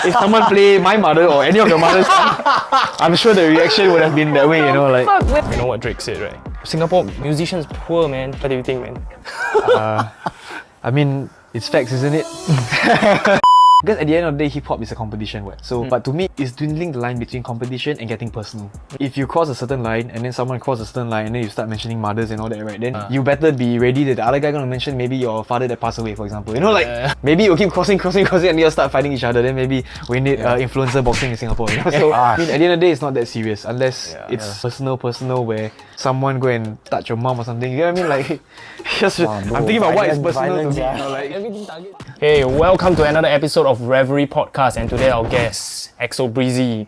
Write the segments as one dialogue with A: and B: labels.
A: If someone play my mother or any of your mothers, I'm sure the reaction would have been that way, you know, like.
B: You know what Drake said, right? Singapore musicians poor, man. What do you think, man?
A: I mean, it's facts, isn't it? Because at the end of the day, hip-hop is a competition, right? So, but to me, it's dwindling the line between competition and getting personal. If you cross a certain line, and then someone cross a certain line, and then you start mentioning mothers and all that, right? Then you better be ready that the other guy gonna mention maybe your father that passed away, for example. You know, like, maybe you keep crossing, and you'll start fighting each other. Then maybe we need influencer boxing in Singapore, you know? So, I mean, at the end of the day, it's not that serious, unless it's personal, where someone go and touch your mom or something. You know what I mean? Like, just, I'm thinking about what is personal to me. You know, like, everything target.
B: Hey, welcome to another episode of Revelry Podcast, and today our guest, Axel, Brizzy.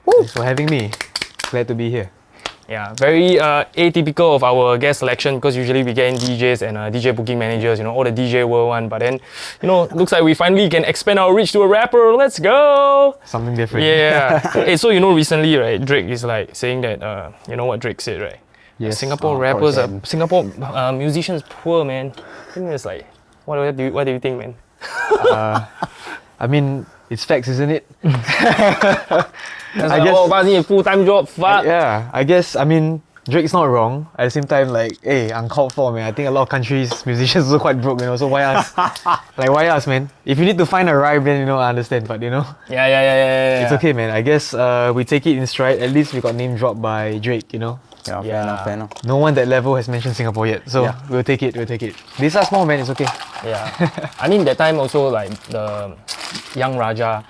A: Thanks for having me. Glad to be here.
B: Yeah, very atypical of our guest selection, because usually we get in DJs and DJ booking managers, you know, all the DJ world one. But then, you know, looks like we finally can expand our reach to a rapper. Let's go!
A: Something different.
B: Yeah. Hey, so you know, recently, right, Drake is like saying that, you know what Drake said, right?
A: Yes.
B: Singapore rappers are, Singapore musicians poor, man. I think it's like, what do you think, man?
A: I mean, it's facts, isn't it?
B: I guess, but a full-time job, fuck.
A: Yeah, I guess, I mean, Drake's not wrong. At the same time, like, hey, uncalled for, man. I think a lot of countries, musicians are quite broke, you know, so why us? Like, why us, man? If you need to find a rhyme, then, you know, I understand, but, you know.
B: Yeah.
A: It's okay, man. I guess we take it in stride. At least we got name dropped by Drake, you know.
C: Yeah, fair enough.
A: No one that level has mentioned Singapore yet, so we'll take it. These are small, man, it's okay.
B: Yeah. I mean, that time also, like, the Young Raja,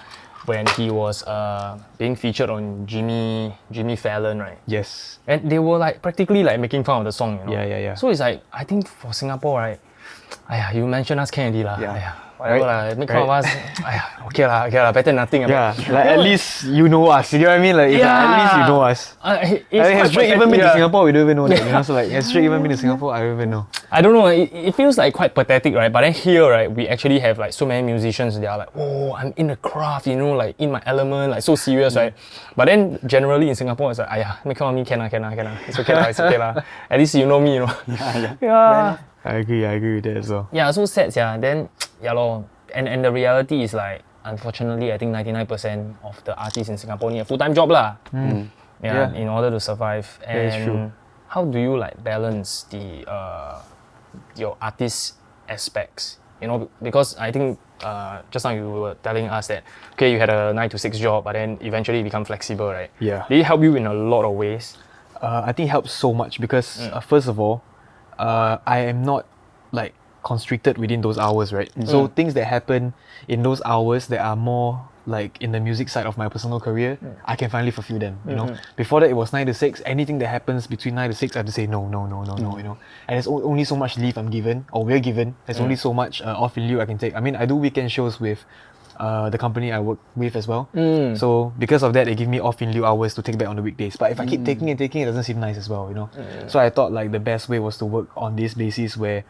B: when he was being featured on Jimmy Fallon, right?
A: Yes.
B: And they were like practically like making fun of the song, you know?
A: Yeah.
B: So it's like, I think for Singapore, right? You mentioned us can already lah.
A: Yeah.
B: Whatever lah, make fun of us. Okay lah, better nothing.
A: Yeah, like at least you know us. You know what I mean? Like, at least you know us. Has Drake even been to Singapore? We don't even know that. You know, so like, has Drake even been to Singapore? I don't even know.
B: I don't know. It feels like quite pathetic, right? But then here, right, we actually have like so many musicians. They are like, oh, I'm in the craft, you know, like in my element, like so serious, right? But then generally in Singapore, it's like, make fun of me, can. It's okay lah. At least you know me, you know. Yeah.
A: I agree with that as well.
B: Yeah, so sad, yeah. Then, lor. And the reality is like, unfortunately, I think 99% of the artists in Singapore need a full-time job lah. In order to survive. And
A: that is true.
B: How do you like balance the your artist aspects? You know, because I think just now you were telling us that you had a 9 to 6 job, but then eventually you become flexible, right?
A: Yeah.
B: Did it help you in a lot of ways?
A: I think it helps so much because first of all, I am not like constricted within those hours, right? So things that happen in those hours that are more like in the music side of my personal career, I can finally fulfill them, you know. Before that it was 9 to 6, anything that happens between 9 to 6 I have to say no, you know. And there's only so much leave I'm given, or we're given. There's only so much off in lieu I can take. I mean, I do weekend shows with the company I work with as well. So because of that, they give me off in lieu hours to take back on the weekdays. But if I keep taking, it doesn't seem nice as well, you know. So I thought like the best way was to work on this basis where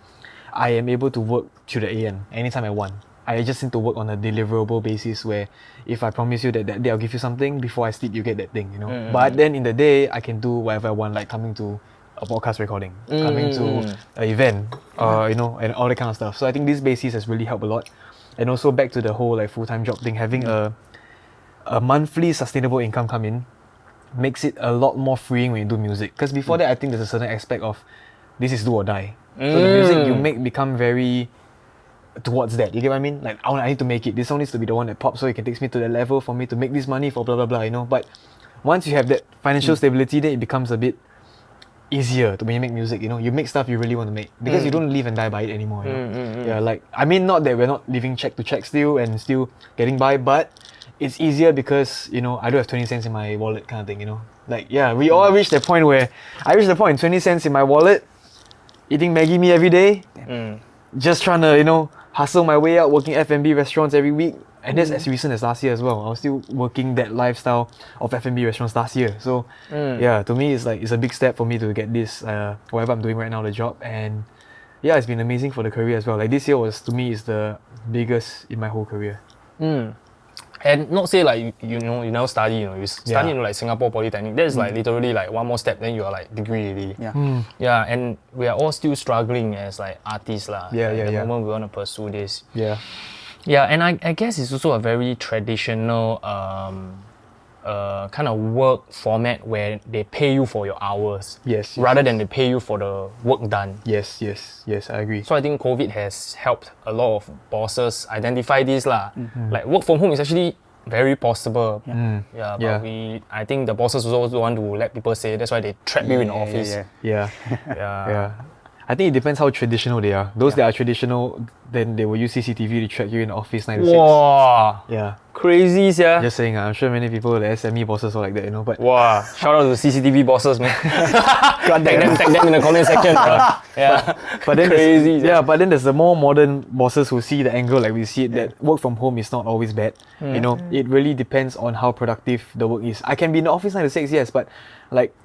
A: I am able to work to the AM anytime I want. I just need to work on a deliverable basis where if I promise you that day I'll give you something, before I sleep you get that thing, you know. But then in the day I can do whatever I want, like coming to a podcast recording, coming to an event, you know, and all that kind of stuff. So I think this basis has really helped a lot. And also back to the whole like full-time job thing, having a monthly sustainable income come in makes it a lot more freeing when you do music. Because before that, I think there's a certain aspect of this is do or die. So the music you make become very towards that. You get what I mean? Like, I need to make it. This song needs to be the one that pops so it can take me to that level for me to make this money for blah blah blah, you know. But once you have that financial stability, then it becomes a bit easier to when you make music, you know. You make stuff you really want to make because you don't live and die by it anymore, you know? Yeah, like, I mean, not that we're not living check to check still and still getting by, but it's easier because, you know, I don't have 20 cents in my wallet kind of thing, you know. Like, yeah, we all reached the point where I reached the point 20 cents in my wallet, eating Maggie mee every day, just trying to, you know, hustle my way out, working F&B restaurants every week. And that's as recent as last year as well. I was still working that lifestyle of F&B restaurants last year. So yeah, to me it's like, it's a big step for me to get this, whatever I'm doing right now, the job. And yeah, it's been amazing for the career as well. Like this year was, to me, is the biggest in my whole career.
B: And not say like, you know, you now study, you know, you study in like Singapore Polytechnic. That is like literally like one more step, then you are like degree already. Yeah, and we are all still struggling as like artists lah. The moment we want to pursue this. Yeah, and I guess it's also a very traditional kind of work format where they pay you for your hours.
A: Yes.
B: Rather than they pay you for the work done.
A: Yes, I agree.
B: So I think COVID has helped a lot of bosses identify this lah. Like work from home is actually very possible. But I think the bosses also want to let people say that's why they trap you in the office.
A: Yeah. I think it depends how traditional they are. Those that are traditional, then they will use CCTV to track you in the office 9 to 6.
B: Wow.
A: Yeah.
B: Crazy, yeah.
A: Just saying, I'm sure many people, the SME bosses are like that, But
B: wow, shout out to CCTV bosses, man. tag them in the comment section. Yeah.
A: But then
B: crazy.
A: But then there's the more modern bosses who see the angle like we see it, that work from home is not always bad. It really depends on how productive the work is. I can be in the office 9 to 6, yes, but like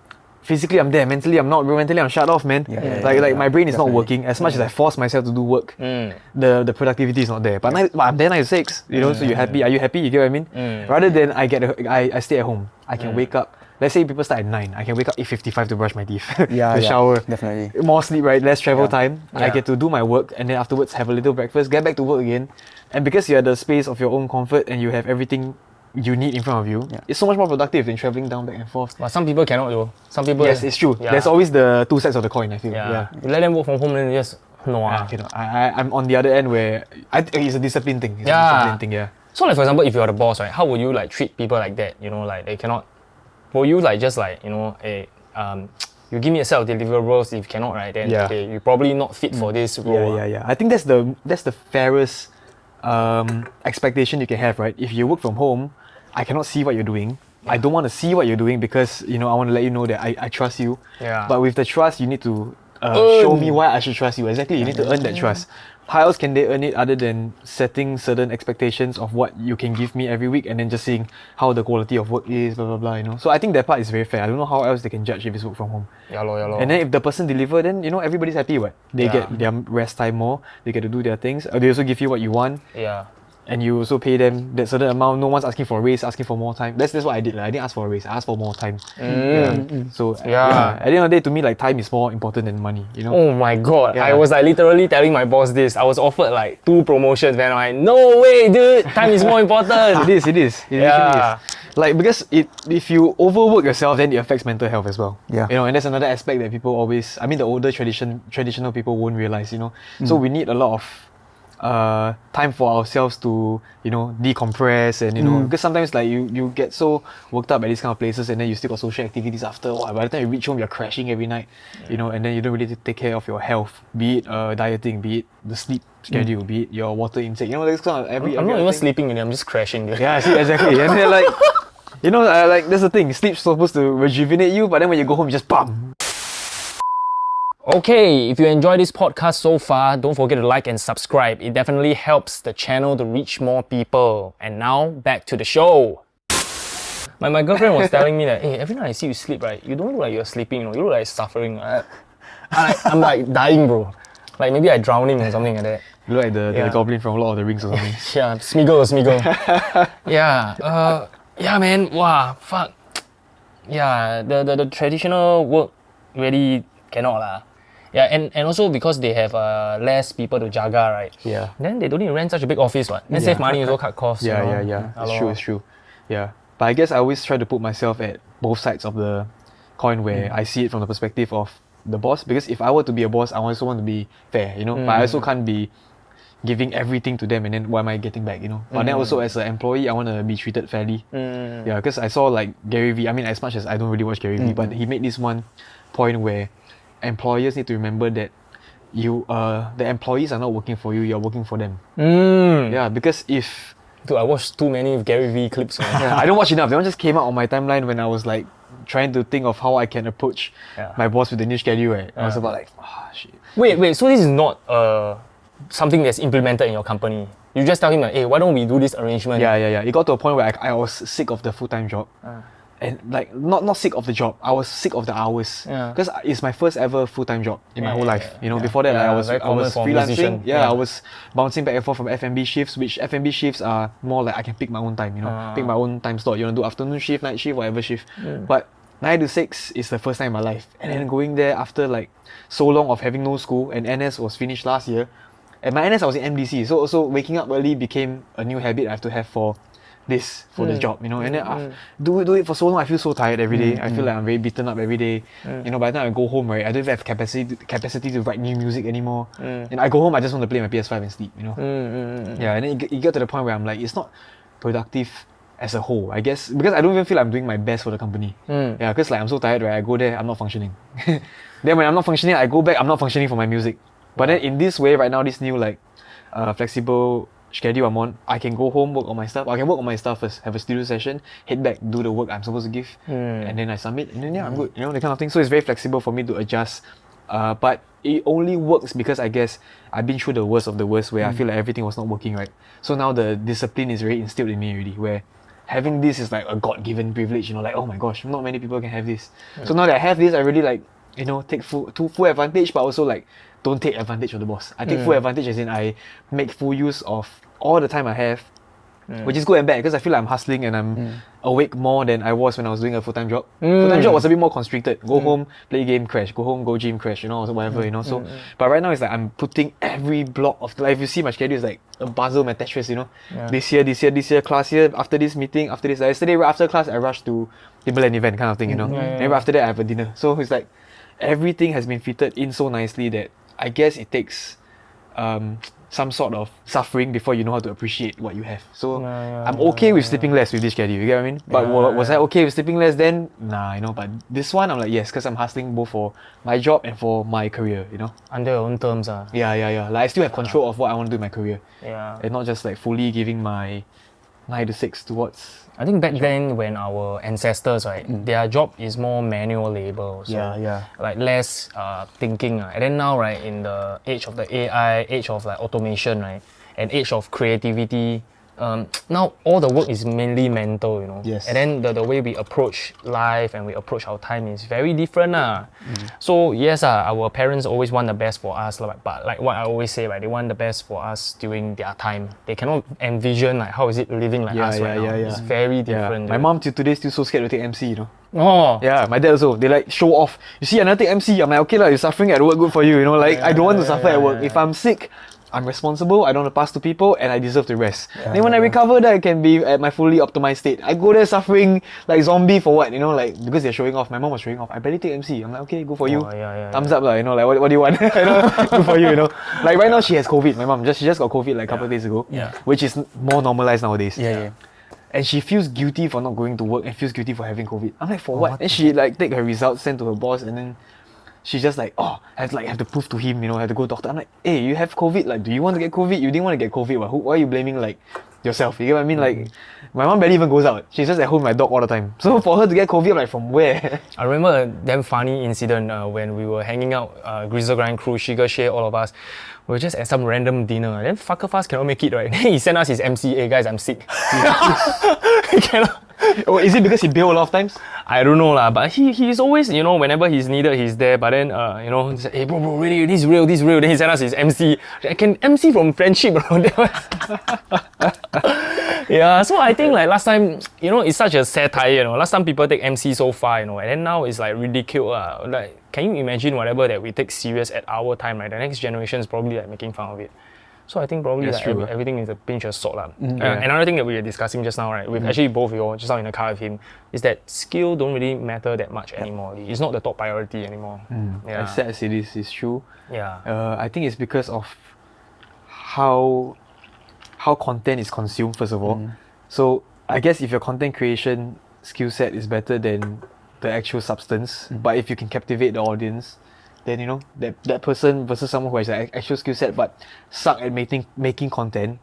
A: physically I'm there, mentally I'm not. Mentally I'm shut off, man. My brain is not working. As much as I force myself to do work, the productivity is not there. But I'm there 9 to 6, so you're happy. Are you happy? You get what I mean? Rather than I stay at home. I can wake up. Let's say people start at 9. I can wake up 8:55 to brush my teeth, to shower.
C: Definitely.
A: More sleep, right? Less travel time. I get to do my work and then afterwards have a little breakfast, get back to work again. And because you're at the space of your own comfort and you have everything you need in front of you, it's so much more productive than traveling down back and forth.
B: But some people cannot though. Some people.
A: Yes, it's true. There's always the two sides of the coin, I feel.
B: You let them work from home, then you just no.
A: I'm on the other end where it's a discipline thing. It's a discipline thing,
B: So like for example, if you're the boss, right, how would you like treat people like that? Like they cannot. Will you like just like you give me a set of deliverables. If you cannot, right, then you're probably not fit for this role.
A: I think that's the fairest expectation you can have, right? If you work from home, I cannot see what you're doing. I don't want to see what you're doing because I want to let you know that I trust you. But with the trust, you need to show me why I should trust you. Exactly, you need to earn that trust. How else can they earn it other than setting certain expectations of what you can give me every week and then just seeing how the quality of work is, blah blah blah. So I think that part is very fair. I don't know how else they can judge if it's work from home. And then if the person deliver, then everybody's happy. What they get their rest time more. They get to do their things. They also give you what you want. And you also pay them that certain amount. No one's asking for a raise, asking for more time. That's what I did. I didn't ask for a raise. I asked for more time. So at the end of the day, to me, like time is more important than money.
B: Oh my god! I was like literally telling my boss this. I was offered like 2 promotions, man. I'm like, no way, dude. Time is more important.
A: It is. It is. Like because if you overwork yourself, then it affects mental health as well. And that's another aspect that people always. I mean, the older traditional people won't realize. So we need a lot of time for ourselves to decompress and because sometimes like you get so worked up at these kind of places and then you still got social activities after. By the time you reach home you're crashing every night, and then you don't really take care of your health, be it dieting, be it the sleep schedule, be it your water intake. This kind of
B: I'm not even sleeping, I'm just crashing.
A: Yeah, see, exactly. And then like like that's the thing. Sleep's supposed to rejuvenate you, but then when you go home, you just bam.
B: Okay, if you enjoyed this podcast so far, don't forget to like and subscribe. It definitely helps the channel to reach more people. And now, back to the show. My girlfriend was telling me that, hey, every night I see you sleep, right, you don't look like you're sleeping, you look like suffering. I'm like dying, bro. Like maybe I'm drowning or something like that.
A: You look like the goblin from Lord of the Rings or something.
B: Yeah, Smeagol. Yeah, man, wow, fuck. Yeah, the traditional work really cannot lah. Yeah, and also because they have less people to jaga, right?
A: Yeah.
B: Then they don't need to rent such a big office, what? Then save money, also cut costs.
A: Yeah. It's true. Yeah. But I guess I always try to put myself at both sides of the coin where I see it from the perspective of the boss. Because if I were to be a boss, I also want to be fair, But I also can't be giving everything to them and then what am I getting back, But then also as an employee, I want to be treated fairly. Yeah, because I saw like Gary Vee. I mean, as much as I don't really watch Gary Vee, but he made this one point where employers need to remember that the employees are not working for you, you're working for them. Yeah, because if...
B: Dude, I watched too many Gary Vee clips.
A: I don't watch enough. That one just came out on my timeline when I was like trying to think of how I can approach my boss with the new schedule. Right? I was about like, shit.
B: Wait, so this is not something that's implemented in your company? You just tell him like, hey, why don't we do this arrangement?
A: Yeah. It got to a point where I was sick of the full-time job. And like not sick of the job, I was sick of the hours because it's my first ever full-time job in my whole life. Before that I was freelancing. I was bouncing back and forth from F&B shifts, which F&B shifts are more like I can pick my own time. Pick my own time slot. You want to do afternoon shift, night shift, whatever shift. But 9 to 6 is the first time in my life, and then going there after like so long of having no school, and NS was finished last year. At my NS, I was in MDC, so also waking up early became a new habit I have to have for this job, you know. And then do it for so long, I feel so tired every day. I feel like I'm very beaten up every day. You know, by the time I go home, right, I don't even have capacity to write new music anymore. And I go home, I just want to play my PS5 and sleep, you know. Yeah, and then it got to the point where I'm like, it's not productive as a whole, I guess, because I don't even feel I'm doing my best for the company. Yeah, because like I'm so tired, right, I go there, I'm not functioning. Then when I'm not functioning, I go back, I'm not functioning for my music. But then in this way, right now, this new like flexible schedule I'm on, I can go home, work on my stuff. I can work on my stuff first, have a studio session, head back, do the work I'm supposed to give, and then I submit, and then yeah, I'm good. You know, that kind of thing. So it's very flexible for me to adjust. But it only works because I guess I've been through the worst of the worst, where I feel like everything was not working right. So now the discipline is very instilled in me already, where having this is like a God-given privilege. You know, like, oh my gosh, not many people can have this. So now that I have this, I really like, you know, take full advantage, but also like don't take advantage of the boss. I take full advantage as in I make full use of all the time I have, which is good and bad because I feel like I'm hustling and I'm awake more than I was when I was doing a full-time job. Full-time job was a bit more constricted. Go home, play game, crash. Go home, go gym, crash, you know, or whatever, you know. So, but right now it's like I'm putting every block of, like, if you see my schedule, it's like a puzzle, my Tetris, you know. This year, class here, after this meeting, after this. Like yesterday, right after class, I rushed to Timberland event kind of thing, you know. Then right after that, I have a dinner. So it's like everything has been fitted in so nicely that I guess it takes some sort of suffering before you know how to appreciate what you have. So I'm okay with sleeping less with this schedule, you get what I mean? But was I okay with sleeping less then? Nah, you know, but this one I'm like, yes, because I'm hustling both for my job and for my career, you know?
B: Under your own terms.
A: Yeah. Like I still have control of what I want to do in my career.
B: Yeah.
A: And not just like fully giving my 9 to 6 towards...
B: I think back then when our ancestors, right, their job is more manual labor. So like less thinking. And then now, right, in the age of the AI, age of like automation, right, and age of creativity, now all the work is mainly mental, you know.
A: Yes.
B: And then the way we approach life and we approach our time is very different. So yes, our parents always want the best for us, but like what I always say, right, they want the best for us during their time. They cannot envision like how is it living like us right now. It's very different.
A: My mom till today still so scared to take MC, you know.
B: Oh.
A: Yeah, my dad also. They like show off. You see, another take MC. I'm like, okay lah, you're suffering at work, good for you. You know, like I don't want to suffer at work. If I'm sick, I'm responsible, I don't want to pass to people, and I deserve to rest. Then when I recover, then I can be at my fully optimized state. I go there suffering like zombie for what? You know, like because they're showing off. My mom was showing off. I barely take MC. I'm like, okay, good for you. Thumbs up lah. You know, like what do you want? You know, good for you. You know, like right now she has COVID. My mom she just got COVID like a couple of days ago. Which is more normalized nowadays. And she feels guilty for not going to work and feels guilty for having COVID. I'm like, for what? And she like take her results, send to her boss, and then she's just like, oh, I have to prove to him, you know, I have to go to doctor. I'm like, hey, you have COVID, like, do you want to get COVID? You didn't want to get COVID, why are you blaming like yourself? You get what I mean? Like, my mom barely even goes out. She's just at home with my dog all the time. So for her to get COVID, like, from where?
B: I remember a damn funny incident when we were hanging out, Grizzle Grind crew, Sugar Share, all of us. We were just at some random dinner. Then Fucker Fast cannot make it, right? Then he sent us his MC, hey guys, I'm sick. He cannot.
A: Oh, is it because he bailed a lot of times?
B: I don't know lah, but he's always, you know, whenever he's needed, he's there. But then, you know, he's like, hey bro, really, this is real. Then he sent us his MC. I can MC from friendship, bro. Yeah, so I think like last time, you know, it's such a satire, you know. Last time people take MC so far, you know, and then now it's like ridiculed. Like, can you imagine whatever that we take serious at our time, right? The next generation is probably like making fun of it. So I think probably like everything is a pinch of salt. Another thing that we were discussing just now, right, with actually both of you, just now in the car with him, is that skill don't really matter that much anymore. It's not the top priority anymore.
A: As sad as it is, it's true.
B: Yeah.
A: I think it's because of how content is consumed, first of all. So I guess if your content creation skill set is better than the actual substance, but if you can captivate the audience, then you know that person versus someone who has an actual skill set but suck at making content,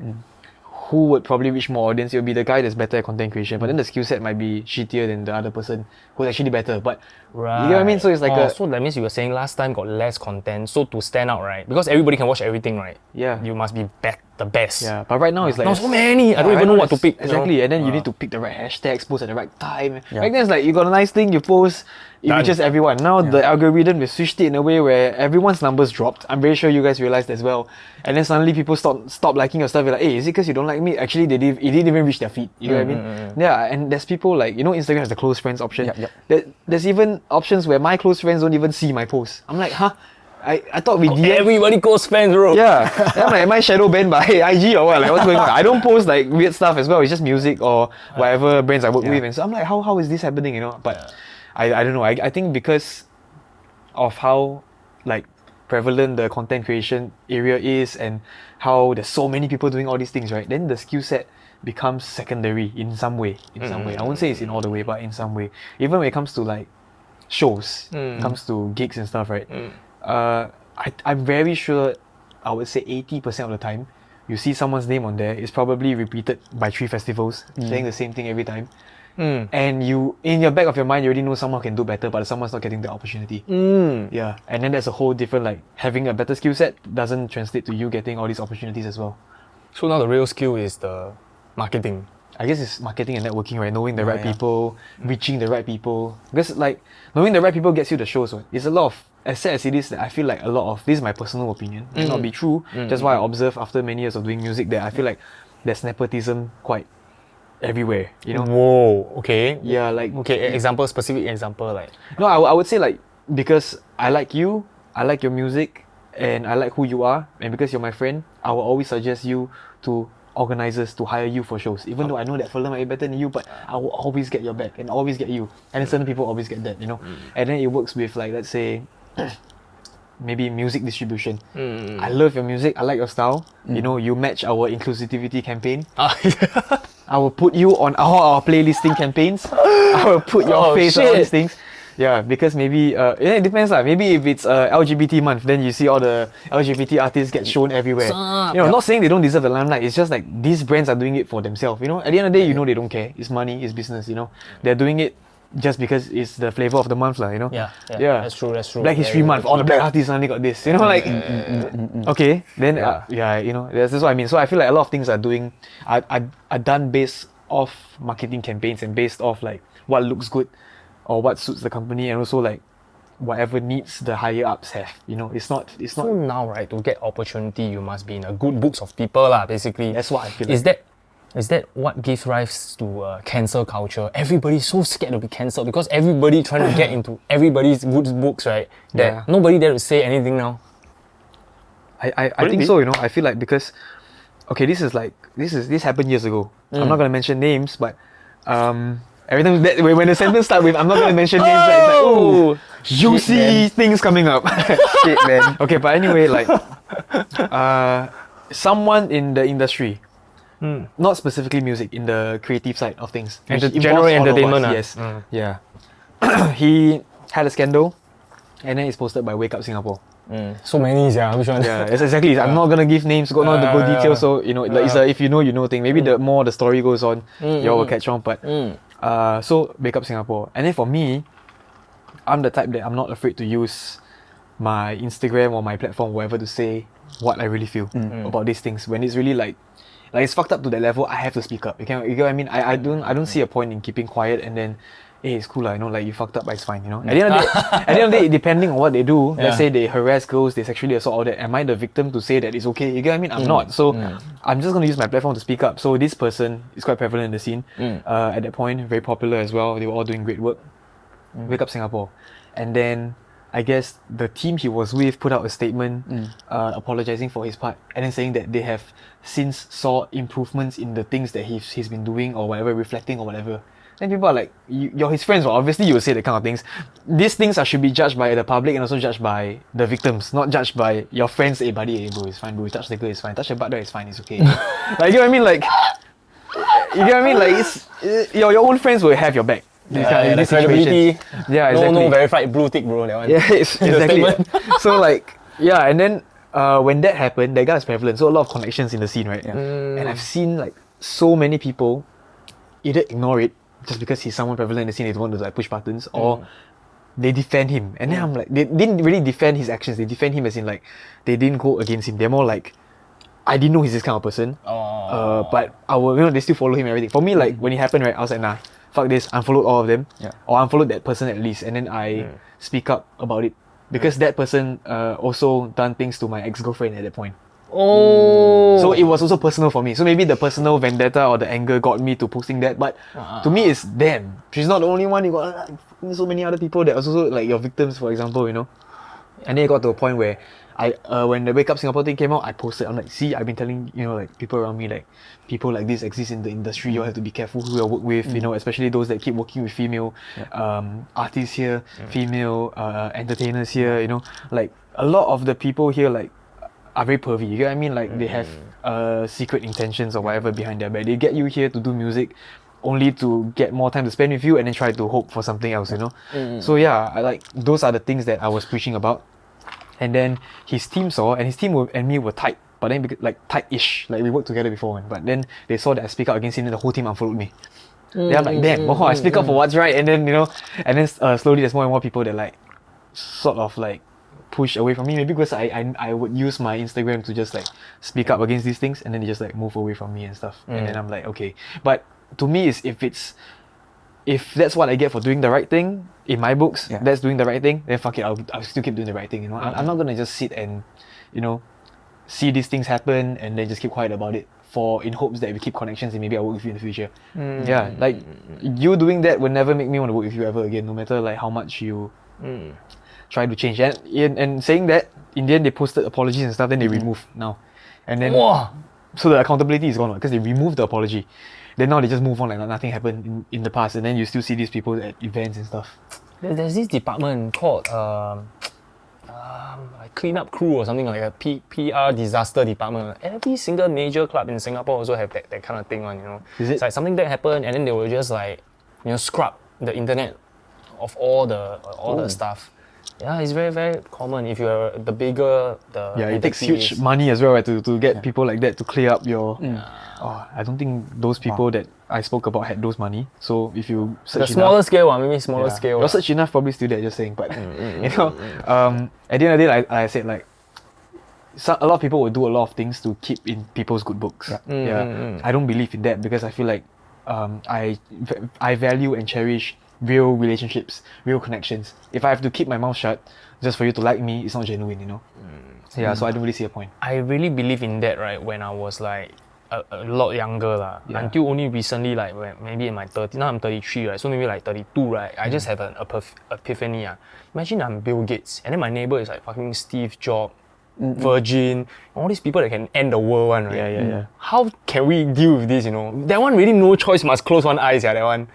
A: who would probably reach more audience? It would be the guy that's better at content creation, but then the skill set might be shittier than the other person who's actually better. But you get what I mean? So it's like
B: so that means you were saying last time got less content, so to stand out, right? Because everybody can watch everything, right?
A: Yeah.
B: You must be the best.
A: Yeah, but right now it's like
B: now so many. I don't even know what to pick.
A: Exactly, and then you need to pick the right hashtags, post at the right time. Back then it's like you got a nice thing, you post, it reaches everyone. Now the algorithm will switched it in a way where everyone's numbers dropped. I'm very sure you guys realized as well. And then suddenly people stop liking your stuff. You're like, hey, is it because you don't like me? Actually, it didn't even reach their feed. You know what I mean? Yeah, and there's people like, you know, Instagram has the close friends option. There's even options where my close friends don't even see my posts. I'm like, huh? I thought we DM.
B: Everybody close fans, bro.
A: Yeah. Then I'm like, am I shadow banned by IG or what? Like, what's going on? I don't post like weird stuff as well. It's just music or whatever brands I work with. And so I'm like, how is this happening, you know? But I don't know. I think because of how like prevalent the content creation area is and how there's so many people doing all these things, right? Then the skill set becomes secondary in some way. I won't say it's in all the way, but in some way. Even when it comes to like shows, comes to gigs and stuff, right? I'm very sure, I would say 80% of the time, you see someone's name on there, it's probably repeated by 3 festivals, saying the same thing every time. And you, in your back of your mind, you already know someone can do better, but someone's not getting the opportunity. Yeah, and then there's a whole different, like, having a better skill set doesn't translate to you getting all these opportunities as well.
B: So now the real skill is the marketing.
A: I guess it's marketing and networking, right? Knowing the right people, reaching the right people. Because like, knowing the right people gets you the shows, right? It's a lot of, as sad as it is, I feel like a lot of, this is my personal opinion, may not be true, just what I observe after many years of doing music, that I feel like there's nepotism quite everywhere, you know?
B: Whoa, okay.
A: Yeah, like...
B: Okay, specific example, like...
A: No, I would say like, because I like you, I like your music, and I like who you are, and because you're my friend, I will always suggest you to organisers to hire you for shows, even though I know that fella might be better than you, but I will always get your back and always get you, and then certain people always get that, you know. And then it works with like, let's say maybe music distribution. I love your music, I like your style, you know, you match our inclusivity campaign. I will put you on all our playlisting campaigns. I will put your face on all these things. Yeah, because maybe it depends lah. Maybe if it's LGBT month, then you see all the LGBT artists get shown everywhere. You know, not saying they don't deserve the limelight. It's just like these brands are doing it for themselves. You know, at the end of the day, you know they don't care. It's money, it's business. You know, they're doing it just because it's the flavor of the month lah. You know.
B: Yeah. That's true. Black
A: History Month. All the black artists suddenly got this. You know, like okay, then you know, that's what I mean. So I feel like a lot of things are done based off marketing campaigns and based off like what looks good or what suits the company, and also like whatever needs the higher ups have. You know, it's not.
B: So now, right, to get opportunity, you must be in a good books of people lah. Basically,
A: that's what I feel.
B: Is that what gives rise to cancel culture? Everybody's so scared to be cancelled because everybody trying to get into everybody's good books, right? That nobody dare to say anything now.
A: I think so. You know, I feel like because okay, this happened years ago. I'm not gonna mention names, but every time when the sentence starts with I'm not gonna mention names, like, it's like, oh, juicy things coming up. Shit, man. Okay, but anyway, like someone in the industry, not specifically music, in the creative side of things,
B: general entertainment.
A: Yes, yeah. He had a scandal, and then it's posted by Wake Up Singapore.
B: So many, which one?
A: Yeah, it's exactly. I'm not gonna give names, not to go details. So you know, like, it's a if you know, you know thing. Maybe the more the story goes on, you all will catch on. But so Wake Up Singapore, and then for me, I'm the type that I'm not afraid to use my Instagram or my platform, whatever, to say what I really feel about these things. When it's really like it's fucked up to that level, I have to speak up. You get what I mean? I don't see a point in keeping quiet and then, hey, it's cool, you know, like you fucked up, but it's fine, you know. At the end of the day, depending on what they do, let's say they harass girls, they sexually assault, all that, am I the victim to say that it's okay? You get what I mean? I'm not. So I'm just gonna use my platform to speak up. So this person is quite prevalent in the scene. At that point, very popular as well. They were all doing great work. Wake Up Singapore. And then I guess the team he was with put out a statement apologizing for his part, and then saying that they have since saw improvements in the things that he's been doing or whatever, reflecting or whatever. Then people are like, you're his friends, well, obviously you will say that kind of things. These things should be judged by the public and also judged by the victims, not judged by your friends. Hey buddy, hey bro, it's fine bro, touch the girl, it's fine, touch the butt there, it's fine, it's okay. Like, you know what I mean? Like, you know what I mean? Like, it's your own friends will have your back.
B: This credibility.
A: Yeah, exactly.
B: No verified blue tick, bro. That one.
A: Yeah, exactly. So like, yeah, and then when that happened, that guy is prevalent. So a lot of connections in the scene, right? Yeah. And I've seen like so many people either ignore it just because he's someone prevalent in the scene, they don't want to like push buttons, or they defend him. And then I'm like, they didn't really defend his actions. They defend him as in like, they didn't go against him. They're more like, I didn't know he's this kind of person. But they still follow him and everything. For me, like when it happened, right, I was like, nah, fuck this, unfollowed all of them, or unfollowed that person at least, and then I speak up about it because that person also done things to my ex-girlfriend at that point. So it was also personal for me. So maybe the personal vendetta or the anger got me to posting that, but to me it's damn. She's not the only one. You got so many other people that are also like your victims, for example, you know. And then it got to a point where when the Wake Up Singapore thing came out, I posted. I'm like, see, I've been telling like people around me, like people like this exist in the industry. You have to be careful who you work with. Especially those that keep working with female artists here, female entertainers here. Like a lot of the people here like are very pervy. You get what I mean? Like they have secret intentions or whatever behind their back. They get you here to do music only to get more time to spend with you and then try to hope for something else. So yeah, I like those are the things that I was preaching about. And then his team saw, and his team and me were tight, but then like tight-ish, like we worked together before. But then they saw that I speak out against him, and the whole team unfollowed me. They're like, damn, I speak up for what's right, and then slowly there's more and more people that like sort of like push away from me. Maybe because I would use my Instagram to just like speak up against these things, and then they just like move away from me and stuff. And then I'm like, okay. But to me, if that's what I get for doing the right thing, in my books, that's doing the right thing, then fuck it, I'll still keep doing the right thing. I'm not gonna just sit and, see these things happen and then just keep quiet about it in hopes that we keep connections and maybe I'll work with you in the future. Yeah, like you doing that will never make me want to work with you ever again, no matter like how much you try to change. And saying that, in the end they posted apologies and stuff, then they removed now. And then so the accountability is gone because they removed the apology. Then now they just move on like nothing happened in the past, and then you still see these people at events and stuff.
B: There's this department called like cleanup crew or something, like a PR disaster department. Every single major club in Singapore also have that kind of thing on,
A: Is it?
B: It's like something that happened and then they will just like, scrub the internet of all the stuff. Yeah, it's very, very common. If you're the bigger the
A: it takes huge money as well, right, to get people like that to clear up your. I don't think those people that I spoke about had those money. So if you search
B: the smaller scale, maybe smaller scale.
A: You're search enough, probably still there. Just saying, but at the end of the day, like I said, like a lot of people will do a lot of things to keep in people's good books. I don't believe in that because I feel like I value and cherish real relationships, real connections. If I have to keep my mouth shut just for you to like me, it's not genuine, so I don't really see a point.
B: I really believe in that, right? When I was like a lot younger until only recently, like maybe in my 30s, now I'm 33, right? So maybe like 32, right? I just have an epiphany. Imagine I'm Bill Gates and then my neighbor is like fucking Steve Jobs, Virgin, all these people that can end the world one, right? How can we deal with this, That one really no choice, must close one eyes, that one.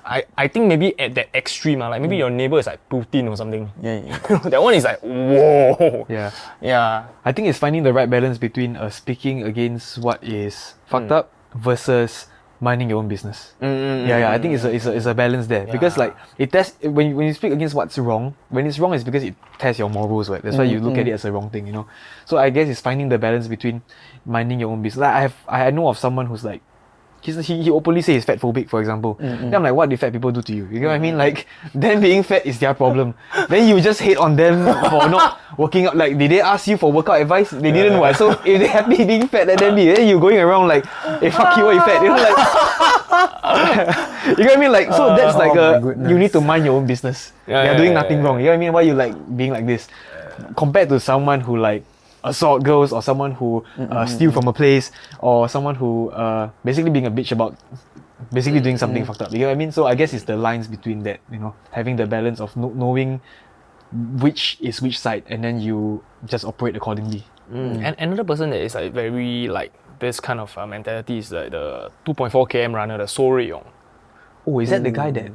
B: I think maybe at that extreme, like maybe your neighbor is like Putin or something. That one is like, whoa. Yeah.
A: I think it's finding the right balance between speaking against what is fucked up versus minding your own business. I think it's a balance there because like it tests when you speak against what's wrong. When it's wrong, it's because it tests your morals, right? That's why you look at it as a wrong thing, So I guess it's finding the balance between minding your own business. Like I know of someone who's like he openly says he's fat phobic, for example. Then I'm like, what do fat people do to you? You know what I mean? Like, them being fat is their problem. Then you just hate on them for not working out. Like, did they ask you for workout advice? They didn't want. So if they're happy being fat, let them be. Then you going around like, hey, fuck you, why you fat? Like, you know what I mean? Like, so that's like you need to mind your own business. They're doing nothing wrong. You know what I mean? Why you like being like this? Compared to someone who like assault girls or someone who steal from a place or someone who basically being a bitch about basically doing something fucked up. You know what I mean? So I guess it's the lines between that, having the balance of knowing which is which side and then you just operate accordingly.
B: And another person that is like very like this kind of mentality is like the 2.4 km runner, the So Rui-Yong.
A: Oh, is that the guy that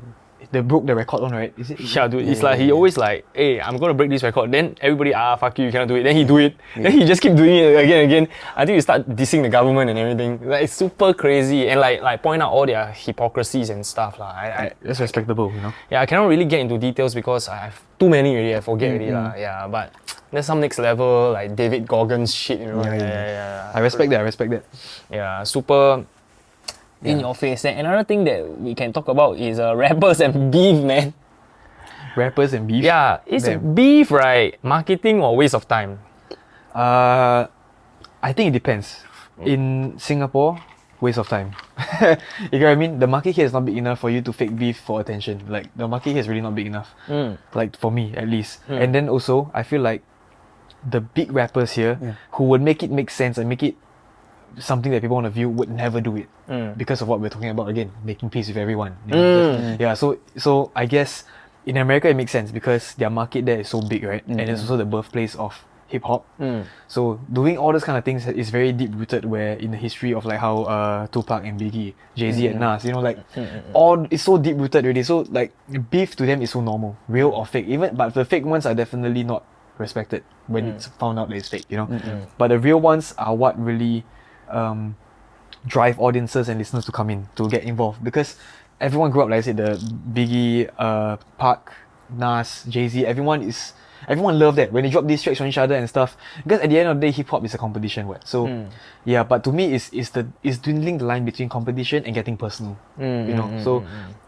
A: they broke the record on, right? Is it?
B: Yeah, dude. It's like he always like, hey, I'm gonna break this record. Then everybody, fuck you cannot do it. Then he do it. Then he just keep doing it again and again. Until you start dissing the government and everything. Like, it's super crazy and like point out all their hypocrisies and stuff.
A: That's respectable,
B: Yeah, I cannot really get into details because I have too many already. I forget already. Yeah, but there's some next level like David Goggins shit, Yeah.
A: I respect that.
B: Yeah, super in your face. And another thing that we can talk about is rappers and beef, man.
A: Rappers and beef?
B: Yeah, it's beef, right? Marketing or waste of time?
A: I think it depends. In Singapore, waste of time. You get what I mean? The market here is not big enough for you to fake beef for attention. Like, the market here is really not big enough. Like, for me, at least. And then also, I feel like the big rappers here who would make it make sense and make it something that people want to view would never do it because of what we're talking about again, making peace with everyone. Yeah, so I guess in America it makes sense because their market there is so big, right? And it's also the birthplace of hip hop. So doing all those kind of things is very deep rooted where in the history of like how Tupac and Biggie, Jay-Z and Nas, you know, like all it's so deep rooted already. So like beef to them is so normal, real or fake. But the fake ones are definitely not respected when it's found out that it's fake, you know. But the real ones are what really drive audiences and listeners to come in to get involved because everyone grew up, like I said, the Biggie, Pac, Nas, Jay-Z, everyone loved that when they drop these tracks on each other and stuff. Because at the end of the day, hip hop is a competition, what? So yeah, but to me, it's dwindling the line between competition and getting personal. You know, so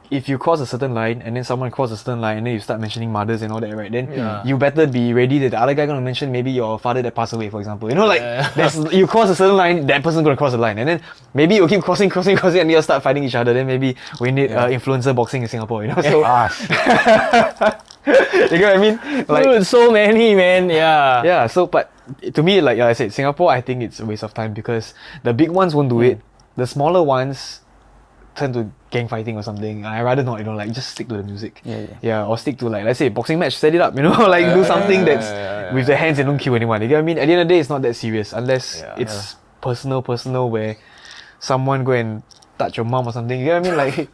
A: if you cross a certain line and then someone crosses a certain line and then you start mentioning mothers and all that, right? Then you better be ready that the other guy gonna mention maybe your father that passed away, for example. You know, like you cross a certain line, that person's gonna cross the line, and then maybe you keep crossing, and you'll start fighting each other. Then maybe we need influencer boxing in Singapore. You know, so. You get what I mean?
B: Like, dude, so many, man.
A: Yeah. So, but to me, like I said, Singapore, I think it's a waste of time because the big ones won't do it. The smaller ones turn to gang fighting or something. I rather not, you know, like just stick to the music. Yeah, or stick to like, let's say boxing match, set it up, you know, like do something that's with the hands and don't kill anyone. You get what I mean? At the end of the day, it's not that serious unless it's personal where someone go and touch your mom or something. You get what I mean? Like,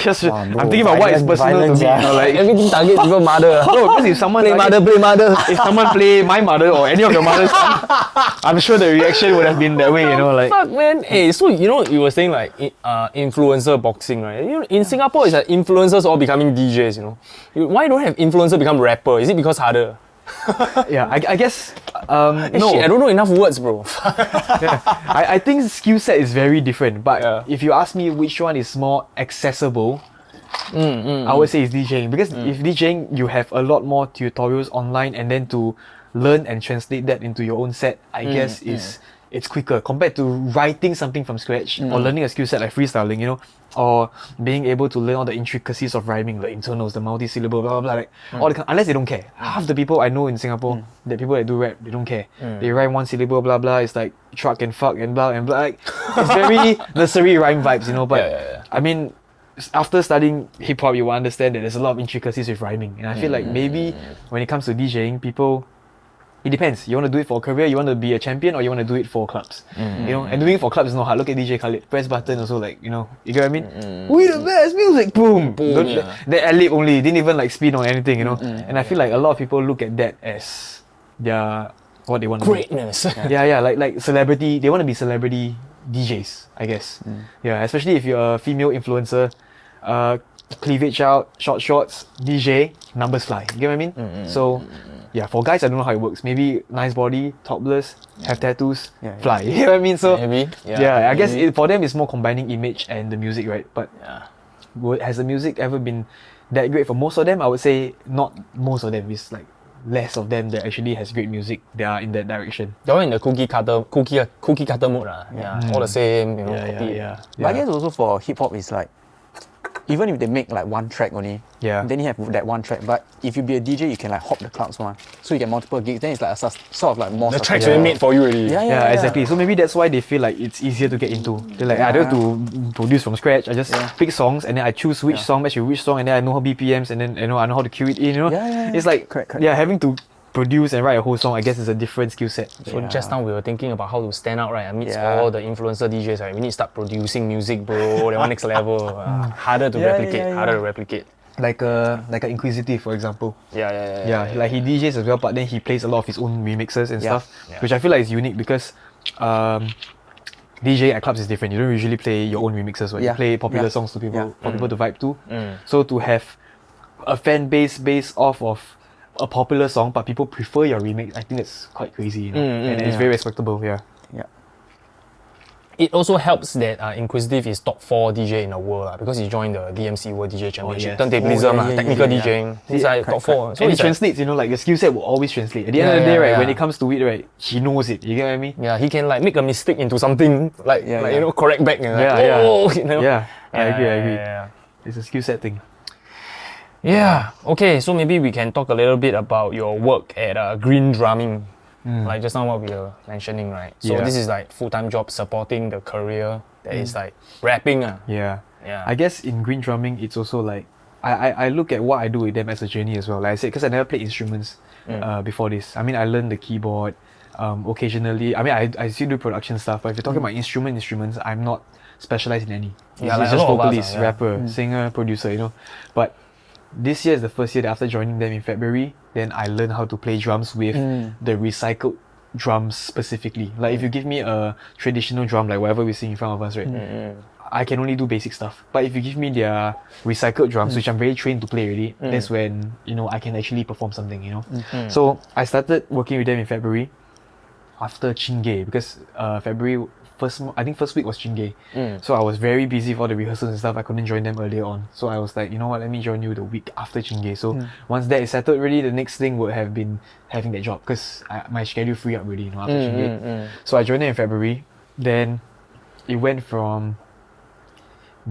A: just I'm thinking about what is personal to me. You know, like
B: everything target your mother.
A: No, because if someone
B: play mother.
A: If someone play my mother or any of your mothers, I'm sure the reaction would have been that way. You know, like
B: fuck, man. Hey, so you know you were saying like influencer boxing, right? You know, in Singapore, it's like influencers all becoming DJs. You know, why don't have influencer become rapper? Is it because harder?
A: Yeah, I guess no.
B: Shit, I don't know enough words, bro.
A: I think skill set is very different. But if you ask me which one is more accessible, I would say it's DJing because if DJing you have a lot more tutorials online and then to learn and translate that into your own set, I guess it's quicker compared to writing something from scratch or learning a skill set like freestyling, you know, or being able to learn all the intricacies of rhyming, the internals, the multi-syllable, blah blah blah. Like all the unless they don't care. Half the people I know in Singapore, the people that do rap, they don't care. They rhyme one syllable, blah blah. It's like truck and fuck and blah and blah. Like it's very nursery rhyme vibes, you know. But I mean, after studying hip hop, you will understand that there's a lot of intricacies with rhyming, and I feel like maybe when it comes to DJing, people. It depends. You want to do it for a career, you want to be a champion, or you want to do it for clubs. You know, and doing it for clubs is not hard. Look at DJ Khaled. Press button also, like, you know, you get what I mean? We the best music, boom. That ad-lib only, didn't even like spin on anything, you know. And I feel like a lot of people look at that as their what they want to
B: greatness.
A: Yeah, like celebrity. They want to be celebrity DJs, I guess. Yeah, especially if you're a female influencer, cleavage out, short shorts, DJ, numbers fly. You get what I mean? So. Yeah, for guys, I don't know how it works. Maybe nice body, topless, have tattoos, fly. You know what I mean? So
B: maybe.
A: I guess for them it's more combining image and the music, right? But has the music ever been that great for most of them? I would say not most of them. It's like less of them that actually has great music. They are in that direction.
B: They're in the cookie cutter mode. All the same, you know.
C: But I guess also for hip hop, it's like even if they make like one track only, then you have that one track. But if you be a DJ, you can like hop the clouds one, so you get multiple gigs. Then it's like a sort of like more.
B: The tracks already made for you already.
A: Yeah, exactly. So maybe that's why they feel like it's easier to get into. They're like, I don't have to produce from scratch. I just pick songs and then I choose which song match with which song, and then I know how BPMs, and then I know how to cue it in. You know, it's like correct. Having to produce and write a whole song, I guess is a different skill set.
B: So just now we were thinking about how to stand out, right? Amidst all the influencer DJs, right? We need to start producing music, bro. That one next level. Harder to replicate.
A: Like a Inquisitive, for example.
B: Yeah.
A: Like he DJs as well, but then he plays a lot of his own remixes and stuff, which I feel like is unique because DJ at clubs is different. You don't usually play your own remixes, right? You play popular songs to people for people to vibe to. So to have a fan base based off of a popular song, but people prefer your remix, I think that's quite crazy, you know? And it's very respectable.
B: It also helps that Inquisitive is top 4 DJ in the world because he joined the DMC World DJ Championship, turntablism, technical DJing. He's like top 4. So
A: and it translates, you know, like the skill set will always translate. At the end of the day, right, when it comes to it, right, he knows it. You get what I mean?
B: Yeah, he can like make a mistake into something, like you know, correct back. And you know?
A: I agree. It's a skill set thing.
B: Yeah. Okay. So maybe we can talk a little bit about your work at Green Drumming, like just now what we were mentioning, right? So this is like full-time job supporting the career that is like rapping.
A: I guess in Green Drumming, it's also like I look at what I do with them as a journey as well. Like I said, because I never played instruments before this. I mean, I learned the keyboard occasionally. I mean, I still do production stuff, but if you're talking about instruments, I'm not specialized in any.
B: Yeah,
A: It's
B: like
A: just
B: a lot of us
A: vocalist,
B: are, yeah.
A: rapper, singer, producer, you know. But this year is the first year that after joining them in February, then I learned how to play drums with the recycled drums specifically. Like if you give me a traditional drum, like whatever we see in front of us, right? I can only do basic stuff. But if you give me their recycled drums, which I'm very trained to play already, that's when, you know, I can actually perform something, you know. So I started working with them in February after Chingay, because February I think first week was Chingay. So I was very busy for the rehearsals and stuff. I couldn't join them earlier on. So I was like, you know what, let me join you the week after Chingay. So once that is settled already, the next thing would have been having that job, because my schedule free up already, you know, after Chingay. So I joined them in February. Then it went from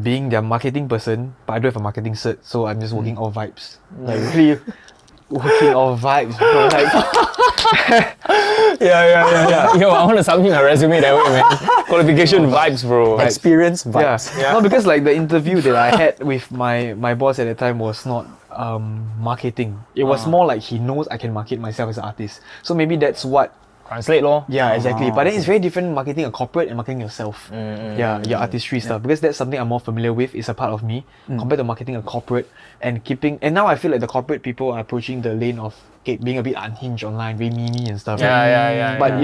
A: being their marketing person, but I don't have a marketing cert, so I'm just working all vibes. Like really working all vibes, bro. Like
B: yeah. Yo, I want to submit my resume that way, man. Qualification vibes, bro.
C: Experience vibes.
A: Yeah. No, because like the interview that I had with my boss at the time was not marketing. It was more like he knows I can market myself as an artist. So maybe that's what.
B: Translate lor.
A: Yeah, exactly. But then it's very different marketing a corporate and marketing yourself. Your artistry stuff. Because that's something I'm more familiar with. It's a part of me compared to marketing a corporate and keeping. And now I feel like the corporate people are approaching the lane of being a bit unhinged online, very memey and stuff.
B: Yeah.
A: But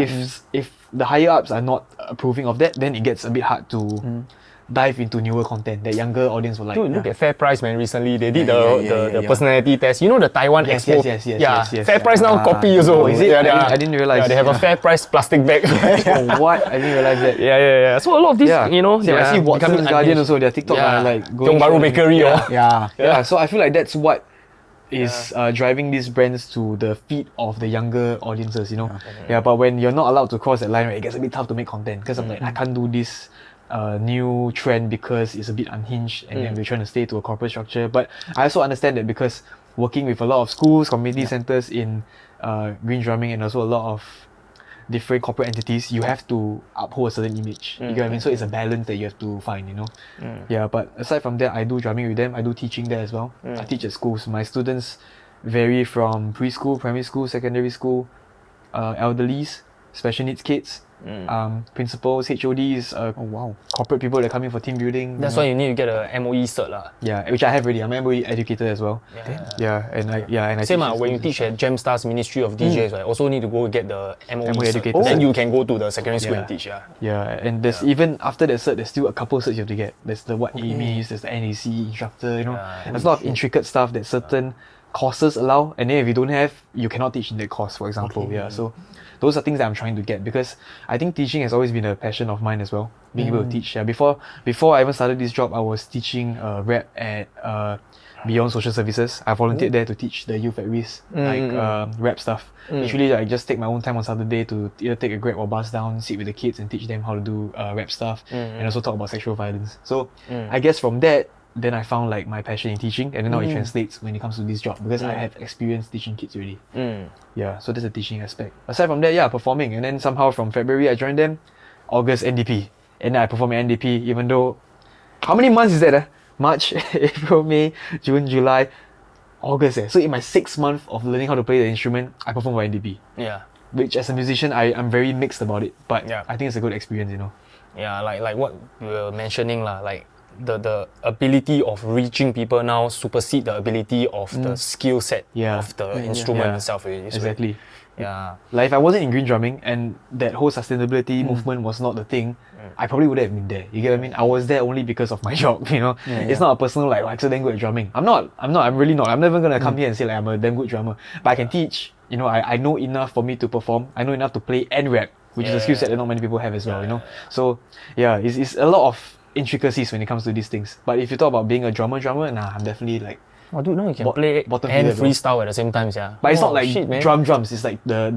A: if the higher ups are not approving of that, then it gets a bit hard to dive into newer content that younger audience will like.
B: Dude, look at FairPrice, man. Recently they did the personality test. You know the Taiwan Expo?
A: Yes.
B: FairPrice now copy also.
A: Oh, is it?
B: Yeah,
A: I didn't realize.
B: Yeah, they have a FairPrice plastic bag.
A: Oh, what? I didn't realize that.
B: Yeah. So a lot of these, you know,
A: I see Watson's Guardian also. Their TikTok are like going.
B: Tiong Bahru Bakery,
A: Yeah. So I feel like that's what is driving these brands to the feet of the younger audiences, you know. Yeah, but when you're not allowed to cross that line, right, it gets a bit tough to make content, because I'm like, I can't do this new trend because it's a bit unhinged, and then we're trying to stay to a corporate structure. But I also understand that because working with a lot of schools, community centers in green drumming, and also a lot of different corporate entities, you have to uphold a certain image. You get what I mean? So it's a balance that you have to find, you know. Yeah, but aside from that, I do drumming with them. I do teaching there as well. I teach at schools. My students vary from preschool, primary school, secondary school, elderlies, special needs kids, principals, HODs, corporate people that come in for team building.
B: That's why you need to get a MOE cert lah.
A: Yeah, which I have already. I'm an MOE educator as well. And I
B: same
A: teach
B: when you teach at Gemstars Ministry of DJs, right? Also need to go get the MOE cert.
A: educator.
B: Then you can go to the secondary school and teach.
A: Yeah, and there's even after that cert, there's still a couple certs you have to get. There's the AMIS, there's the NAC instructor. You know, there's a lot of intricate stuff that certain courses allow, and then if you don't have, you cannot teach in that course, for example. So those are things that I'm trying to get, because I think teaching has always been a passion of mine as well. Being able to teach. Before I even started this job, I was teaching rap at Beyond Social Services. I volunteered there to teach the youth at risk, rap stuff. Literally, I just take my own time on Saturday to either take a Grab or bus down, sit with the kids and teach them how to do rap stuff, and also talk about sexual violence. So I guess from that, then I found like my passion in teaching, and then now it translates when it comes to this job, because I have experience teaching kids already. Yeah, so that's the teaching aspect. Aside from that, performing, and then somehow from February I joined them, August NDP, and then I perform at NDP, even though, how many months is that? March, April, May, June, July, August. So in my 6th month of learning how to play the instrument, I perform for NDP. Yeah. Which as a musician, I'm very mixed about it, but I think it's a good experience, you know.
B: Yeah, like what you were mentioning lah, like the ability of reaching people now supersede the ability of the skill set of the instrument itself.
A: Exactly.
B: Yeah.
A: Like if I wasn't in green drumming and that whole sustainability movement was not the thing, I probably would have been there. You get what I mean? I was there only because of my job, you know. It's not a personal like, Axel damn good at drumming. I'm really not. I'm never gonna come here and say like I'm a damn good drummer. But I can teach, you know, I know enough for me to perform. I know enough to play and rap, which is a skill set that not many people have as well, you know. So yeah, it's a lot of intricacies when it comes to these things. But if you talk about being a drummer, nah, I'm definitely like,
B: oh dude, no, you can play and freestyle at the same time, yeah.
A: But it's not like drums, it's like the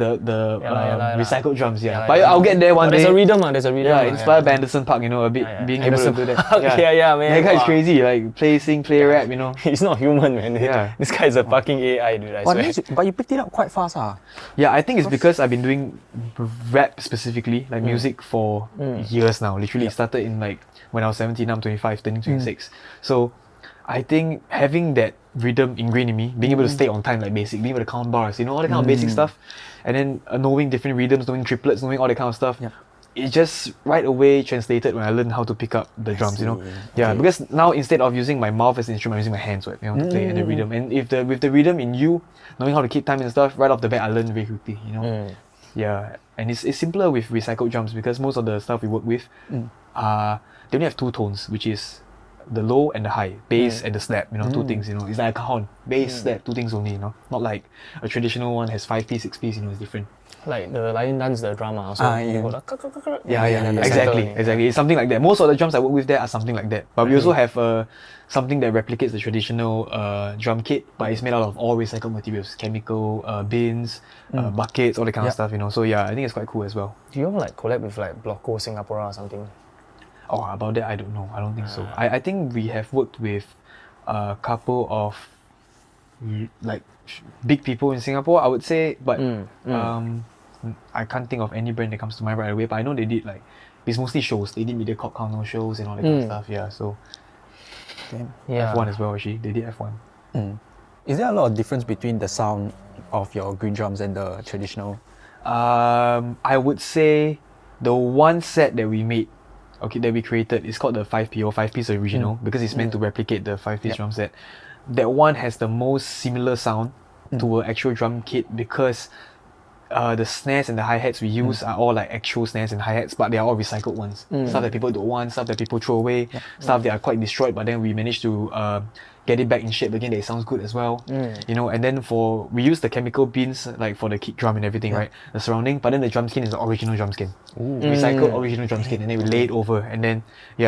A: recycled drums, But I'll get there one day.
B: There's a rhythm,
A: Yeah, inspired by Anderson .Park, you know, a bit being able to do that.
B: Man.
A: That guy is crazy, like play rap, you know.
B: He's not human, man. This guy is a fucking AI, dude, I swear.
C: But you picked it up quite fast,
A: Yeah, I think it's because I've been doing rap specifically, like music for years now. Literally, it started in like when I was 17, now I'm 25, turning 26. So I think having that rhythm ingrained in me, being able to stay on time like basic, being able to count bars, all that kind of basic stuff, and then knowing different rhythms, knowing triplets, knowing all that kind of stuff.
C: Yeah.
A: It just right away translated when I learned how to pick up the drums, Yeah, because now instead of using my mouth as an instrument, I'm using my hands, right, to play and the rhythm. And if with the rhythm in you, knowing how to keep time and stuff, right off the bat, I learned very quickly, Yeah, and it's simpler with recycled drums because most of the stuff we work with, they only have two tones, which is the low and the high, bass and the slap, two things, It's like a cajon, bass, slap, two things only, Not like a traditional one has 5-piece, 6-piece, it's different.
B: Like the lion dance, the drama also.
A: Yeah, exactly. It's something like that. Most of the drums I work with there are something like that. But we also have something that replicates the traditional drum kit, but it's made out of all recycled materials, chemical bins, buckets, all that kind of stuff. So yeah, I think it's quite cool as well.
B: Do you ever like collab with like Blocko Singapore or something?
A: Oh, about that I don't know. I don't think so. I think we have worked with a couple of like big people in Singapore, I would say, but I can't think of any brand that comes to mind right away. But I know they did like it's mostly shows. They did Mediacorp Countdown shows and all that kind of stuff. Yeah, so F1 as well. Actually, they did F1.
C: Is there a lot of difference between the sound of your green drums and the traditional?
A: I would say the one set that we made, that we created, is called the 5piece original because it's meant to replicate the 5-piece drum set. That one has the most similar sound to an actual drum kit because the snares and the hi-hats we use are all like actual snares and hi-hats, but they are all recycled ones. Stuff that people don't want, stuff that people throw away, stuff that are quite destroyed, but then we managed to get it back in shape again that it sounds good as well. And then we use the chemical bins like for the kick drum and everything, right? The surrounding, but then the drum skin is the original drum skin. Recycled original drum skin, and then we lay it over, and then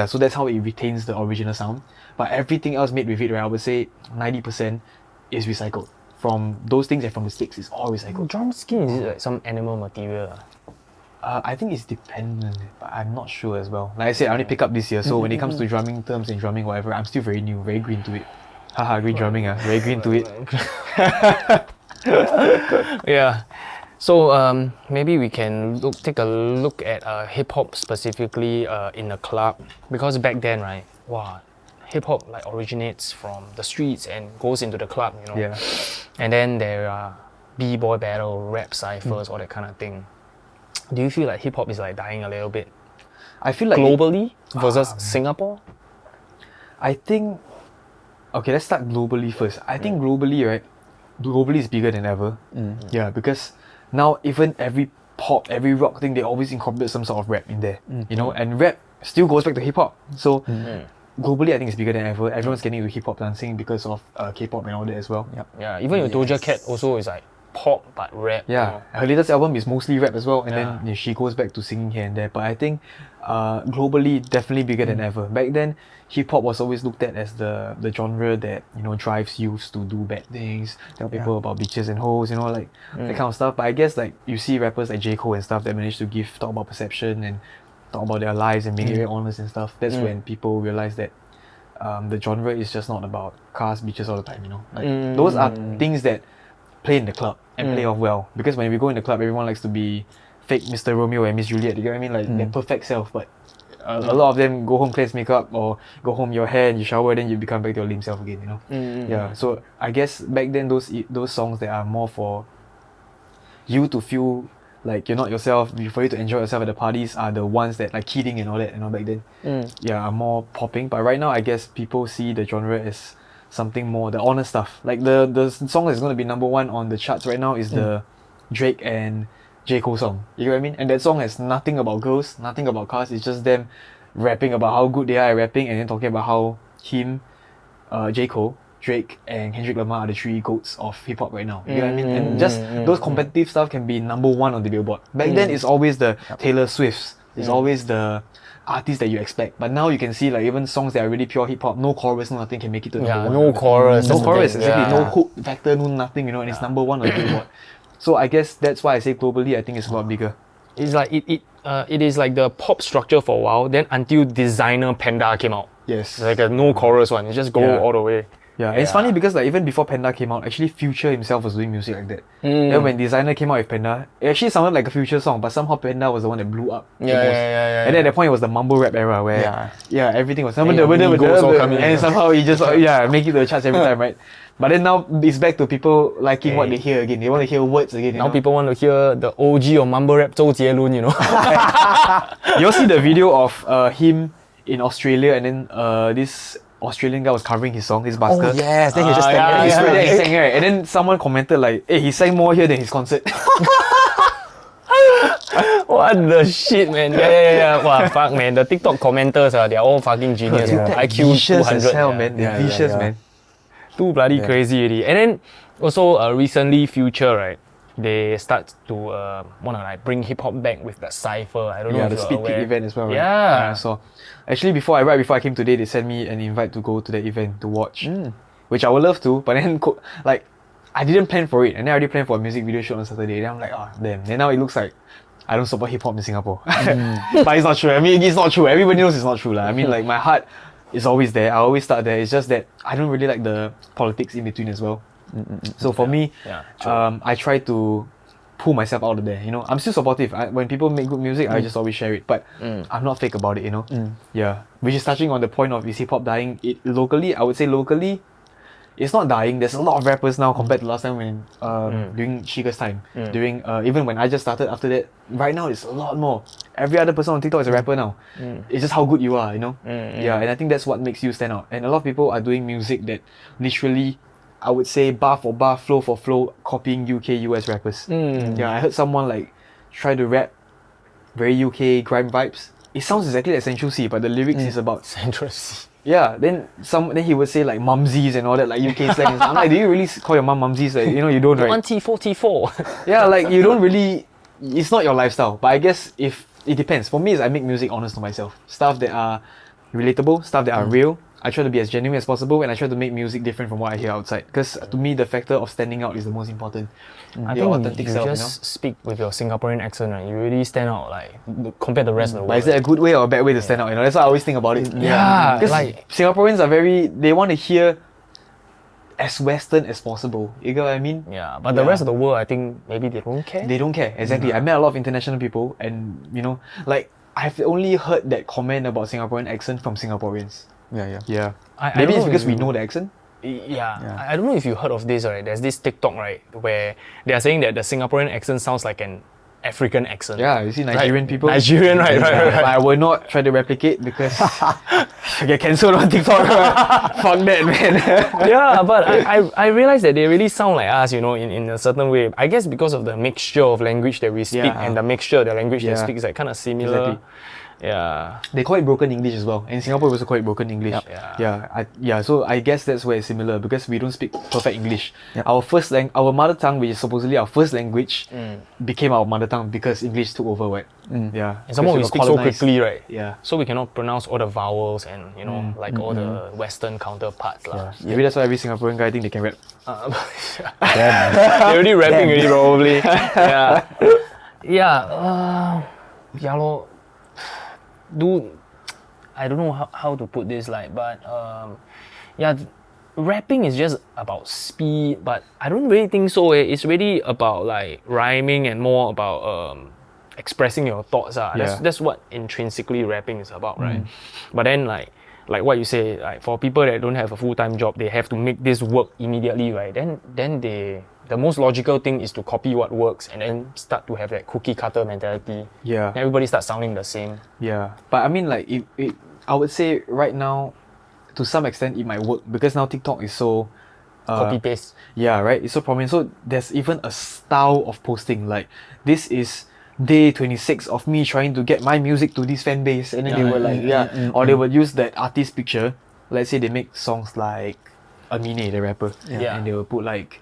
A: so that's how it retains the original sound. But everything else made with it, right, I would say 90% is recycled. From those things and from the sticks, it's all recycled.
B: Drum skin, is it like some animal material?
A: I think it's dependent, but I'm not sure as well. Like I said, I only pick up this year, so when it comes to drumming terms and drumming whatever, I'm still very new, very green to it. Haha, green drumming, very green to it.
B: Yeah. So maybe we can take a look at hip hop specifically in a club, because back then, right? Wow, hip hop like originates from the streets and goes into the club,
A: Yeah.
B: And then there are b-boy battle, rap ciphers, all that kind of thing. Do you feel like hip hop is like dying a little bit?
A: I feel like
B: globally versus Singapore?
A: I think let's start globally first. I think globally, right? Globally is bigger than ever. Yeah, because now even every pop, every rock thing, they always incorporate some sort of rap in there. And rap still goes back to hip hop. So globally, I think it's bigger than ever. Everyone's getting into hip hop dancing because of K-pop and all that as well.
B: Yeah, even your Doja Cat also is like pop but rap.
A: Yeah, her latest album is mostly rap as well, and then she goes back to singing here and there. But I think globally, definitely bigger than ever. Back then, hip hop was always looked at as the genre that drives youths to do bad things, tell people about bitches and hoes, that kind of stuff. But I guess like you see rappers like J. Cole and stuff that manage to talk about perception and talk about their lives and being very honest and stuff. That's when people realize that the genre is just not about cars, bitches all the time. Those are things that play in the club and play off well. Because when we go in the club, everyone likes to be fake Mr. Romeo and Miss Juliet. You get what I mean? Like their perfect self. But a lot of them go home, cleanse makeup, or go home, your hair, and you shower, then you become back to your lame self again. Yeah. So I guess back then those songs that are more for you to feel like you're not yourself, for you to enjoy yourself at the parties, are the ones that like Kidding and all that, back then, are more popping. But right now, I guess people see the genre as something more, the honest stuff. Like the song that's going to be number one on the charts right now is the Drake and J. Cole song. You know what I mean? And that song has nothing about girls, nothing about cars. It's just them rapping about how good they are at rapping, and then talking about how him, J. Cole, Drake, and Kendrick Lamar are the three goats of hip hop right now. You know what I mean? And just those competitive stuff can be number one on the Billboard. Back then, it's always the Taylor Swifts. It's always the artists that you expect. But now you can see like even songs that are really pure hip hop, no chorus, no nothing, can make it to number one.
B: No chorus.
A: No chorus, exactly. No hook factor, no nothing, and it's number one on the Billboard. So I guess that's why I say globally, I think it's a lot bigger.
B: It's like it is like the pop structure for a while, then until Designer Panda came out.
A: Yes.
B: It's like a no chorus one. You just go all the way.
A: Yeah, it's funny because like even before Panda came out, actually Future himself was doing music like that. Then when Designer came out with Panda, it actually sounded like a Future song, but somehow Panda was the one that blew up the most. And then at that point it was the mumble rap era where everything was and somehow he just make it to the charts every time, right? But then now it's back to people liking what they hear again. They want to hear words again.
B: Now people want to hear the OG of mumble rap, Zhou Jielun, you know.
A: You all see the video of him in Australia, and then this Australian guy was covering his song, his bastard.
C: Oh yes, then he just sang
A: he sang, right? And then someone commented like, hey, he sang more here than his concert.
B: What the shit, man? Yeah. Wow, fuck, man. The TikTok commenters, they're all fucking genius. IQ
A: vicious
B: 200.
A: as hell, man. They're vicious, man.
B: Too bloody crazy already. And then also recently Future, right? They start to wanna like bring hip hop back with the cypher. I don't know if
A: the
B: you're
A: Speed
B: aware.
A: Peak event as well, right?
B: Yeah.
A: So actually right before I came today, they sent me an invite to go to the event to watch, which I would love to, but then like I didn't plan for it, and then I already planned for a music video shoot on Saturday. Then I'm like, oh damn. Then now it looks like I don't support hip hop in Singapore. But it's not true. I mean, it's not true. Everybody knows it's not true, lah. I mean, like my heart is always there. I always start there. It's just that I don't really like the politics in between as well. So for me, I try to pull myself out of there. You know, I'm still supportive. When people make good music, I just always share it. But I'm not fake about it. You know. Yeah. Which is touching on the point of is hip hop dying? Locally, I would say locally, it's not dying. There's a lot of rappers now compared to last time when during Shiga's time. During even when I just started after that. Right now, it's a lot more. Every other person on TikTok is a rapper now. It's just how good you are, you know. Yeah, and I think that's what makes you stand out. And a lot of people are doing music that literally, I would say bar for bar, flow for flow, copying UK, US rappers. Yeah, I heard someone like try to rap very UK grime vibes. It sounds exactly like Central C, but the lyrics is about
B: Central C.
A: Yeah, then he would say like mumsies and all that, like UK slang. I'm like, do you really call your mum mumsies? Like, you know, you don't, right?
B: 1T44.
A: Yeah, like you don't really. It's not your lifestyle. But I guess if it depends. For me, is I make music honest to myself. Stuff that are relatable, stuff that are real. I try to be as genuine as possible, and I try to make music different from what I hear outside. Because to me, the factor of standing out is the most important.
B: I think authentic you self, just speak with your Singaporean accent, right? You really stand out, like compared to the rest of the world.
A: But is that a good way or a bad way to stand out? You know, that's what I always think about it.
B: Yeah,
A: because
B: like
A: Singaporeans are they want to hear as Western as possible. You get what I mean?
B: Yeah, but the rest of the world, I think maybe they don't care.
A: They don't care, exactly. I met a lot of international people, and you know, like I've only heard that comment about Singaporean accent from Singaporeans. Yeah. Maybe it's because we know the accent.
B: Yeah. I don't know if you heard of this, right? There's this TikTok, right, where they are saying that the Singaporean accent sounds like an African accent.
A: Yeah, you see Nigerian people.
B: Nigerian, right.
A: But I will not try to replicate because I get cancelled on TikTok. Fuck that, man.
B: Yeah, but I realized that they really sound like us, you know, in a certain way. I guess because of the mixture of language that we speak and the mixture of the language they speak is like kind of similar.
A: Exactly.
B: Yeah.
A: They call it broken English as well. In Singapore, we also call it broken English. So I guess that's where it's similar because we don't speak perfect English. Our mother tongue, which is supposedly our first language, became our mother tongue because English took over, right? Yeah.
B: And some more we speak so quickly, right?
A: Yeah.
B: So we cannot pronounce all the vowels and, you know, like all the Western counterparts.
A: Maybe that's why every Singaporean guy think they can rap.
B: They're already rapping already, probably. Yeah, lor. Dude, I don't know how to put this, like, but rapping is just about speed, but I don't really think so. It's really about like rhyming and more about expressing your thoughts. That's what intrinsically rapping is about, right? But then like what you say, like for people that don't have a full-time job, they have to make this work immediately, right? Then the most logical thing is to copy what works and then start to have that cookie cutter mentality.
A: Yeah.
B: Everybody starts sounding the same.
A: Yeah. But I mean, like, I would say right now, to some extent, it might work because now TikTok is so...
B: copy paste.
A: Yeah, right? It's so prominent. So there's even a style of posting. Like, this is day 26 of me trying to get my music to this fan base. And then they were like, or they would use that artist picture. Let's say they make songs like Amine, the rapper. And they will put like...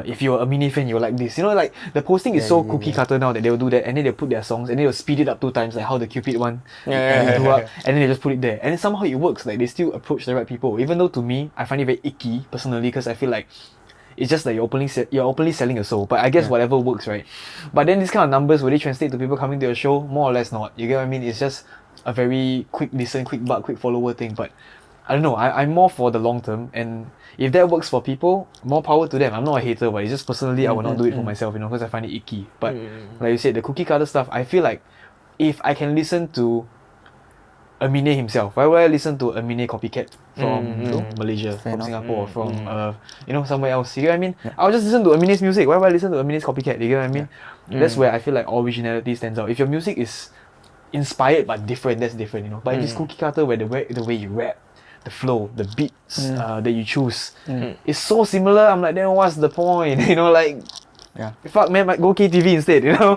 A: if you're a Amine fan, you're like this. You know, like the posting is so cookie cutter now that they will do that, and then they put their songs and they will speed it up 2 times, like how the Cupid one and then they just put it there, and then somehow it works. Like they still approach the right people, even though to me I find it very icky personally because I feel like it's just like you're openly selling a soul. But I guess whatever works, right? But then these kind of numbers, will they translate to people coming to your show? More or less not. You get what I mean? It's just a very quick listen, quick buck, quick follower thing. But I don't know. I'm more for the long term, and if that works for people, more power to them. I'm not a hater, but it's just personally I will not do it for myself, you know, because I find it icky. But like you said, the cookie cutter stuff, I feel like if I can listen to Eminem himself, why would I listen to Eminem copycat from you know, Malaysia, from Singapore, from you know, somewhere else? You get what I mean? I'll just listen to Eminem's music. Why would I listen to Eminem's copycat? You get what I mean? That's where I feel like originality stands out. If your music is inspired but different, that's different, you know. But if it's cookie cutter, where the way you rap, the flow, the beats that you choose, is so similar. I'm like, then what's the point? You know, like, fuck man, go KTV instead. You know,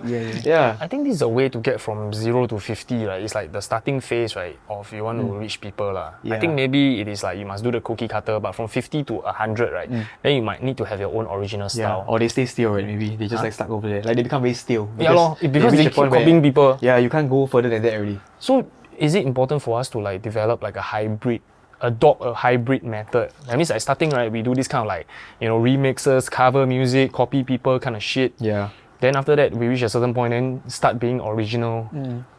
B: I think this is a way to get from 0 to 50. Right, it's like the starting phase, right, of you want to reach people, lah. I think maybe it is like you must do the cookie cutter, but from 50 to 100, right, then you might need to have your own original style.
A: Or they stay still, right? Maybe they just like stuck over there, like they become very still.
B: Because they keep copying people.
A: Yeah, you can't go further than that already.
B: So is it important for us to like develop like adopt a hybrid method? That means like starting, right, we do this kind of like, you know, remixes, cover music, copy people kind of shit.
A: Yeah.
B: Then after that, we reach a certain point and start being original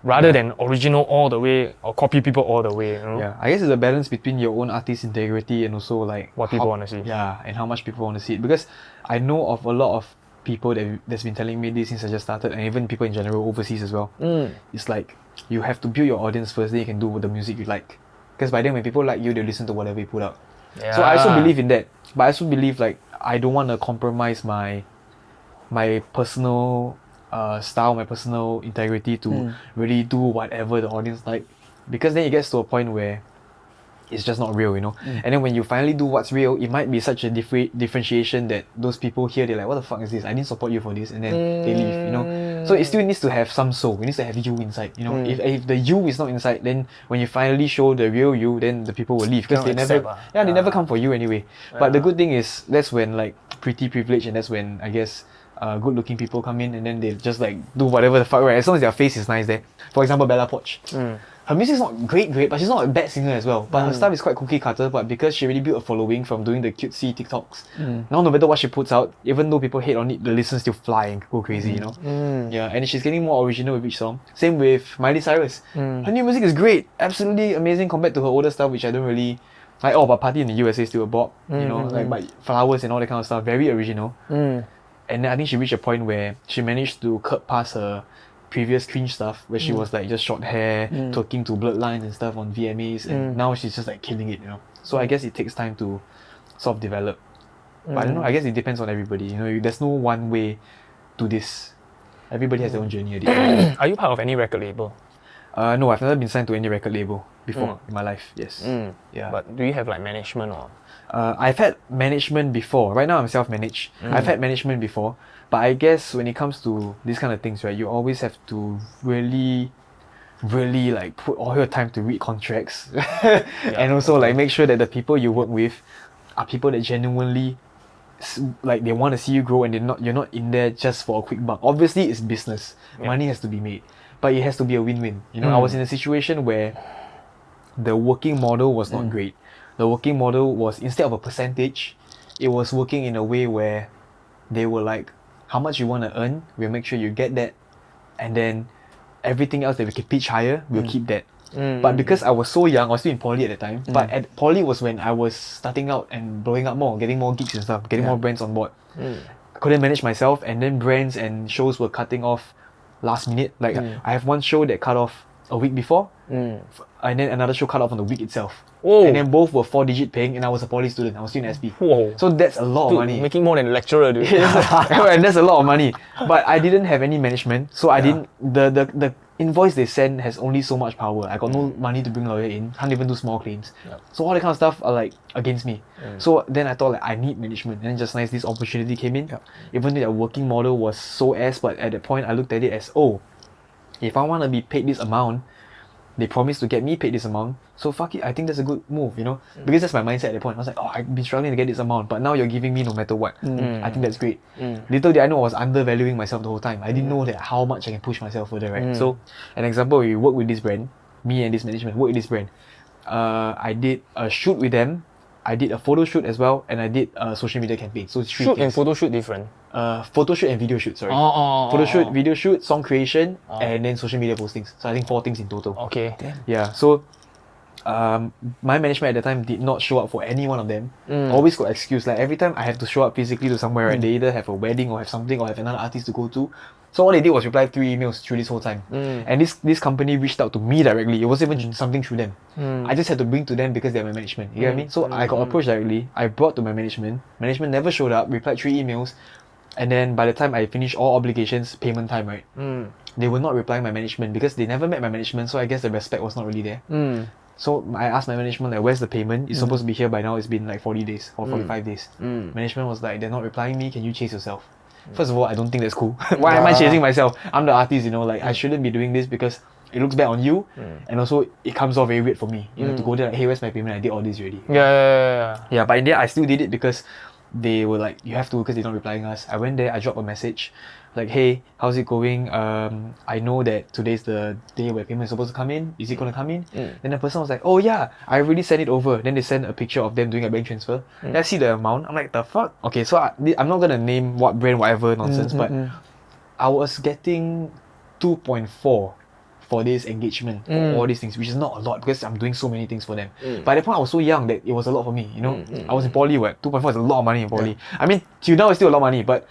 B: rather than original all the way or copy people all the way. You know?
A: Yeah, I guess it's a balance between your own artist integrity and also like
B: what people want to see.
A: Yeah, and how much people want to see it. Because I know of a lot of people that's been telling me this since I just started, and even people in general overseas as well. It's like you have to build your audience first, then you can do the music you like. Because by then when people like you, they'll listen to whatever you put out. Yeah. So I also believe in that. But I also believe like I don't want to compromise my personal style, my personal integrity to really do whatever the audience like. Because then it gets to a point where it's just not real, you know. And then when you finally do what's real, it might be such a differentiation that those people here, they're like, what the fuck is this? I didn't support you for this, and then they leave, you know. So it still needs to have some soul. It needs to have you inside, you know. If the you is not inside, then when you finally show the real you, then the people will leave because they never come for you anyway. But the good thing is that's when like pretty privilege, and that's when I guess good-looking people come in, and then they just like do whatever the fuck, right? As long as their face is nice there. For example, Bella Poch. Her music is not great, but she's not a bad singer as well. But her stuff is quite cookie cutter, but because she really built a following from doing the cutesy TikToks, now no matter what she puts out, even though people hate on it, the listeners still fly and go crazy, you know? Yeah, and she's getting more original with each song. Same with Miley Cyrus. Her new music is great, absolutely amazing compared to her older stuff, which I don't really like. Oh, but Party in the USA is still a bop, you know, like but Flowers and all that kind of stuff, very original. And then I think she reached a point where she managed to cut past her previous cringe stuff where she was like just short hair, talking to blurred lines and stuff on VMAs, and now she's just like killing it, you know. So I guess it takes time to sort of develop. But I don't know, I guess it depends on everybody, you know. There's no one way to this. Everybody has their own journey at the end.
B: Are you part of any record label?
A: No, I've never been signed to any record label before in my life. Yes. Yeah.
B: But do you have like management or?
A: I've had management before. Right now I'm self-managed. I've had management before. But I guess when it comes to these kind of things, right, you always have to really like put all your time to read contracts and also like make sure that the people you work with are people that genuinely like they want to see you grow, and you're not in there just for a quick buck. Obviously it's business. Money has to be made. But it has to be a win-win. You know, I was in a situation where the working model was not great. The working model was, instead of a percentage, it was working in a way where they were like, how much you want to earn, we'll make sure you get that, and then everything else that we can pitch higher, we'll keep that. But because I was so young, I was still in poly at the time, but at poly was when I was starting out and blowing up more, getting more gigs and stuff, getting more brands on board. I couldn't manage myself, and then brands and shows were cutting off last minute. Like I have one show that cut off a week before, and then another show cut off on the week itself.
B: Whoa.
A: And then both were 4-digit paying, and I was a poly student. I was still in SP.
B: Whoa.
A: So that's a lot of money.
B: Making more than a lecturer, dude.
A: And that's a lot of money. But I didn't have any management, so I didn't. The invoice they send has only so much power. I got no money to bring lawyer in. Can't even do small claims. So all that kind of stuff are like against me. So then I thought like I need management, and then just nice this opportunity came in. Even though the working model was so ass, but at that point I looked at it as, oh, if I want to be paid this amount, they promised to get me paid this amount, so fuck it, I think that's a good move, you know? Because that's my mindset at that point. I was like, oh, I've been struggling to get this amount, but now you're giving me no matter what. I think that's great. Little did I know I was undervaluing myself the whole time. I didn't know that how much I can push myself further, right? So, an example, we work with this brand, me and this management work with this brand. I did a shoot with them, I did a photo shoot as well, and I did a social media campaign. So it's 3
B: Shoot
A: things.
B: and photo shoot different?
A: Photo shoot and video shoot, sorry. Photo shoot, video shoot, song creation, and then social media postings. So I think 4 things in total.
B: Okay.
A: Yeah, so my management at the time did not show up for any one of them. Always got excuse. Like every time I have to show up physically to somewhere, right, they either have a wedding or have something or have another artist to go to. So all they did was reply 3 emails through this whole time. And this company reached out to me directly. It wasn't even something through them. I just had to bring to them because they're my management. You get what I mean? So I got approached directly. I brought to my management. Management never showed up, replied 3 emails. And then by the time I finished all obligations, payment time, right? They were not replying my management because they never met my management. So I guess the respect was not really there. So I asked my management, like, where's the payment? It's supposed to be here by now. It's been like 40 days or 45 days. Management was like, they're not replying me. Can you chase yourself? First of all, I don't think that's cool. Why am I chasing myself? I'm the artist, you know, like I shouldn't be doing this because it looks bad on you, and also it comes off very weird for me. You know, to go there like, hey, where's my payment? I did all this already. Yeah, but in the end, I still did it because they were like, you have to because they're not replying us. I went there, I dropped a message like, hey, how's it going? I know that today's the day where payment is supposed to come in. Is it going to come in? Then the person was like, oh yeah, I already sent it over. Then they sent a picture of them doing a bank transfer. Then I see the amount. I'm like, the fuck? Okay, so I'm not going to name what brand, whatever nonsense, but I was getting 2.4 for this engagement, all these things, which is not a lot because I'm doing so many things for them. By that point, I was so young that it was a lot for me, you know. I was in poly, 2.4 is a lot of money in poly. I mean, till now it's still a lot of money, but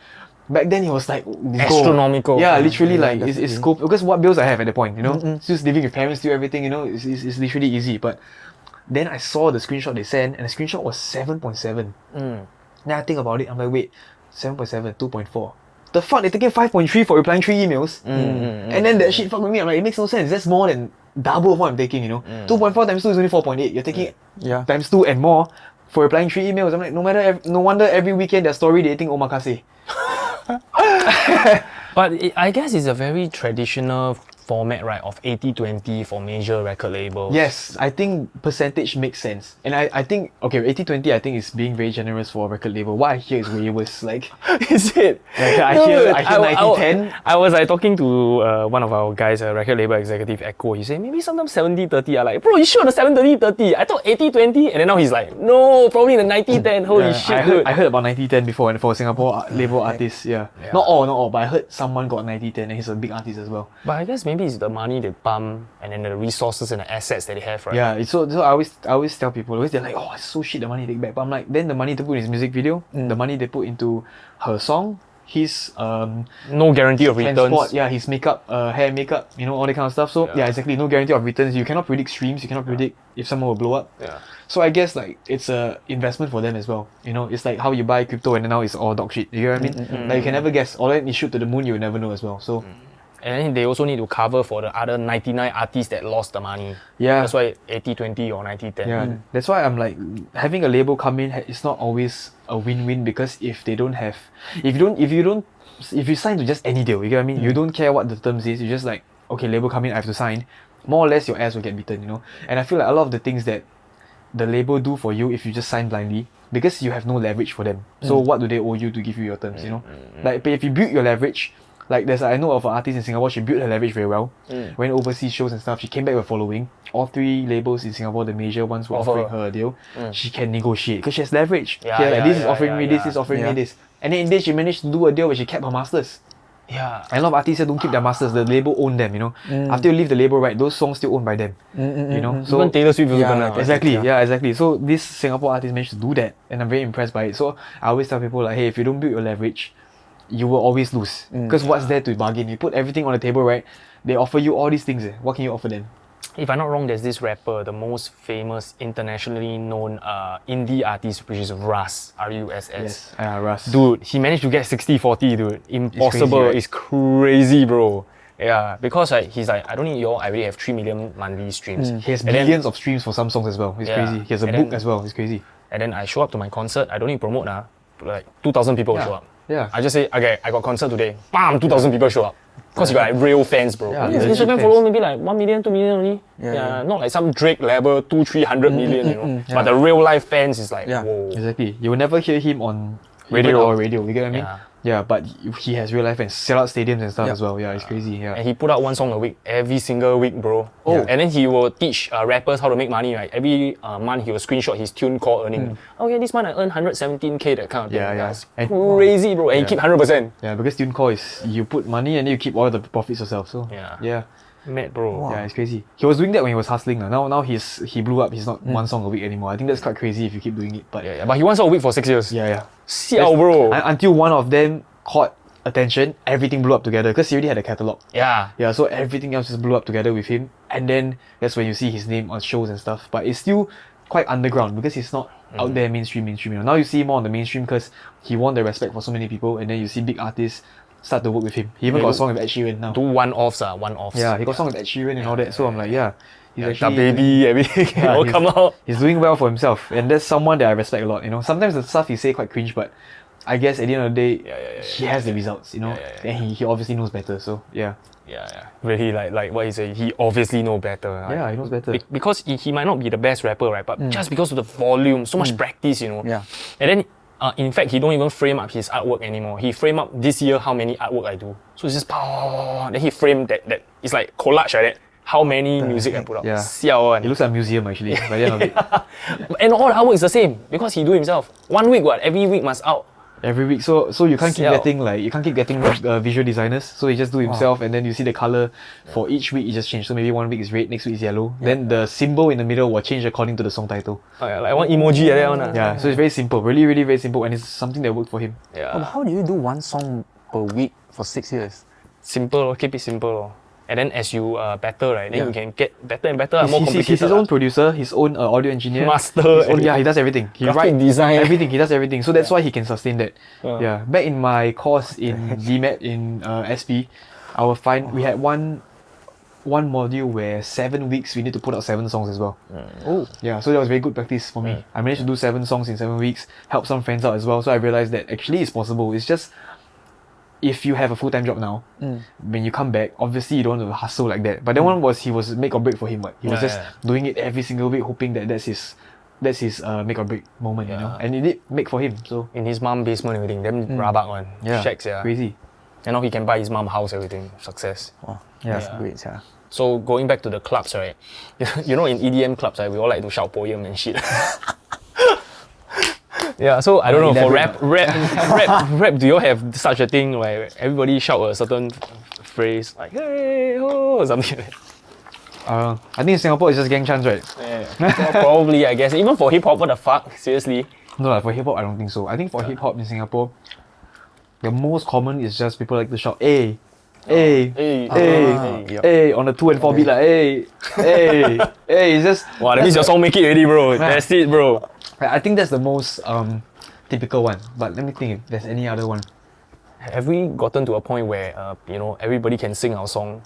A: back then it was like
B: astronomical.
A: Yeah, literally like it's scope because what bills I have at the point, you know, just living with parents, do everything, you know, it's literally easy. But then I saw the screenshot they sent, and the screenshot was 7.7. Then I think about it, I'm like, wait, 7.7, 2.4. The fuck, they're taking 5.3 for replying 3 emails, and then that shit fuck with me. I'm like, it makes no sense. That's more than double of what I'm taking, you know. 2.4 times 2 is only 4.8. You're taking times 2 and more for replying 3 emails. I'm like, no wonder every weekend their story they think omakase.
B: But I guess it's a very traditional format, right, of 80-20 for major record labels.
A: Yes, I think percentage makes sense. And I think, okay, 80-20 I think is being very generous for a record label. What I hear is way worse. Like,
B: is it?
A: Like, I hear 90-10.
B: I was like talking to one of our guys, a record label executive, Echo. He said, maybe sometimes 70-30. I'm like, bro, you sure the 70-30? I thought 80-20. And then now he's like, no, probably the 90-10. Holy shit.
A: I heard about 90-10 before, and for Singapore label artists, Not all, but I heard someone got 90-10 and he's a big artist as well.
B: But I guess maybe it's the money they pump and then the resources and the assets that they have, right?
A: Yeah, so I always tell people, they're like, oh, it's so shit, the money they take back. But I'm like, then the money they put in his music video, the money they put into her song, his
B: no guarantee of returns.
A: His makeup, hair, makeup, you know, all that kind of stuff. So exactly, no guarantee of returns. You cannot predict streams, you cannot predict if someone will blow up. So I guess like it's a investment for them as well. You know, it's like how you buy crypto and now it's all dog shit. You know what I mean? Like you can never guess. All that you shoot to the moon, you will never know as well. So
B: and then they also need to cover for the other 99 artists that lost the money.
A: Yeah.
B: That's why 80-20 or 90-10.
A: Yeah. That's why I'm like, having a label come in is not always a win-win, because if you sign to just any deal, you get what I mean? You don't care what the terms is, you just like, okay, label come in, I have to sign. More or less your ass will get beaten, you know? And I feel like a lot of the things that the label do for you if you just sign blindly, because you have no leverage for them. So what do they owe you to give you your terms, you know? Like, but if you build your leverage, like I know of an artist in Singapore, she built her leverage very well. Went overseas shows and stuff, she came back with a following. All 3 labels in Singapore, the major ones, were offering her a deal. She can negotiate because she has leverage. This is offering me this, this is offering me this. And then in this, she managed to do a deal where she kept her masters.
B: Yeah.
A: And a lot of artists don't keep their masters, the label own them, you know. After you leave the label, right, those songs still owned by them. You know. So
B: even Taylor Swift
A: exactly. So this Singapore artist managed to do that, and I'm very impressed by it. So I always tell people like, hey, if you don't build your leverage, you will always lose. Because what's there to bargain? You put everything on the table, right? They offer you all these things. What can you offer them?
B: If I'm not wrong, there's this rapper, the most famous, internationally known indie artist, which is Russ, R-U-S-S.
A: Yes, Russ.
B: Dude, he managed to get 60-40, dude. Impossible. It's crazy, bro. Yeah, because he's like, I don't need y'all, I already have 3 million monthly streams.
A: He has billions of streams for some songs as well. It's crazy. He has a book as well. It's crazy.
B: And then I show up to my concert, I don't need to promote now. Like 2,000 people show up.
A: Yeah.
B: I just say, okay, I got concert today. Bam, 2,000 people show up. Because you got like real fans, bro.
A: Yeah,
B: his Instagram follower maybe like 1 million, 2 million only. Not like some Drake level 200-300 million, you know. But the real life fans is like, whoa.
A: Exactly. You will never hear him on radio, you get what I mean? Yeah, but he has real life and sell out stadiums and stuff as well. Yeah, it's crazy. Yeah.
B: And he put out 1 song a week, every single week, bro. And then he will teach rappers how to make money, right? Every month he will screenshot his tune called earning. Okay, this month I earn 117k, that kind of thing. It's crazy, bro. And he keep 100%.
A: Yeah, because tune call is you put money and then you keep all the profits yourself. So yeah.
B: Mad, bro.
C: Wow.
A: Yeah, it's crazy. He was doing that when he was hustling. Now he blew up. He's not one song a week anymore. I think that's quite crazy if you keep doing it. But
B: Yeah, but he wants a week for 6 years.
A: yeah.
B: Siao, bro.
A: Until one of them caught attention, everything blew up together because he already had a catalog.
B: Yeah.
A: Yeah, so everything else just blew up together with him, and then that's when you see his name on shows and stuff. But it's still quite underground because he's not out there mainstream. You know, now you see more on the mainstream because he won the respect for so many people, and then you see big artists start to work with him. He even got a song with Ed Sheeran now.
B: Do one-offs.
A: Yeah, he got a song with Ed Sheeran and all that. So I'm like, yeah, he's
B: The
A: actually
B: baby, everything all come out.
A: He's doing well for himself, and that's someone that I respect a lot. You know, sometimes the stuff he say quite cringe, but I guess at the end of the day, he has the results. You know, and he obviously knows better. So yeah.
B: Yeah. Really, like what he said, he obviously knows better.
A: Yeah, he knows better.
B: Because he might not be the best rapper, right? But just because of the volume, so much practice, you know.
C: Yeah.
B: And then, in fact, he don't even frame up his artwork anymore. He frame up this year how many artwork I do. So it's just pow. Then he framed that it's like collage like that. How many music I put out.
A: Yeah.
B: Siao one.
A: It looks like a museum actually. By the end of it.
B: And all the artwork is the same because he do himself. 1 week, every week must out.
A: Every week, so you can't keep getting visual designers. So he just do himself, and then you see the color for each week. It just change. So maybe 1 week is red, next week is yellow. Then the symbol in the middle will change according to the song title.
B: Oh, yeah, like one emoji like that one.
A: Yeah, so it's very simple, really very simple, and it's something that worked for him.
B: Yeah.
C: But how do you do one song per week for 6 years?
B: Simple, keep it simple. And then as you better, right, then you can get better and better, more complicated.
A: He's his own producer, his own audio engineer,
B: master.
A: He does everything. He
B: Graphic
A: writes
B: design.
A: everything. He does everything. So that's why he can sustain that. Yeah. Back in my course in DMAT in SP, we had one module where 7 weeks we need to put out 7 songs as well.
C: Oh.
A: Yeah, so that was very good practice for me. I managed to do 7 songs in 7 weeks, help some friends out as well. So I realized that actually it's possible. It's just if you have a full-time job now, when you come back, obviously you don't want to hustle like that. But that one he was make or break for him. He was just doing it every single week, hoping that that's his make or break moment, you know. And it did make for him. So
B: in his mom basement, everything, them rabak one, shacks,
A: crazy.
B: And now he can buy his mom house, everything, success.
C: Wow. That's great, yeah.
B: So going back to the clubs, right? You know, in EDM clubs, right, we all like to shout poem and shit. Yeah, so I don't know, for rap, do you all have such a thing where everybody shout a certain phrase like hey ho or something like that?
A: I think in Singapore it's just gang chants, right?
B: Yeah. Probably, I guess. Even for hip hop, what the fuck? Seriously?
A: No, for hip hop I don't think so. I think for hip hop in Singapore, the most common is just people like to shout hey on the 2 and 4 beat like hey. It's just
B: wow, that means your song make it already, bro. That's it, bro.
A: I think that's the most typical one. But let me think if there's any other one.
B: Have we gotten to a point where everybody can sing our song?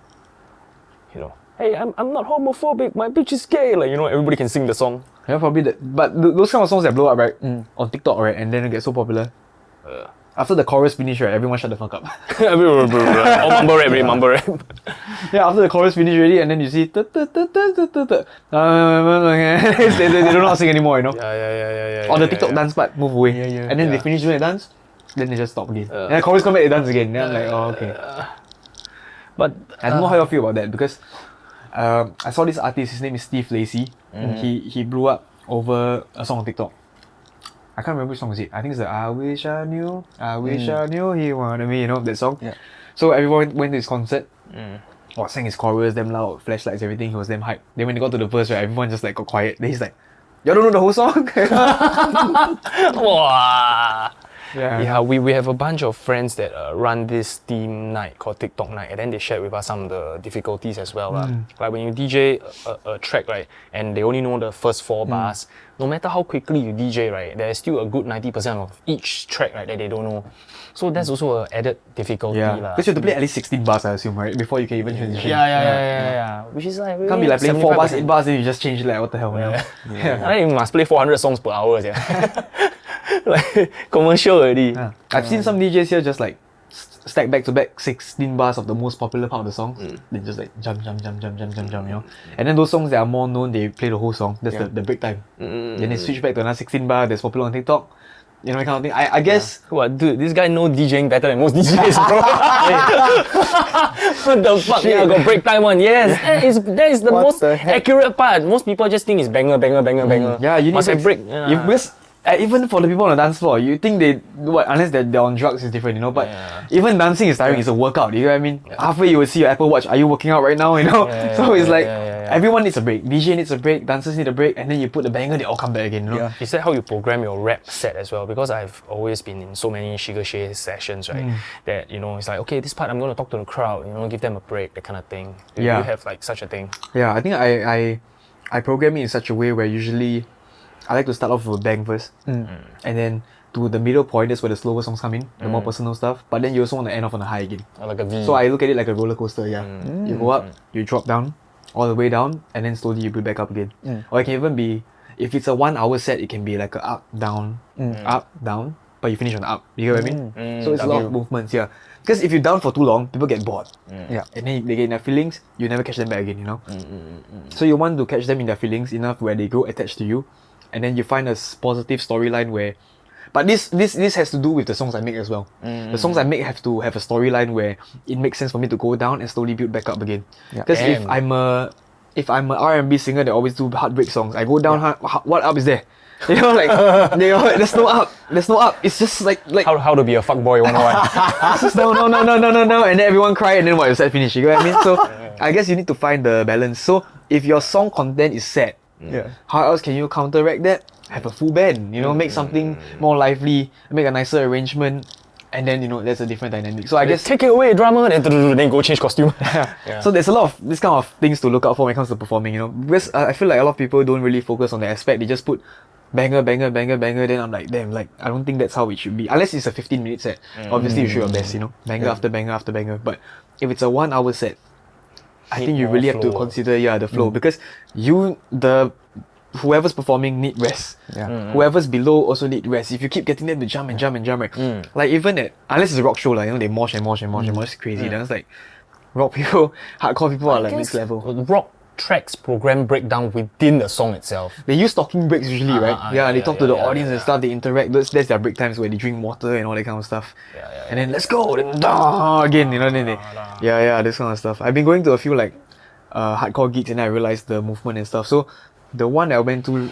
B: You know, hey, I'm not homophobic, my bitch is gay. Like, everybody can sing the song.
A: Yeah, probably that. But those kind of songs that blow up, right, on TikTok, right, and then it gets so popular. After the chorus finish, right, everyone shut the fuck up.
B: Oh, mumble rap, mumble rap.
A: Yeah, after the chorus finish already, and then you see they don't know how to sing anymore, you know.
B: Yeah.
A: On the TikTok dance part, move away. And then they finish doing the dance, then they just stop again. And the chorus come back, they dance again. Then I'm like, oh, okay. But I don't know how you feel about that because I saw this artist, his name is Steve Lacy. He blew up over a song on TikTok. I can't remember which song is it. I think it's the I wish I knew he wanted me, that song. Yeah. So everyone went to his concert, sang his chorus, damn loud, flashlights, everything. He was damn hyped. Then when they got to the verse, right, everyone just like got quiet. Then he's like, y'all don't know the whole song?
B: Wow. Yeah, we have a bunch of friends that run this theme night called TikTok night, and then they shared with us some of the difficulties as well. Like when you DJ a track, right, and they only know the first 4 bars, no matter how quickly you DJ, right, there's still a good 90% of each track, right, that they don't know. So that's also an added difficulty.
A: Because you have to play at least 16 bars, I assume, right, before you can even transition.
B: Yeah. Which is like,
A: can't be like playing 4 bars, 8 bars, then you just change it, like what the hell,
B: I think you must play 400 songs per hour, yeah. Like commercial already.
A: I've seen some DJs here just like stack back to back 16 bars of the most popular part of the song. Then just like jump, And then those songs that are more known, they play the whole song. That's the break time. Then they switch back to another 16 bar that's popular on TikTok. That kind of thing. I guess.
B: What, dude? This guy know DJing better than most DJs, bro. What the fuck? Yeah, got break time one. Yes, that is the most accurate part. Most people just think it's banger.
A: Yeah, you need
B: must have break.
A: Because even for the people on the dance floor, you think unless they're on drugs is different, you know. But even dancing is tiring. It's a workout. You know what I mean? Halfway you will see your Apple Watch. Are you working out right now? You know. So it's like everyone needs a break. DJ needs a break. Dancers need a break, and then you put the banger. They all come back again. You know.
C: Yeah.
B: Is that how you program your rap set as well? Because I've always been in so many Sugar Shay sessions, right? That it's like, okay, this part I'm gonna talk to the crowd. Give them a break, that kind of thing. Do you have like such a thing?
A: Yeah, I think I program it in such a way where usually I like to start off with a bang first, and then to the middle point, that's where the slower songs come in, the more personal stuff. But then you also want to end off on a high again.
B: Like a V.
A: So I look at it like a roller coaster. Yeah, you go up, you drop down, all the way down, and then slowly you build back up again. Or it can even be, if it's a 1 hour set, it can be like a up down, but you finish on the up. You get what I mean? So it's a lot of movements. Yeah, because if you're down for too long, people get bored. Yeah, and then they get in their feelings. You never catch them back again. You know. So you want to catch them in their feelings enough where they grow attached to you. And then you find a positive storyline where, but this has to do with the songs I make as well. The songs I make have to have a storyline where it makes sense for me to go down and slowly build back up again. Because if I'm a R&B singer that always do heartbreak songs, I go down. What up is there? You know, like there's no up. There's no up. It's just like
B: how to be a fuckboy 101.
A: It's just no, and then everyone cry, and then what, you set finish. You get what I mean? So I guess you need to find the balance. So if your song content is sad, how else can you counteract that? Have a full band, make something more lively, make a nicer arrangement, and then that's a different dynamic. So I guess
B: take it away, drummer, then go change costume.
A: So there's a lot of this kind of things to look out for when it comes to performing, because I feel like a lot of people don't really focus on the aspect. They just put banger, then I'm like, damn, like I don't think that's how it should be. Unless it's a 15-minute set. Obviously you show your best, banger after banger after banger. But if it's a 1 hour set, I think you really have to consider the flow, because whoever's performing need rest. Whoever's below also need rest. If you keep getting them to jump and jump, right? Like even unless it's a rock show, like they mosh and mosh. It's crazy. That's like rock people, hardcore people are like next level.
B: Rock tracks program breakdown within the song itself.
A: They use talking breaks usually, right? They talk to the audience and stuff. They interact. That's their break times where they drink water and all that kind of stuff. And then let's go. Then again, then they this kind of stuff. I've been going to a few like hardcore gigs, and I realized the movement and stuff. So the one that I went to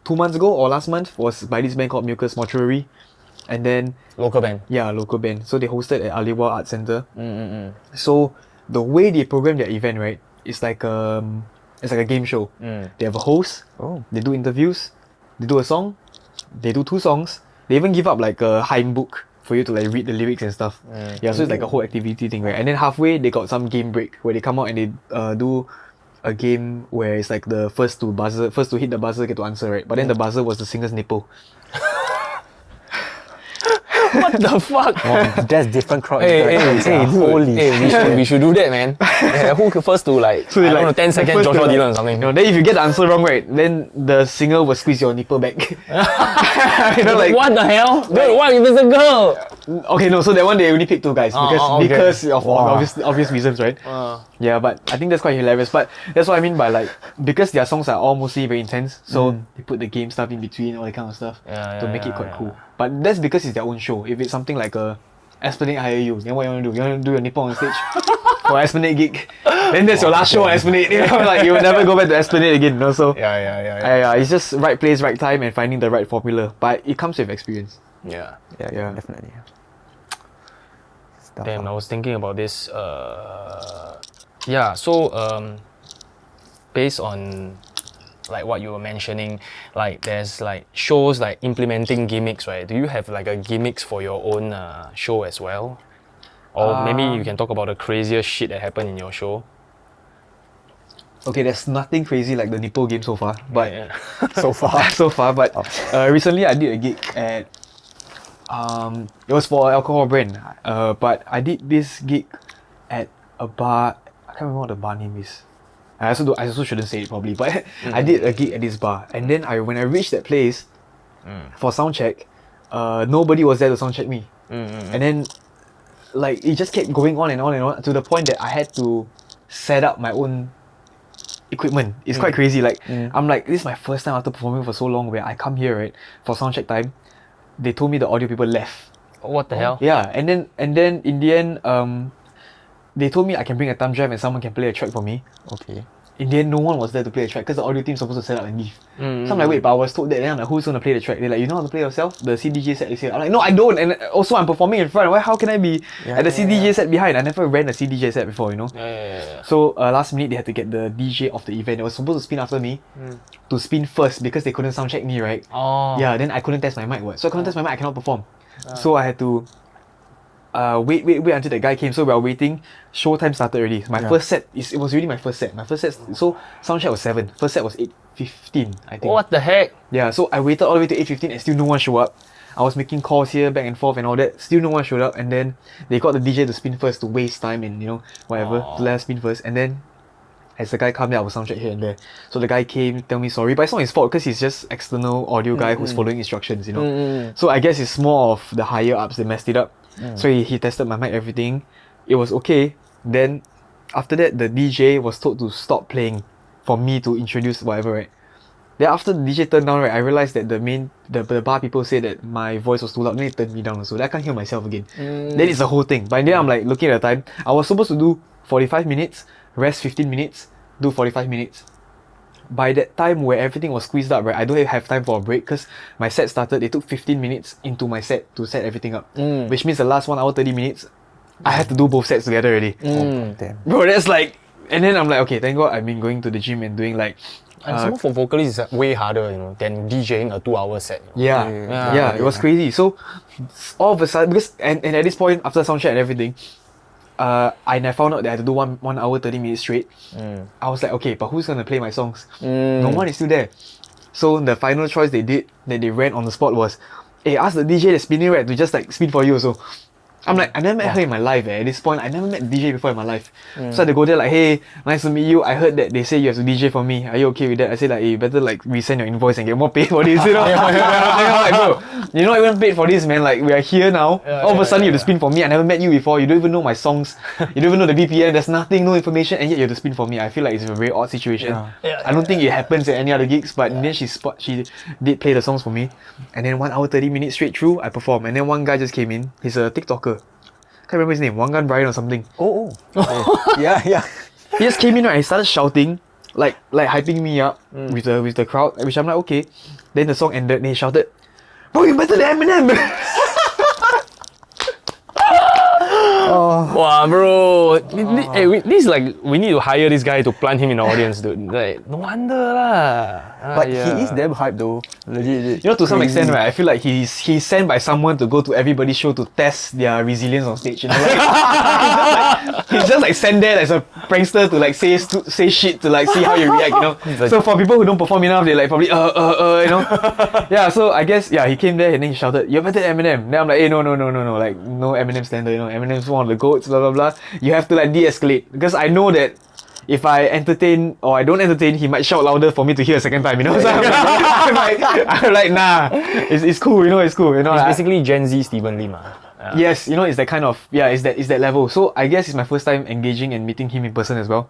A: 2 months ago or last month was by this band called Mucus Mortuary, and then
B: local band.
A: Yeah, local band. So they hosted at Aliwa Art Center. So the way they program their event, right, it's like a game show. They have a host. They do interviews. They do a song. They do 2 songs. They even give up like a hymn book for you to like read the lyrics and stuff. So it's like a whole activity thing, right? And then halfway they got some game break where they come out and they do a game where it's like the first to hit the buzzer get to answer, right? But then the buzzer was the singer's nipple.
B: What the fuck?
C: Wow, that's different crowd.
B: Holy we should do that, man. Who first to like, so I don't know, 10 seconds Joshua Dylan or something.
A: Then if you get the answer wrong, right, then the singer will squeeze your nipple back.
B: Like what the hell? Dude, what if it's a girl?
A: Okay, no, so that one they only picked 2 guys because of obvious reasons, right? Yeah, but I think that's quite hilarious. But that's what I mean by like, because their songs are all mostly very intense, so they put the game stuff in between, all that kind of stuff to make it quite cool. But that's because it's their own show. If it's something like a Esplanade hire you, then what you want to do? You want to do your nipple on stage for Esplanade gig? Then that's your last show on Esplanade. Like you will never go back to Esplanade again. So it's just right place, right time, and finding the right formula. But it comes with experience.
C: Yeah, definitely.
B: Damn, I was thinking about this. Based on like what you were mentioning, like there's like shows like implementing gimmicks, right? Do you have like a gimmicks for your own show as well? Or maybe you can talk about the craziest shit that happened in your show.
A: Okay, there's nothing crazy like the nipple game so far, but
C: so far.
A: But recently I did a gig at it was for an alcohol brand, but I did this gig at a bar. I can't remember what the bar name is. I also shouldn't say it probably, but I did a gig at this bar, and then when I reached that place for sound check, nobody was there to sound check me, and then like it just kept going on and on to the point that I had to set up my own equipment. It's quite crazy. Like I'm like, this is my first time after performing for so long where I come here, right, for sound check time. They told me the audio people left.
B: What the hell?
A: Yeah, and then in the end, they told me I can bring a thumb drive and someone can play a track for me.
C: Okay.
A: in the end, no one was there to play the track because the audio team was supposed to set up and leave. So I'm like, wait, but I was told that. Then I'm like, who's gonna play the track? They're like, you know how to play yourself? The CDJ set is here. I'm like, no, I don't. And also, I'm performing in front. Why? How can I be at the CDJ set behind? I never ran a CDJ set before, you know. So last minute, they had to get the DJ of the event. They was supposed to spin after me to spin first because they couldn't sound check me, right? Yeah. Then I couldn't test my mic. What? So I couldn't test my mic. I cannot perform. So I had to. Wait until the guy came. So we were waiting. Showtime started already. My first set it was really my first set. So soundcheck was 7. First set was 8:15, I think.
B: What the heck?
A: Yeah, so I waited all the way to 8:15 and still no one showed up. I was making calls here, back and forth and all that. Still no one showed up, and then they got the DJ to spin first to waste time and whatever, to let us spin first. And then as the guy came there, I was soundcheck here and there. So the guy came, tell me sorry, but it's not his fault because he's just external audio guy who's following instructions, So I guess it's more of the higher ups that messed it up. So he tested my mic, everything. It was okay. Then after that, the DJ was told to stop playing for me to introduce whatever, right? Then after the DJ turned down, right, I realized that the bar people said that my voice was too loud. Then they turned me down so I can't hear myself again. Then it's the whole thing. But then I'm like looking at the time. I was supposed to do 45 minutes, rest 15 minutes, do 45 minutes. By that time where everything was squeezed up, right, I don't have time for a break because my set started. They took 15 minutes into my set to set everything up, which means the last 1 hour 30 minutes, I have to do both sets together already.
C: Damn.
A: Bro, that's like, and then I'm like, okay, thank God I've been going to the gym and doing like.
B: And some for vocalists is way harder, than DJing a 2-hour set.
A: Yeah, it was crazy. So all of a sudden, because and at this point after soundcheck and everything, I found out that I had to do 1 hour 30 minutes straight. I was like, okay, but who's gonna play my songs? No one is still there. So the final choice they did that they ran on the spot was, hey, ask the DJ that's spinning right to just like spin for you also. I'm like, I never met her in my life. At this point, I never met DJ before in my life. So I had to go there like, hey, nice to meet you. I heard that they say you have to DJ for me. Are you okay with that? I said like, hey, you better like resend your invoice and get more paid for this, I'm like, bro, you're not even paid for this, man. Like, we are here now. All of a sudden, you have to spin for me. I never met you before. You don't even know my songs. You don't even know the BPM. There's nothing, no information, and yet you have to spin for me. I feel like it's a very odd situation. I don't think it happens at any other gigs, but then she did play the songs for me. And then 1 hour 30 minutes straight through, I performed. And then one guy just came in. He's a TikToker. Can't remember his name, Wangan Brian or something.
C: Yeah.
A: He just came in and he started shouting, like hyping me up with the crowd, which I'm like, okay. Then the song ended and he shouted, bro, you better than Eminem!
B: Wow, bro. This is like, we need to hire this guy to plant him in the audience, dude. Like, no wonder lah.
C: But he is damn hype though. Legit.
A: To some extent, right, I feel like he's sent by someone to go to everybody's show to test their resilience on stage. He's just like sent there as a prankster to like say shit to like see how you react, So for people who don't perform enough, they like probably Yeah, so I guess he came there and then he shouted, "You're better than Eminem." Then I'm like, hey, no, like no Eminem standard, Eminem's one of the goats, blah blah blah. You have to like de-escalate because I know that if I entertain or I don't entertain, he might shout louder for me to hear a second time, So I'm like, nah, it's cool, it's cool,
B: It's basically Gen Z Stephen Lim.
A: Yes, it's that kind of it's that level. So I guess it's my first time engaging and meeting him in person as well,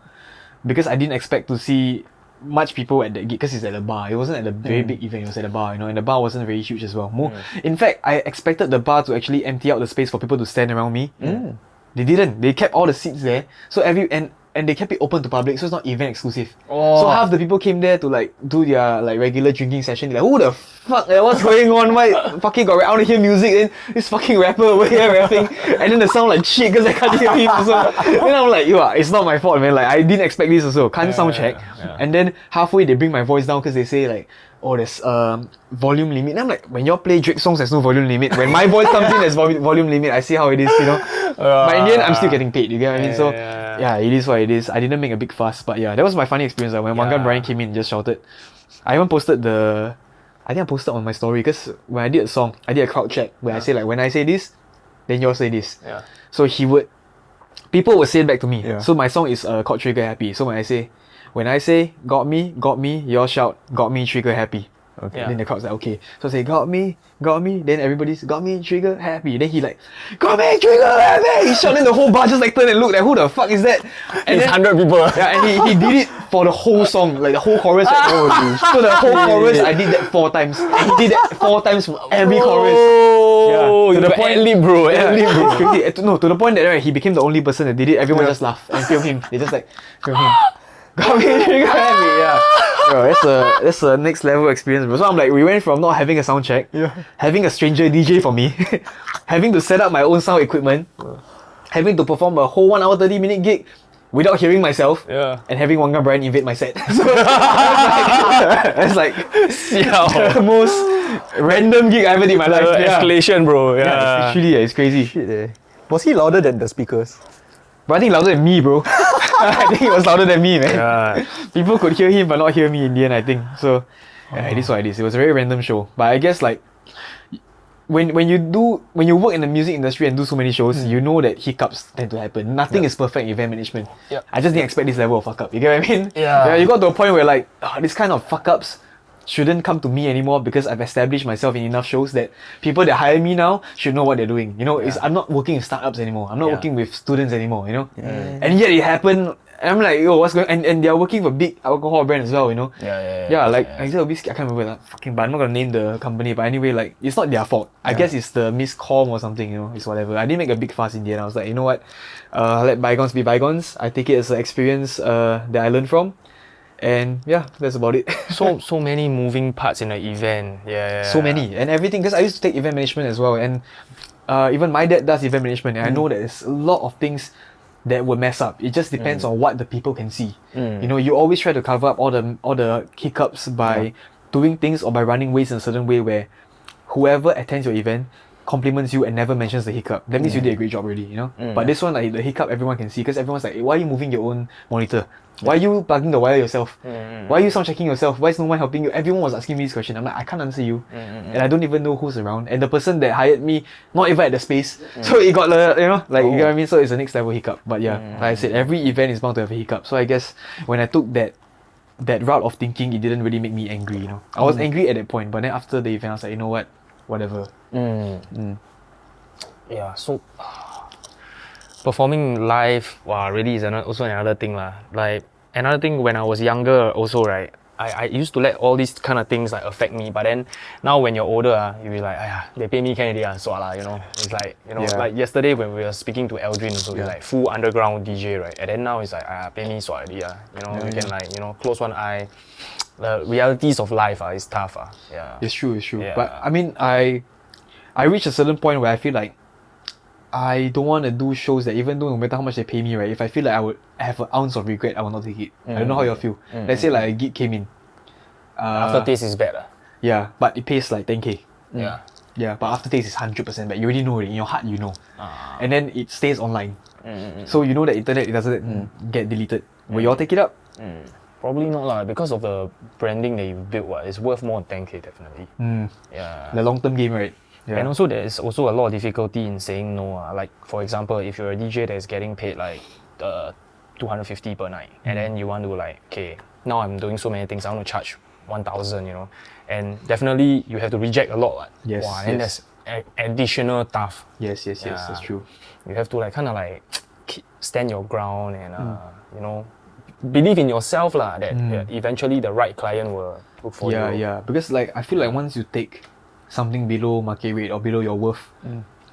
A: because I didn't expect to see much people at that gig because it's at a bar. It wasn't at a very big event. It was at a bar, and the bar wasn't very huge as well. In fact, I expected the bar to actually empty out the space for people to stand around me. They didn't. They kept all the seats there. So and they kept it open to public, so it's not event exclusive. So half the people came there to like do their like regular drinking session. They're like, who the fuck? What's going on? Why fucking got I want to hear music? Then this fucking rapper over here rapping, and then the sound like shit because I can't hear him. So then I'm like, it's not my fault, man. Like I didn't expect this also. Can't sound check. And then halfway they bring my voice down because they say like, oh, there's volume limit. And I'm like, when y'all play Drake songs, there's no volume limit. When my voice comes in, there's volume limit. I see how it is, But in the end, I'm still getting paid. You get what I mean? So it is what it is. I didn't make a big fuss, but that was my funny experience. When Wangan Brian came in and just shouted. I even posted I think I posted on my story because when I did a song, I did a crowd check where I say like, when I say this, then you all say this. So people would say it back to me. So my song is called Trigger Happy. So when I say got me, you all shout got me, trigger happy. Okay. Then the crowd's like, okay. So I say got me. Then everybody's got me, trigger happy. Then he like, got me, trigger happy. He shouted, the whole bar just like turned and looked like, who the fuck is that?
B: And it's 100 people.
A: Yeah, and he did it for the whole song, like the whole chorus. So the whole chorus, I did that 4 times. And he did that 4 times for every chorus.
B: To the point, bro.
A: It's crazy. No, to the point that he became the only person that did it. Everyone just laughed and film him. They just like film him. Got me trigger happy, yeah. Bro, that's a next level experience, bro. So I'm like, we went from not having a sound check, having a stranger DJ for me, having to set up my own sound equipment, having to perform a whole 1 hour 30-minute gig without hearing myself, and having Wanga Brian invade my set. So it's like the most random gig I ever did in my life.
B: Escalation, bro. Yeah,
A: it's crazy.
C: Shit, Was he louder than the speakers?
A: But I think louder than me, bro. I think it was louder than me, man.
B: Yeah.
A: People could hear him but not hear me in the end, I think. So it is what it is. It was a very random show. But I guess like when you work in the music industry and do so many shows, you know that hiccups tend to happen. Nothing is perfect in event management. I just didn't expect this level of fuck up. You get what I mean? You got to a point where like this kind of fuck ups shouldn't come to me anymore because I've established myself in enough shows that people that hire me now should know what they're doing. You know, I'm not working in startups anymore. I'm not working with students anymore, you know? And yet it happened. I'm like, yo, what's going on? And they're working for big alcohol brand as well, you know? Axel Whiskey, I can't remember that fucking, but I'm not gonna name the company. But anyway, like, it's not their fault. I guess it's the miscom or something, you know? It's whatever. I didn't make a big fuss in the end. I was like, you know what? Let bygones be bygones. I take it as an experience that I learned from. And yeah, that's about it.
B: so many moving parts in an event.
A: So many. And everything, because I used to take event management as well. And even my dad does event management. And I know that there's a lot of things that will mess up. It just depends on what the people can see. You know, you always try to cover up all the hiccups by doing things or by running ways in a certain way where whoever attends your event compliments you and never mentions the hiccup. That means you did a great job already, you know? But this one, like the hiccup everyone can see because everyone's like, hey, why are you moving your own monitor? Why are you plugging the wire yourself? Why are you sound checking yourself? Why is no one helping you? Everyone was asking me this question. I'm like, I can't answer you. And I don't even know who's around. And the person that hired me, not even at the space. So it got the, you know, like, you get what I mean? So it's the next level hiccup. But yeah, like I said, every event is bound to have a hiccup. So I guess when I took that route of thinking, it didn't really make me angry, you know? I was angry at that point, but then after the event, I was like, you know what? Whatever.
B: Yeah, so performing live, wow, really is also another thing lah. Like another thing when I was younger also, right? I used to let all these kind of things like affect me, but then now when you're older, you'll be like, they pay me can already, so you know. It's like, you know, like yesterday when we were speaking to Eldrin, so it's like full underground DJ, right? And then now it's like, pay me so already, you know, you can like, you know, close one eye. The realities of life is tough.
A: It's true. Yeah. But I mean, I reached a certain point where I feel like I don't want to do shows that even though no matter how much they pay me, right, if I feel like I would have an ounce of regret, I will not take it. I don't know how you all feel. Let's say like a gig came in.
B: Aftertaste is bad.
A: Yeah, but it pays like 10k.
B: Yeah,
A: but aftertaste is 100% bad. You already know already. In your heart, you know. And then it stays online. So you know that internet, it doesn't get deleted. Will you all take it up?
B: Probably not lah, because of the branding that you built. It's worth more than 10k definitely. Yeah.
A: The long-term game, right? Yeah.
B: And also there's also a lot of difficulty in saying no. Like for example, if you're a DJ that is getting paid like 250 per night, and then you want to like, okay, now I'm doing so many things, I want to charge 1,000, you know, and definitely you have to reject a lot.
A: Yes.
B: And there's additional tough.
A: Yes, that's true.
B: You have to like kind of like stand your ground and you know, believe in yourself lah, that eventually the right client will look for you.
A: Yeah, because like I feel like once you take something below market rate or below your worth,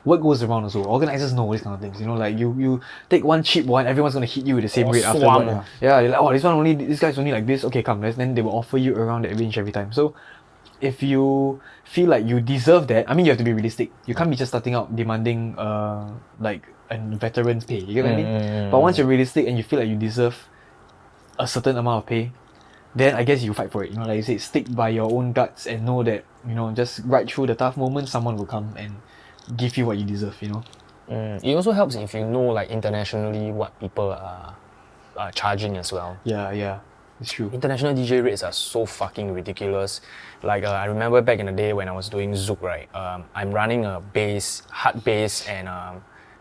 A: what goes around also? Organizers know these kind of things, you know, like you take one cheap one, everyone's gonna hit you with the same rate after one. Yeah, you're like, this guy's only like this, okay, come, then they will offer you around that range every time. So if you feel like you deserve that, I mean, you have to be realistic. You can't be just starting out demanding like a veteran's pay, you get what I mean? But once you're realistic and you feel like you deserve a certain amount of pay, then I guess you fight for it. You know, like you said, stick by your own guts and know that, you know, just right through the tough moments, someone will come and give you what you deserve, you know.
B: It also helps if you know like internationally what people are charging as well.
A: Yeah, it's true.
B: International DJ rates are so fucking ridiculous. Like I remember back in the day when I was doing Zouk, right? I'm running a hard bass and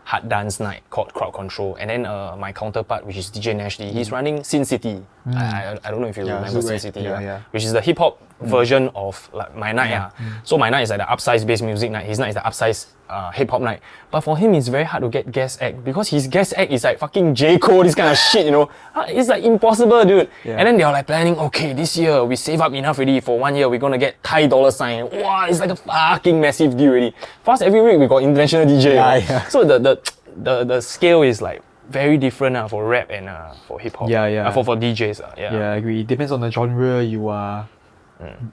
B: hard dance night called Crowd Control, and then my counterpart, which is DJ Nash D, he's running Sin City. I don't know if you remember Sin City, which is the hip hop version of like my night. So my night is like the upsize bass music night. His night is the upsize hip hop night. But for him, it's very hard to get guest act because his guest act is like fucking J. Cole, this kind of shit, you know. It's like impossible, dude. And then they're like planning, okay, this year we save up enough already for 1 year. We're gonna get Thai $sign. Wow, it's like a fucking massive deal already. For us, every week we got international DJ. So the scale is like very different for rap and for hip hop.
A: Yeah.
B: For DJs.
A: Yeah, I agree. It depends on the genre you are.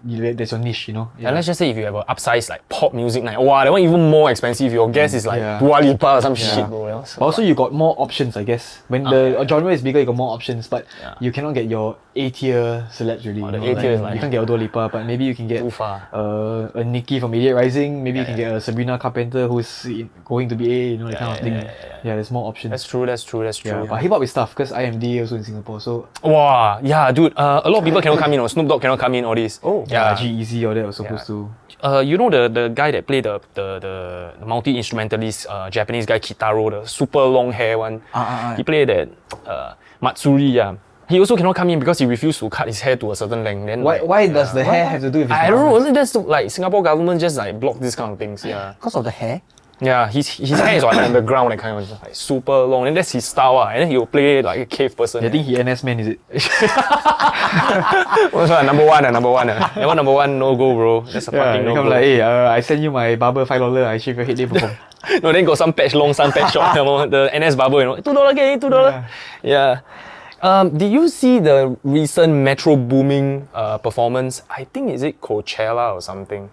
A: There's your niche, you know. Yeah.
B: And let's just say if you have an upsize like pop music night, wow, that one even more expensive. Your guest is like Dua Lipa or some shit, bro. You know? So,
A: also, you got more options, I guess. When the genre is bigger, you got more options, but you cannot get your A-tier celebs really.
B: The A-tier is like
A: you can't get a Dua Lipa, but maybe you can get
B: too far.
A: a Nicki from Idiot Rising. Maybe you can get a Sabrina Carpenter who's going to be A, you know, that kind of thing. Yeah, there's more options.
B: That's true.
A: Yeah, but hip hop is tough because I am DA also in Singapore, so.
B: Wow, yeah, dude. A lot of people cannot come in. Or Snoop Dogg cannot come in. All this.
A: Oh, yeah. G-Eazy or that was supposed to.
B: You know the guy that played the multi-instrumentalist Japanese guy Kitaro, the super long hair one. He played that Matsuri. Yeah. He also cannot come in because he refused to cut his hair to a certain length. Then
A: why does the hair have to do with his
B: I don't know. That's like Singapore government just like block this kind of things. Yeah.
C: Because of the hair?
B: Yeah, his hair is like on the ground, that kind of like super long. And that's his style. And then he'll play like a cave person.
A: I think he NS man, is it?
B: Number one. That one number one no go, bro. That's a fucking no go.
A: Like, hey, I send you my barber $5. I shave your head, they perform.
B: No, then got some patch long, some patch short. The NS barber, you know, $2 again, $2. Yeah. Did you see the recent Metro Booming performance? I think is it Coachella or something?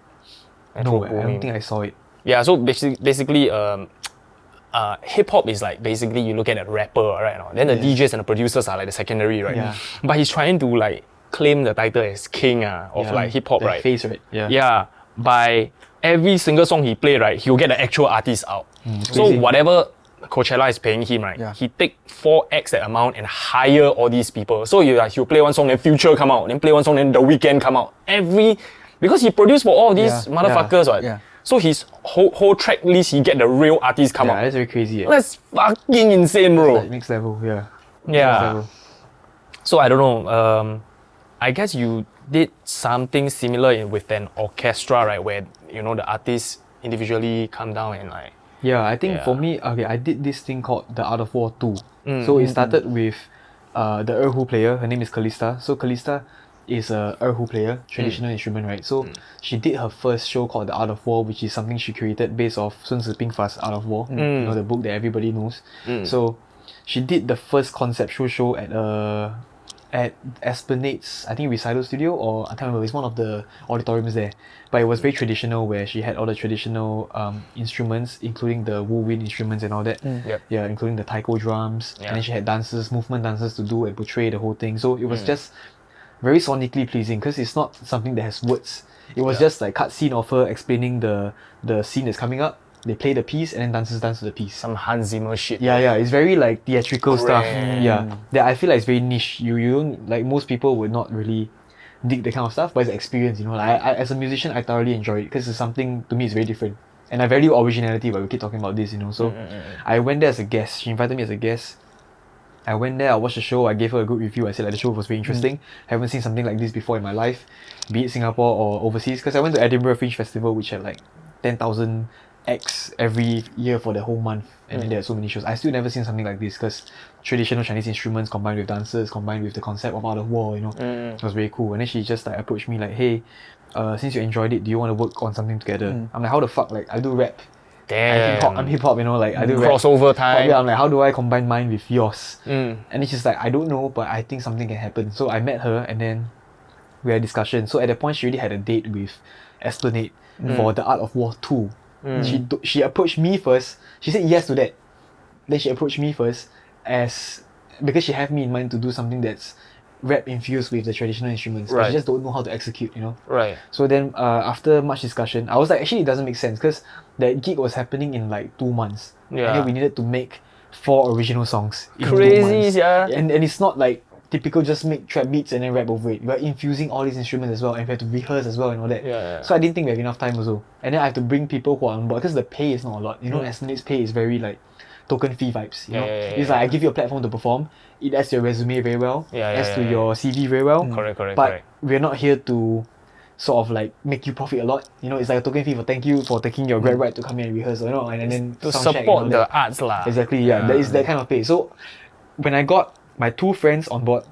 A: Metro Booming. I don't think I saw it.
B: Yeah, so basically, hip hop is like basically you look at a rapper, right? Then the DJs and the producers are like the secondary, right?
A: Yeah.
B: But he's trying to like claim the title as king of like hip hop, right?
A: Face, right? Yeah.
B: Yeah. By every single song he play, right, he'll get the actual artist out. So whatever Coachella is paying him, right, he take 4x that amount and hire all these people. So he'll play one song, then Future come out, then play one song, then The Weeknd come out. Because he produced for all these motherfuckers, right? Yeah. So his whole track list, he get the real artists come out.
A: Yeah, that's very crazy.
B: That's fucking insane, bro.
A: Like next level, yeah.
B: Yeah. Level. So I don't know. I guess you did something similar with an orchestra, right? Where the artists individually come down and like.
A: Yeah, I think for me, I did this thing called the Art of War 2. So it started with the erhu player. Her name is Callista. So Callista is a erhu player, traditional instrument, right? So she did her first show called The Art of War, which is something she created based off Sun Tzu Pingfa's Art of War, the book that everybody knows. So she did the first conceptual show at Esplanade's, I think, recital studio, or I can't remember, it's one of the auditoriums there. But it was very traditional, where she had all the traditional instruments, including the woodwind instruments and all that. Yeah, including the taiko drums. And then she had movement dances to do and portray the whole thing. So it was just very sonically pleasing, because it's not something that has words. It was just like cutscene of her explaining the scene that's coming up. They play the piece and then dancers dance to the piece.
B: Some Hans Zimmer shit.
A: Yeah, it's very like theatrical stuff. Yeah, that I feel like it's very niche. You don't, like, most people would not really dig the kind of stuff, but it's an experience, Like I as a musician, I thoroughly enjoy it because it's something, to me, it's very different. And I value originality, but we keep talking about this, So I went there as a guest. She invited me as a guest. I went there, I watched the show, I gave her a good review. I said like the show was very interesting. I haven't seen something like this before in my life, be it Singapore or overseas. Because I went to Edinburgh Fringe Festival, which had like 10,000 acts every year for the whole month, and then there are so many shows. I still never seen something like this, because traditional Chinese instruments combined with dancers, combined with the concept of Art of War, It was very cool. And then she just like approached me like, hey, since you enjoyed it, do you want to work on something together? I'm like, how the fuck? Like, I do rap.
B: Damn.
A: I'm hip hop, like I do rap.
B: Crossover time.
A: Yeah, I'm like, how do I combine mine with yours? And then she's like, I don't know, but I think something can happen. So I met her, and then we had a discussion. So at that point, she already had a date with Esplanade for the Art of War 2. She approached me first. She said yes to that. Then she approached me first because she had me in mind to do something that's rap infused with the traditional instruments. But she just don't know how to execute,
B: Right.
A: So then after much discussion, I was like, actually it doesn't make sense, because that gig was happening in like 2 months.
B: Yeah.
A: And then we needed to make 4 original songs in 2
B: Crazy,
A: months.
B: yeah.
A: And it's not like typical just make trap beats and then rap over it. We're infusing all these instruments as well, and we have to rehearse as well and all that.
B: Yeah.
A: So I didn't think we have enough time also. And then I have to bring people who are on board, because the pay is not a lot. Esplanade's pay is very like token fee vibes. It's like I give you a platform to perform. It adds to your resume very well. Adds to your CV very well.
B: Correct.
A: But we're not here to sort of like make you profit a lot. It's like a token fee for thank you for taking your grab ride to come here and rehearse, and then
B: to
A: sound check
B: support
A: and all
B: the
A: that.
B: arts lah.
A: Exactly, yeah. There is that kind of pay. So when I got my 2 friends on board,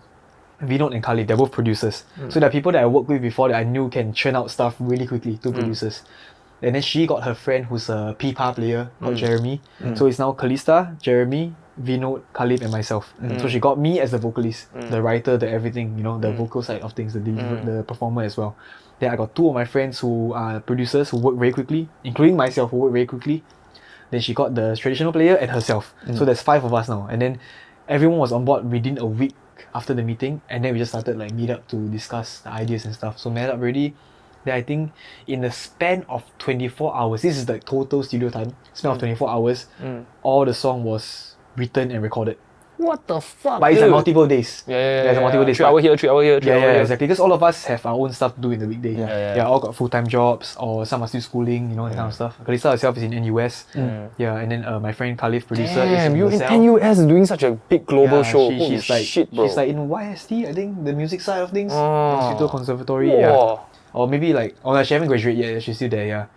A: Vinod and Khalif, they're both producers. So there are people that I worked with before that I knew can churn out stuff really quickly, 2 producers. And then she got her friend who's a pipa player called Jeremy. So it's now Callista, Jeremy, Vinod, Khalif, and myself. So she got me as the vocalist, the writer, the everything, you know, the vocal side of things, the performer as well. Then I got two of my friends who are producers who work very quickly, including myself who work very quickly. Then she got the traditional player and herself. So there's 5 of us now. And then everyone was on board within a week after the meeting, and then we just started like meet up to discuss the ideas and stuff. So met up already. Then I think in the span of 24 hours, this is like total studio time, span of 24 hours, all the song was written and recorded.
B: What the fuck?
A: But it's like multiple days.
B: It's
A: multiple days.
B: 3 hour here, 3 hour here, 3 hour here.
A: Exactly. Because all of us have our own stuff to do in the weekday. All got full-time jobs, or some are still schooling, you know, that kind of stuff. Kalisa herself is in NUS. And then my friend Khalif, producer, is in
B: you in
A: LaSalle.
B: NUS doing such a big global show.
A: She's like,
B: shit, bro.
A: she's like in YST, I think, the music side of things.
B: Oh.
A: Institute Conservatory,
B: Whoa.
A: Or maybe like, she haven't graduated yet, she's still there,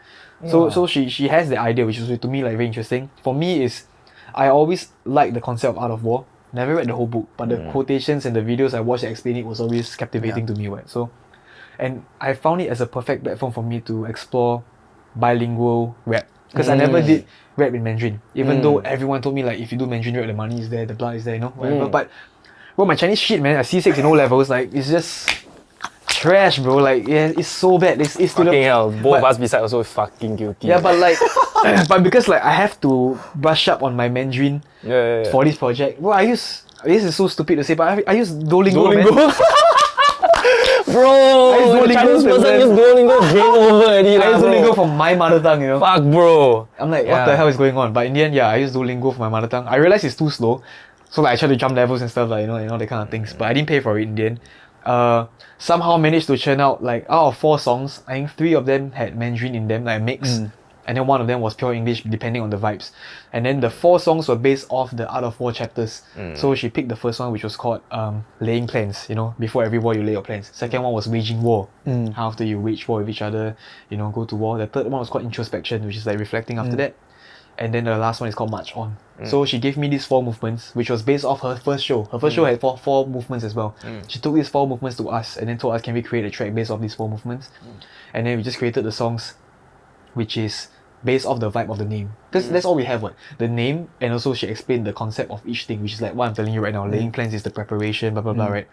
A: So she has the idea, which is to me like very interesting. For me is, I always like the concept of Art of War. Never read the whole book, but the quotations and the videos I watched that explain it was always captivating to me, right? So, and I found it as a perfect platform for me to explore bilingual rap. Because I never did rap in Mandarin. Even though everyone told me like, if you do Mandarin rap, the money is there, the blood is there, you know, whatever. But, bro, my Chinese shit, man, at C6 in O levels, like, it's just trash, bro. Like, it's so bad. It's to
B: Fucking hell, both of us beside also fucking guilty.
A: Yeah, but like, but because like I have to brush up on my Mandarin for this project. Bro, this is so stupid to say, but I use Duolingo, man.
B: Bro, the Chinese person use Duolingo, game over already.
A: I use Duolingo for my mother tongue, you know.
B: Fuck, bro.
A: I'm like, what the hell is going on? But in the end, I use Duolingo for my mother tongue. I realized it's too slow, so like I try to jump levels and stuff, like, you know, that kind of things. But I didn't pay for it in the end. Somehow managed to churn out like out of 4 songs, I think 3 of them had Mandarin in them, like a mix. And then 1 of them was pure English, depending on the vibes. And then the 4 songs were based off the Art of War chapters. So she picked the first one, which was called Laying Plans, you know, before every war you lay your plans. Second one was Waging War, how after you wage war with each other, you know, go to war. The third one was called Introspection, which is like reflecting after that. And then the last one is called March On. So she gave me these 4 movements, which was based off her first show. Her first show had four movements as well. She took these 4 movements to us and then told us, can we create a track based off these 4 movements? And then we just created the songs, which is based off the vibe of the name. Because that's all we have, what? The name, and also she explained the concept of each thing, which is like what I'm telling you right now. Laying plans is the preparation, blah, blah, blah, right?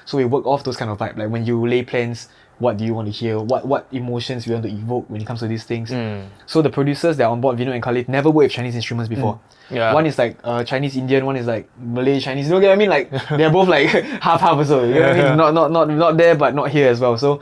A: So we work off those kind of vibe. Like when you lay plans, what do you want to hear? What emotions you want to evoke when it comes to these things? So the producers that are on board, Vinod and Khalif, never worked with Chinese instruments before. One is like Chinese Indian, one is like Malay Chinese. You know what I mean? Like they're both like half also. You know what I mean? Not there, but not here as well. So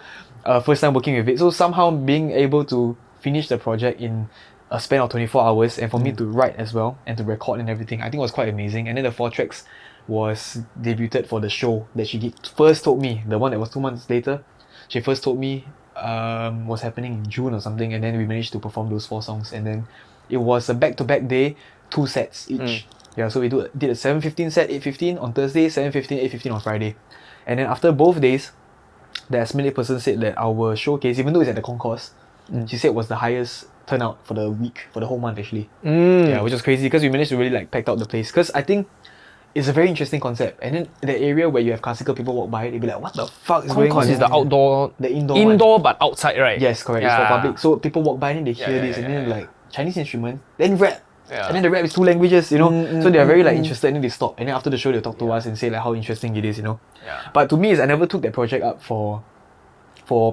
A: first time working with it. So somehow being able to finish the project in a span of 24 hours, and for me to write as well and to record and everything, I think was quite amazing. And then the 4 tracks was debuted for the show that she first told me, the one that was 2 months later. She first told me was happening in June or something, and then we managed to perform those 4 songs. And then it was a back-to-back day, 2 sets each. So we did a 7:15 set, 8:15 on Thursday, 7:15, 8:15 on Friday. And then after both days, the estimated person said that our showcase, even though it's at the concourse, she said was the highest turnout for the week, for the whole month actually. Which was crazy because we managed to really like pack out the place. Because I think it's a very interesting concept. And then the area where you have classical people walk by, they'd be like, what the fuck is going on?
B: Concourse is the outdoor,
A: the indoor
B: one. But outside, right?
A: Yes, correct. It's for public. So people walk by and they hear this and then like Chinese instrument, then rap. And then the rap is 2 languages, you know. So they're very like interested, and then they stop. And then after the show, they'll talk to us and say like how interesting it is, you know. But to me, I never took that project up for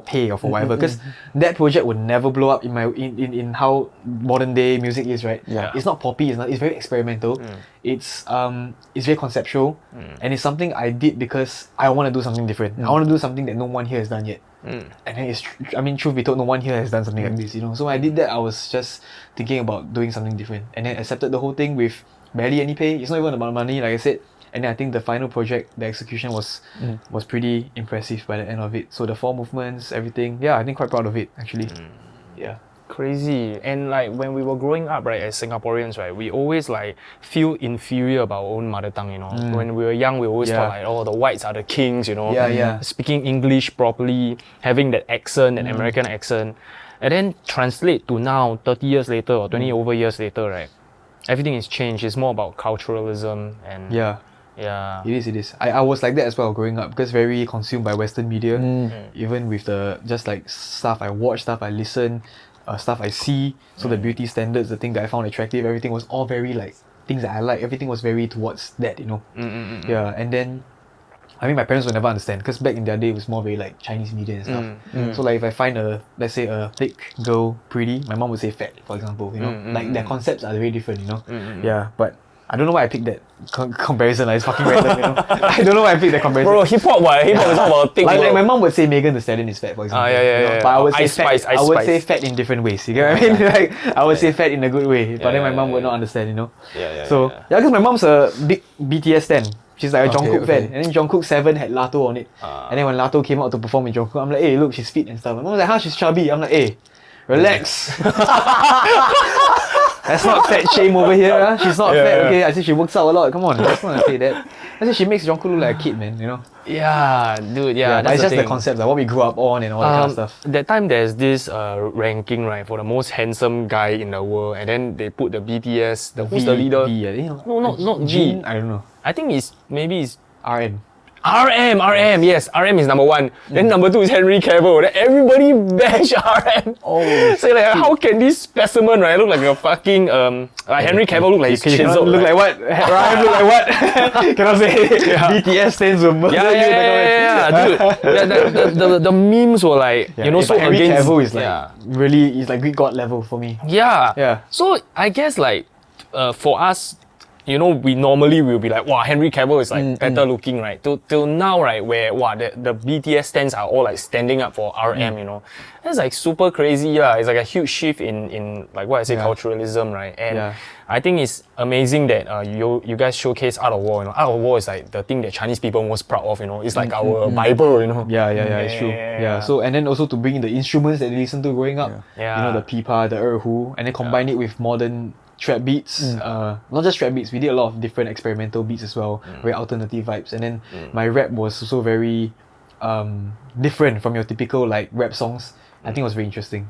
A: pay or for whatever, because that project would never blow up in how modern day music is, right? It's not poppy, it's very experimental. It's very conceptual, and it's something I did because I want to do something different. I want to do something that no one here has done yet. And then truth be told, no one here has done something like this, you know. So I did that. I was just thinking about doing something different, and then accepted the whole thing with barely any pay. It's not even about money, like I said. And then I think the final project, the execution was pretty impressive by the end of it. So the 4 movements, everything, I think quite proud of it actually.
B: Crazy. And like when we were growing up, right, as Singaporeans, right, we always like feel inferior about our own mother tongue, you know. When we were young, we always thought like, oh, the whites are the kings, you know. Speaking English properly, having that accent, that American accent. And then translate to now, 30 years later or 20 over years later, right, everything is changed. It's more about culturalism and It is. I was like that as well growing up, because very consumed by Western media. Even with the just like stuff I watch, stuff I listen, stuff I see. So the beauty standards, the thing that I found attractive, everything was all very like
A: things that I like, everything was very towards that, you know. Yeah, and then I mean, my parents would never understand because back in their day it was more very like Chinese media and stuff. So like if I find let's say a thick girl pretty, my mom would say fat, for example. You know, like their concepts are very different. You know, yeah. But I don't know why I picked that comparison. Like, it's fucking random. You know, I don't know why I picked that comparison.
B: Bro, hip hop, why? Hip hop is all about thick.
A: Like my mom would say Megan Thee Stallion is fat, for example.
B: Yeah.
A: But I would say
B: Ice Spice,
A: I would say fat in different ways. You get what I mean? Like I would say fat in a good way, but then my mom would not understand. You know. So because my mom's a big BTS stan. She's like a Jungkook fan, and then Jungkook 7 had Lato on it. And then when Lato came out to perform with Jungkook, I'm like, hey, look, she's fit and stuff. My mom was like, huh, she's chubby. I'm like, hey, relax. That's not fat shame over here. Huh? She's not fat, okay? I said she works out a lot. Come on, let's not say that. I said she makes Jungkook look like a kid, man, you know?
B: Yeah, dude, yeah.
A: But it's just the concept, like what we grew up on and all that kind of stuff.
B: That time there's this ranking, right, for the most handsome guy in the world, and then they put the BTS, who's the leader? Not G.
A: I don't know.
B: I think maybe it's
A: RM.
B: RM, yes, RM is number 1. Then number 2 is Henry Cavill. Then everybody bash RM.
A: Oh,
B: so like, how can this specimen, right, look like a fucking Henry Cavill look like he's chiseled.
A: Look like what? RM look like what? Cannot say. BTS stands for murder.
B: Dude. The memes were like, you know, so
A: Henry
B: against.
A: Cavill is like really, he's like Greek god level for me.
B: Yeah. So I guess like for us, you know, we normally will be like, wow, Henry Cavill is like better looking, right? Till now, right, where the BTS stands are all like standing up for RM, you know. That's like super crazy, yeah. It's like a huge shift in like what I say, culturalism, right? And I think it's amazing that you guys showcase Art of War, you know. Art of War is like the thing that Chinese people are most proud of, you know. It's like our Bible, you know.
A: Yeah, it's true. Yeah. So, and then also to bring in the instruments that they listen to growing up. You know, the pipa, the erhu, and then combine it with modern trap beats, not just trap beats, we did a lot of different experimental beats as well, very alternative vibes. And then my rap was also very different from your typical like rap songs. I think it was very interesting.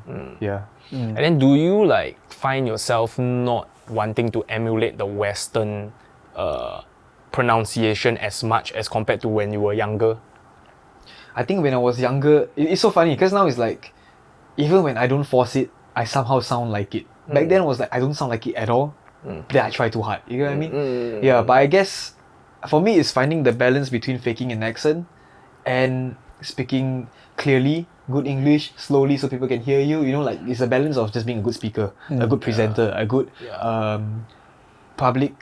B: And then do you like find yourself not wanting to emulate the Western pronunciation as much as compared to when you were younger?
A: I think when I was younger, it's so funny because now it's like, even when I don't force it, I somehow sound like it. Back then it was like I don't sound like it at all. Then I try too hard. You know what I mean? Yeah, but I guess for me it's finding the balance between faking an accent and speaking clearly, good English, slowly so people can hear you. You know, like it's a balance of just being a good speaker, a good presenter, a good public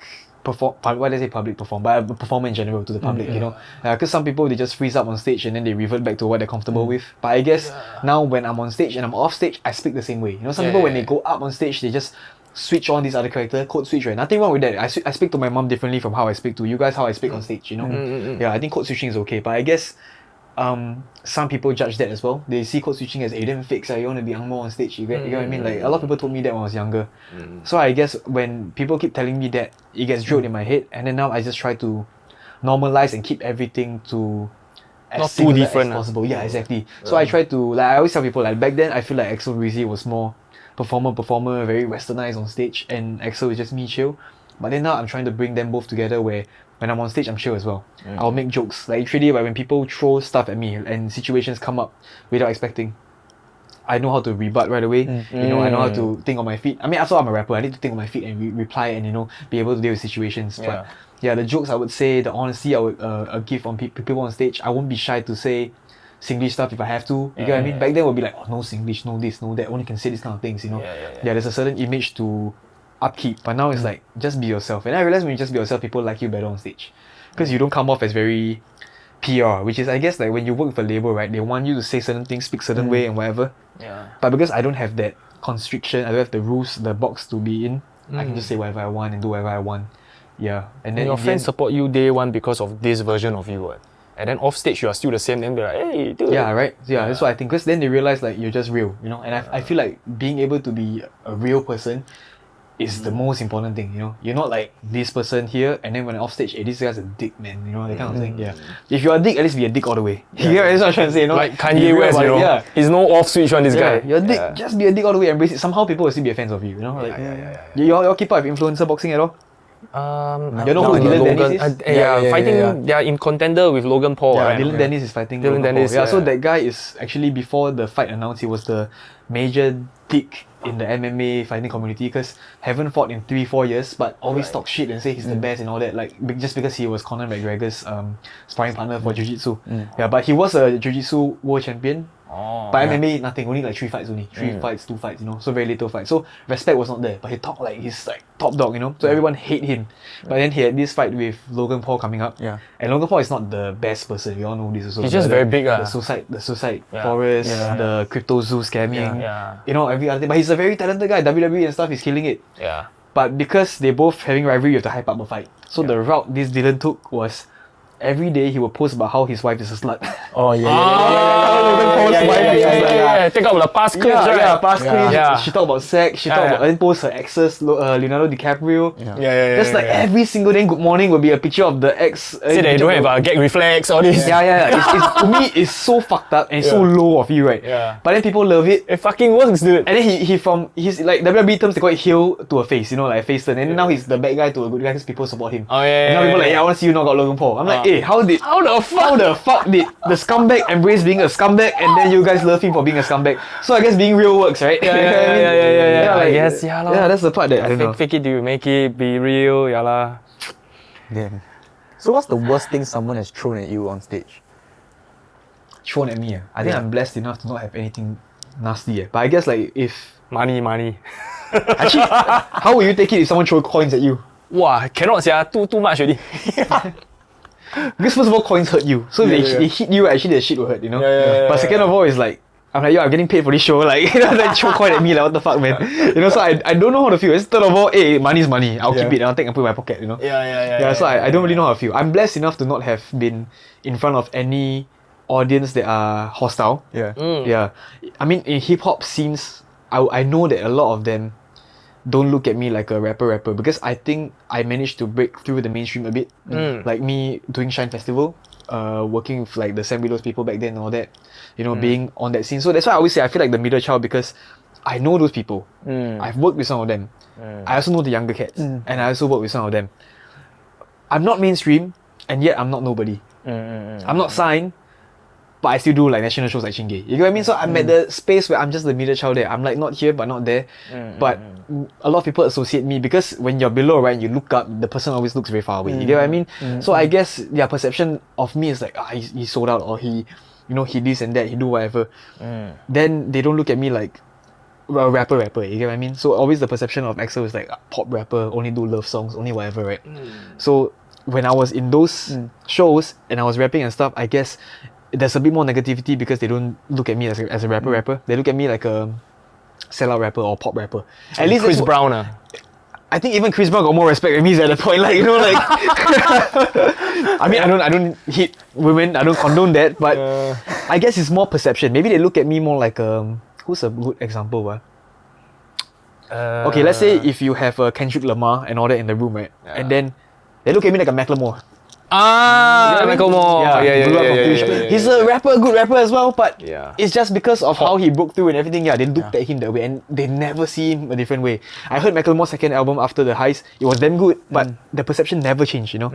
A: performer in general to the public, you know. Because some people, they just freeze up on stage and then they revert back to what they're comfortable with. But I guess now when I'm on stage and I'm off stage, I speak the same way. You know, some people when they go up on stage, they just switch on this other character, code switch, right? Nothing wrong with that. I speak to my mom differently from how I speak to you guys, how I speak on stage, you know. Yeah, I think code switching is okay. But I guess some people judge that as well. They see code switching as damn fake, you want to be angmo on stage. You get what I mean? Like a lot of people told me that when I was younger. So I guess when people keep telling me that, it gets drilled in my head, and then now I just try to normalize and keep everything to as
B: not too different
A: as possible. Yeah, exactly. So I try to, like, I always tell people, like, back then I feel like Axel Brizzy was more performer, very westernized on stage, and Axel is just me chill. But then now I'm trying to bring them both together where when I'm on stage, I'm chill as well. I'll make jokes. Like literally, when people throw stuff at me and situations come up without expecting, I know how to rebut right away. You know, I know how to think on my feet. I mean, after I'm a rapper, I need to think on my feet and reply and, you know, be able to deal with situations. But yeah, the jokes, I would say, the honesty I would give on people on stage, I won't be shy to say Singlish stuff if I have to. You get what I mean? Back then, would be like, oh, no Singlish, no this, no that. Only can say these kind of things, you know. Yeah, there's a certain image to upkeep. But now it's like, just be yourself. And I realize when you just be yourself, people like you better on stage. Because you don't come off as very PR, which is, I guess, like when you work with a label, right, they want you to say certain things, speak certain way and whatever. But because I don't have that constriction, I don't have the rules, the box to be in, I can just say whatever I want and do whatever I want. Yeah. And then
B: your friends support you day one because of this version of you, right? And then off stage you are still the same, then they're like, hey, dude.
A: Yeah, right. Yeah, that's what I think. Because then they realize like you're just real, you know. And I feel like being able to be a real person is the most important thing, you know. You're not like this person here, and then when I'm off stage, hey, this guy's a dick, man, you know, that kind of thing. Yeah. If you're a dick, at least be a dick all the way. Yeah, that's what I'm trying to say, you know.
B: Like Kanye West, you know. Yeah. He's no off switch on this guy.
A: You're a dick, just be a dick all the way, embrace it. Somehow people will still be fans of you, you know. Like, you all keep up with influencer boxing at all? You know who Dylan Dennis is?
B: Fighting. They are in contender with Logan Paul.
A: Yeah,
B: right?
A: Dylan Dennis is fighting Logan Paul. So that guy is actually, before the fight announced, he was the major dick in the MMA fighting community because haven't fought in 3-4 years, but always talk shit and say he's the best and all that. Like just because he was Conor McGregor's sparring partner for jiu-jitsu. Yeah, but he was a jiu-jitsu world champion. But MMA, nothing, only like 3 fights only. 3 fights, 2 fights, you know, so very little fights. So respect was not there, but he talked like he's like top dog, you know. So everyone hate him. But then he had this fight with Logan Paul coming up. Yeah. And Logan Paul is not the best person. We all know this also.
B: He's just very big.
A: The suicide forest, the crypto zoo scamming, you know, every other thing. But he's a very talented guy. WWE and stuff, he's killing it.
B: Yeah.
A: But because they both having rivalry, you have to hype up a fight. So the route this Dylan took was every day he would post about how his wife is a slut.
C: Oh yeah.
B: Take out the past clips, right?
A: Yeah, past clips. Yeah. She talked about sex. She talked about and post her exes, Leonardo DiCaprio. Just like every single day, good morning will be a picture of the ex.
B: Say they don't have a gag reflex, all this.
A: It's, to me, it's so fucked up and so low of you, right?
B: Yeah.
A: But then people love it.
B: It fucking works, dude.
A: And then he's like WWE terms they call it heel to a face, you know, like a face turn. And now he's the bad guy to a good guy because people support him.
B: Oh yeah.
A: And now people are like, I want to see you knock out Logan Paul. I'm like, hey, how the fuck did the scumbag embrace being a scumbag and then you guys love him for being a scumbag? So I guess being real works, right?
B: Yeah. I guess, yeah.
A: Yeah, that's the part that I don't know.
B: Fake it till you make it, be real, yeah lah.
C: Damn. So what's the worst thing someone has thrown at you on stage?
A: Thrown at me? I think I'm blessed enough to not have anything nasty. But I guess like if...
B: Money.
A: Actually, how would you take it if someone throw coins at you?
B: Wow, cannot sia, too much already.
A: Because first of all, coins hurt you. So if they hit you, actually the shit will hurt, you know? But second of all, it's like, I'm like, yo, I'm getting paid for this show. Like, you know, like throw coin at me, like, what the fuck, man? You know, so I don't know how to feel. It's third of all, hey, money's money. I'll keep it and I'll take and put it in my pocket, you know? So I don't really know how to feel. I'm blessed enough to not have been in front of any audience that are hostile. Yeah. I mean, in hip-hop scenes, I know that a lot of them don't look at me like a rapper because I think I managed to break through the mainstream a bit. Like me doing Shine Festival, working with like the Sam Willow's people back then and all that, you know, being on that scene. So that's why I always say I feel like the middle child because I know those people. I've worked with some of them. I also know the younger cats and I also work with some of them. I'm not mainstream and yet I'm not nobody. I'm not signed, but I still do like national shows like Chingay. You get what I mean? So I'm at the space where I'm just the middle child there. I'm like not here but not there. But a lot of people associate me because when you're below, right, you look up, the person always looks very far away. You get what I mean? So I guess their perception of me is like, he sold out or he this and that, he do whatever. Then they don't look at me like a rapper. You get what I mean? So always the perception of Axel is like pop rapper, only do love songs, only whatever, right? So when I was in those shows and I was rapping and stuff, I guess there's a bit more negativity because they don't look at me as a rapper. They look at me like a sellout rapper or pop rapper. At least
B: Chris Brown.
A: I think even Chris Brown got more respect than me at the point. Like, you know, like I mean, I don't hit women, I don't condone that, but I guess it's more perception. Maybe they look at me more like who's a good example? Okay, let's say if you have a Kendrick Lamar and all that in the room, right? And then they look at me like a Macklemore.
B: Macklemore.
A: Yeah. He's a rapper, good rapper as well, but it's just because of how he broke through and everything. They looked at him that way and they never see him a different way. I heard Macklemore's second album after the Heist. It was damn good, but the perception never changed, you know.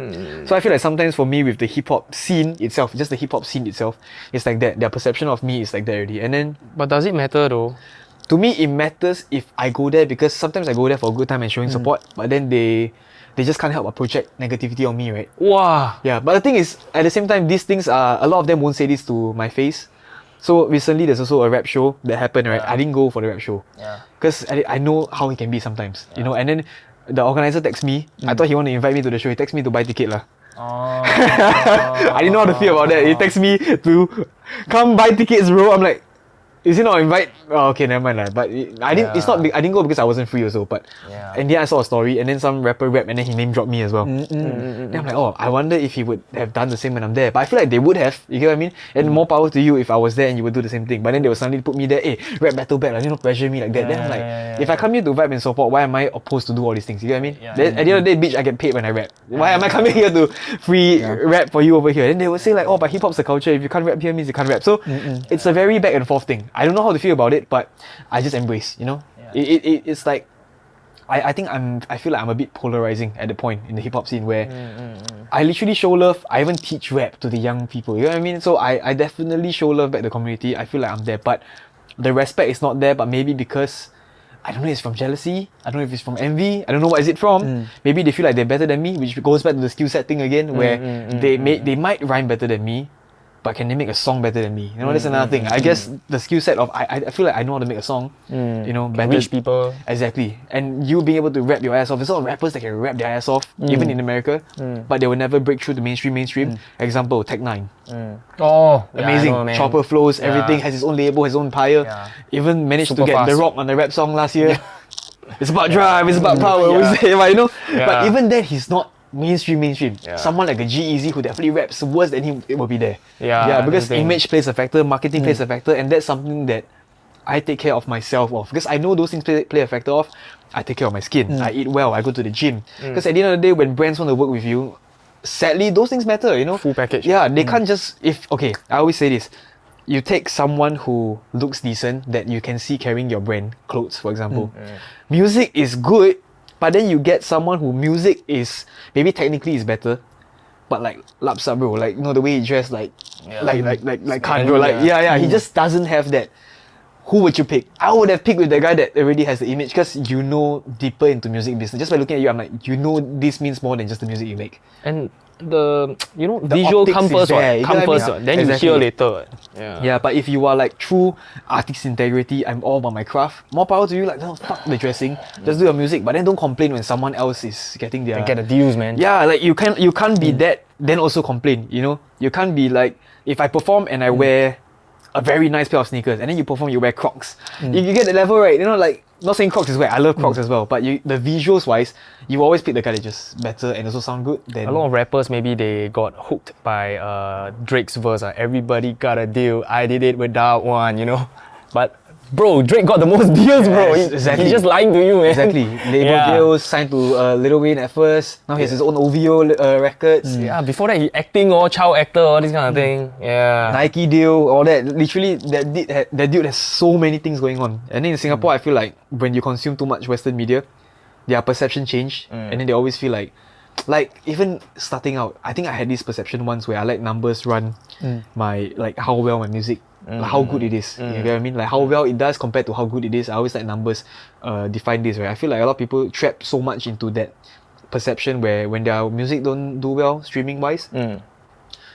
A: So I feel like sometimes for me with the hip hop scene itself, just the hip hop scene itself, it's like that. Their perception of me is like that already. And then,
B: but does it matter though?
A: To me, it matters if I go there because sometimes I go there for a good time and showing support, but then they just can't help but project negativity on me, right?
B: Wow.
A: Yeah, but the thing is, at the same time, these things are, a lot of them won't say this to my face. So recently, there's also a rap show that happened, right? I didn't go for the rap show. Because I know how it can be sometimes, you know. And then the organizer texts me. I thought he wanted to invite me to the show. He texted me to buy ticket lah. I didn't know how to feel about that. He texted me to come buy tickets, bro. I'm like, is he not invite? Oh, okay, never mind lah. But I didn't. It's not. I didn't go because I wasn't free also. But and then I saw a story, and then some rapper rap, and then he name dropped me as well. Then I'm like, oh, I wonder if he would have done the same when I'm there. But I feel like they would have. You get what I mean? And more power to you if I was there and you would do the same thing. But then they would suddenly put me there. Hey, rap battle back. Like, you know, pressure me like that. Then I'm like, if I come here to vibe and support, why am I opposed to do all these things? You get what I mean? Then at the end of the day, bitch, I get paid when I rap. Why am I coming here to free rap for you over here? Then they would say like, oh, but hip hop's a culture. If you can't rap here, means you can't rap. So it's a very back and forth thing. I don't know how to feel about it, but I just embrace, you know. It's like I think I feel like I'm a bit polarizing at the point in the hip hop scene where I literally show love. I even teach rap to the young people, you know what I mean? So I definitely show love back to the community. I feel like I'm there, but the respect is not there. But maybe because I don't know if it's from jealousy, I don't know if it's from envy, I don't know what is it from. Maybe they feel like they're better than me, which goes back to the skill set thing again, where they might rhyme better than me, but can they make a song better than me? You know, that's another thing. I guess the skill set of I feel like I know how to make a song, you know, better.
B: Reach people.
A: Exactly. And you being able to rap your ass off. There's a lot of rappers that can rap their ass off, even in America, but they will never break through the mainstream. Example, Tech9.
B: Oh,
A: Amazing.
B: I know, man.
A: Chopper flows, everything, has his own label, his own empire. Even managed
B: Super
A: to get
B: fast.
A: The Rock on the rap song last year. It's about drive, it's about power, we say, but you know. But even then, he's not mainstream. Someone like a G-Eazy who definitely raps worse than him, it will be there. Because image plays a factor, marketing plays a factor, and that's something that I take care of myself of. Because I know those things play a factor of. I take care of my skin, I eat well, I go to the gym. Because at the end of the day, when brands want to work with you, sadly, those things matter, you know.
B: Full package.
A: Yeah, they can't just, I always say this, you take someone who looks decent that you can see carrying your brand clothes, for example. Music is good, but then you get someone who music is maybe technically is better, but like lapsa bro, like you know the way he dressed, like can't bro, like he just doesn't have that. Who would you pick? I would have picked with the guy that already has the image, because you know deeper into music business. Just by looking at you, I'm like, you know this means more than just the music you make.
B: And the visual
A: optics
B: come
A: is
B: first,
A: there,
B: right?
A: you
B: Come
A: get what I
B: first,
A: mean?
B: right? Then
A: Exactly.
B: you hear later.
A: Yeah, but if you are like true artist integrity, I'm all about my craft, more power to you. Like, no, fuck the dressing, just do your music. But then don't complain when someone else is getting their...
B: And get the deals, man.
A: Yeah, like you can't be that, then also complain, you know? You can't be like, if I perform and I wear a very nice pair of sneakers, and then you perform, you wear Crocs. You get the level right, you know, like, not saying Crocs is wet, I love Crocs as well, but the visuals wise, you always pick the guy that just better and also sound good. Then
B: A lot of rappers, maybe they got hooked by Drake's verse. Everybody got a deal, I did it without one, you know? But bro, Drake got the most deals, bro.
A: Exactly.
B: He's just lying to you, man.
A: Exactly. Label deals, signed to Lil Wayne at first. Now he has his own OVO records.
B: Yeah, before that he acting or child actor, all this kind of thing. Yeah.
A: Nike deal, all that. Literally, that dude has so many things going on. And then in Singapore, I feel like when you consume too much Western media, their perception change, and then they always feel like even starting out, I think I had this perception once where I let numbers run my, like how well my music, like how good it is. You get what I mean? Like how well it does compared to how good it is. I always let numbers define this, right? I feel like a lot of people trap so much into that perception where when their music don't do well streaming wise,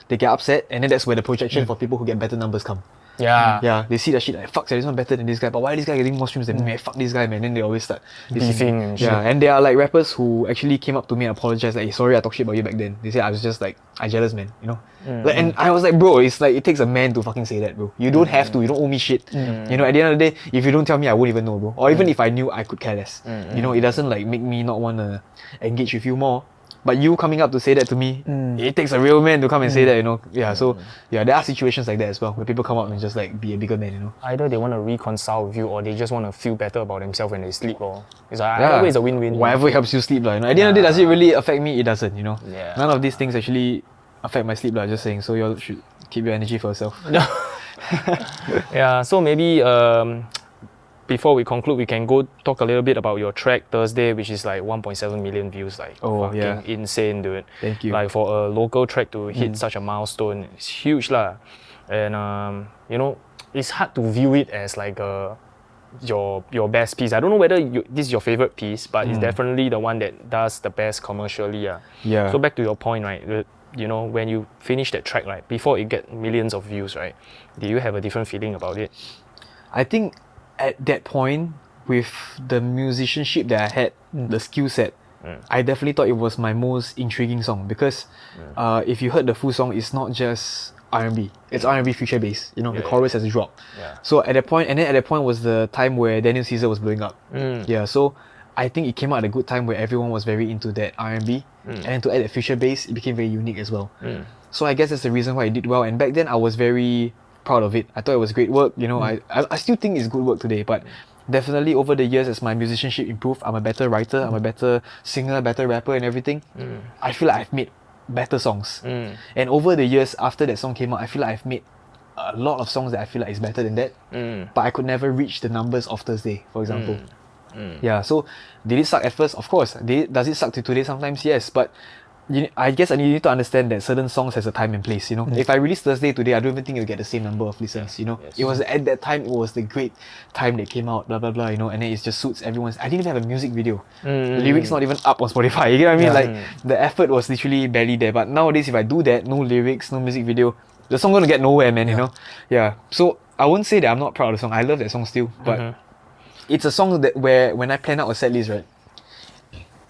A: they get upset, and then that's where the projection for people who get better numbers come.
B: Yeah.
A: They see that shit like, fuck, this one better than this guy, but why is this guy getting more streams than me? Fuck this guy, man. Then they always start
B: Beefing and shit.
A: Yeah, and there are like rappers who actually came up to me and apologized, like, hey, sorry I talked shit about you back then. They said I was just like, I jealous, man, you know? Like, and I was like, bro, it's like, it takes a man to fucking say that, bro. You don't have to, you don't owe me shit. You know, at the end of the day, if you don't tell me, I won't even know, bro. Or even if I knew, I could care less. You know, it doesn't like make me not want to engage with you more. But you coming up to say that to me, it takes a real man to come and say that, you know. Yeah, so yeah, there are situations like that as well, where people come up and just like be a bigger man, you know.
B: Either they want to reconcile with you, or they just want to feel better about themselves when they sleep. Or it's like, either way, it's a win-win.
A: Whatever helps you sleep, you know. At the end of the day, does it really affect me? It doesn't, you know.
B: Yeah.
A: None of these things actually affect my sleep, just saying. So you all should keep your energy for yourself.
B: Yeah, so maybe before we conclude, we can go talk a little bit about your track Thursday, which is like 1.7 million views, like fucking insane, dude.
A: Thank you.
B: Like for a local track to hit such a milestone, it's huge lah. And you know, it's hard to view it as like your best piece. I don't know whether this is your favorite piece, but it's definitely the one that does the best commercially.
A: Yeah.
B: So back to your point, right? You know, when you finish that track, right, before it get millions of views, right, do you have a different feeling about it?
A: I think at that point, with the musicianship that I had, the skill set, I definitely thought it was my most intriguing song, because if you heard the full song, it's not just R&B. It's R&B future bass. You know, the chorus has dropped. So at that point, and then at that point was the time where Daniel Caesar was blowing up. Yeah, so I think it came out at a good time where everyone was very into that R&B, and to add that future bass, it became very unique as well. So I guess that's the reason why it did well. And back then, I was very proud of it. I thought it was great work. You know, I still think it's good work today, but definitely over the years as my musicianship improved, I'm a better writer, I'm a better singer, better rapper and everything. I feel like I've made better songs. And over the years after that song came out, I feel like I've made a lot of songs that I feel like is better than that. But I could never reach the numbers of Thursday, for example. Yeah, so did it suck at first? Of course. Does it suck to today? Sometimes yes, but I guess I need to understand that certain songs has a time and place, you know. If I release Thursday today, I don't even think you'll get the same number of listens, you know.
B: Yes.
A: It was at that time, it was the great time that came out, blah blah blah, you know, and then it just suits everyone's. I didn't even have a music video. The lyrics not even up on Spotify. You get what I mean? Like the effort was literally barely there. But nowadays, if I do that, no lyrics, no music video, the song gonna get nowhere, man. You know? Yeah. So I won't say that I'm not proud of the song. I love that song still, but it's a song that where when I plan out a set list, right,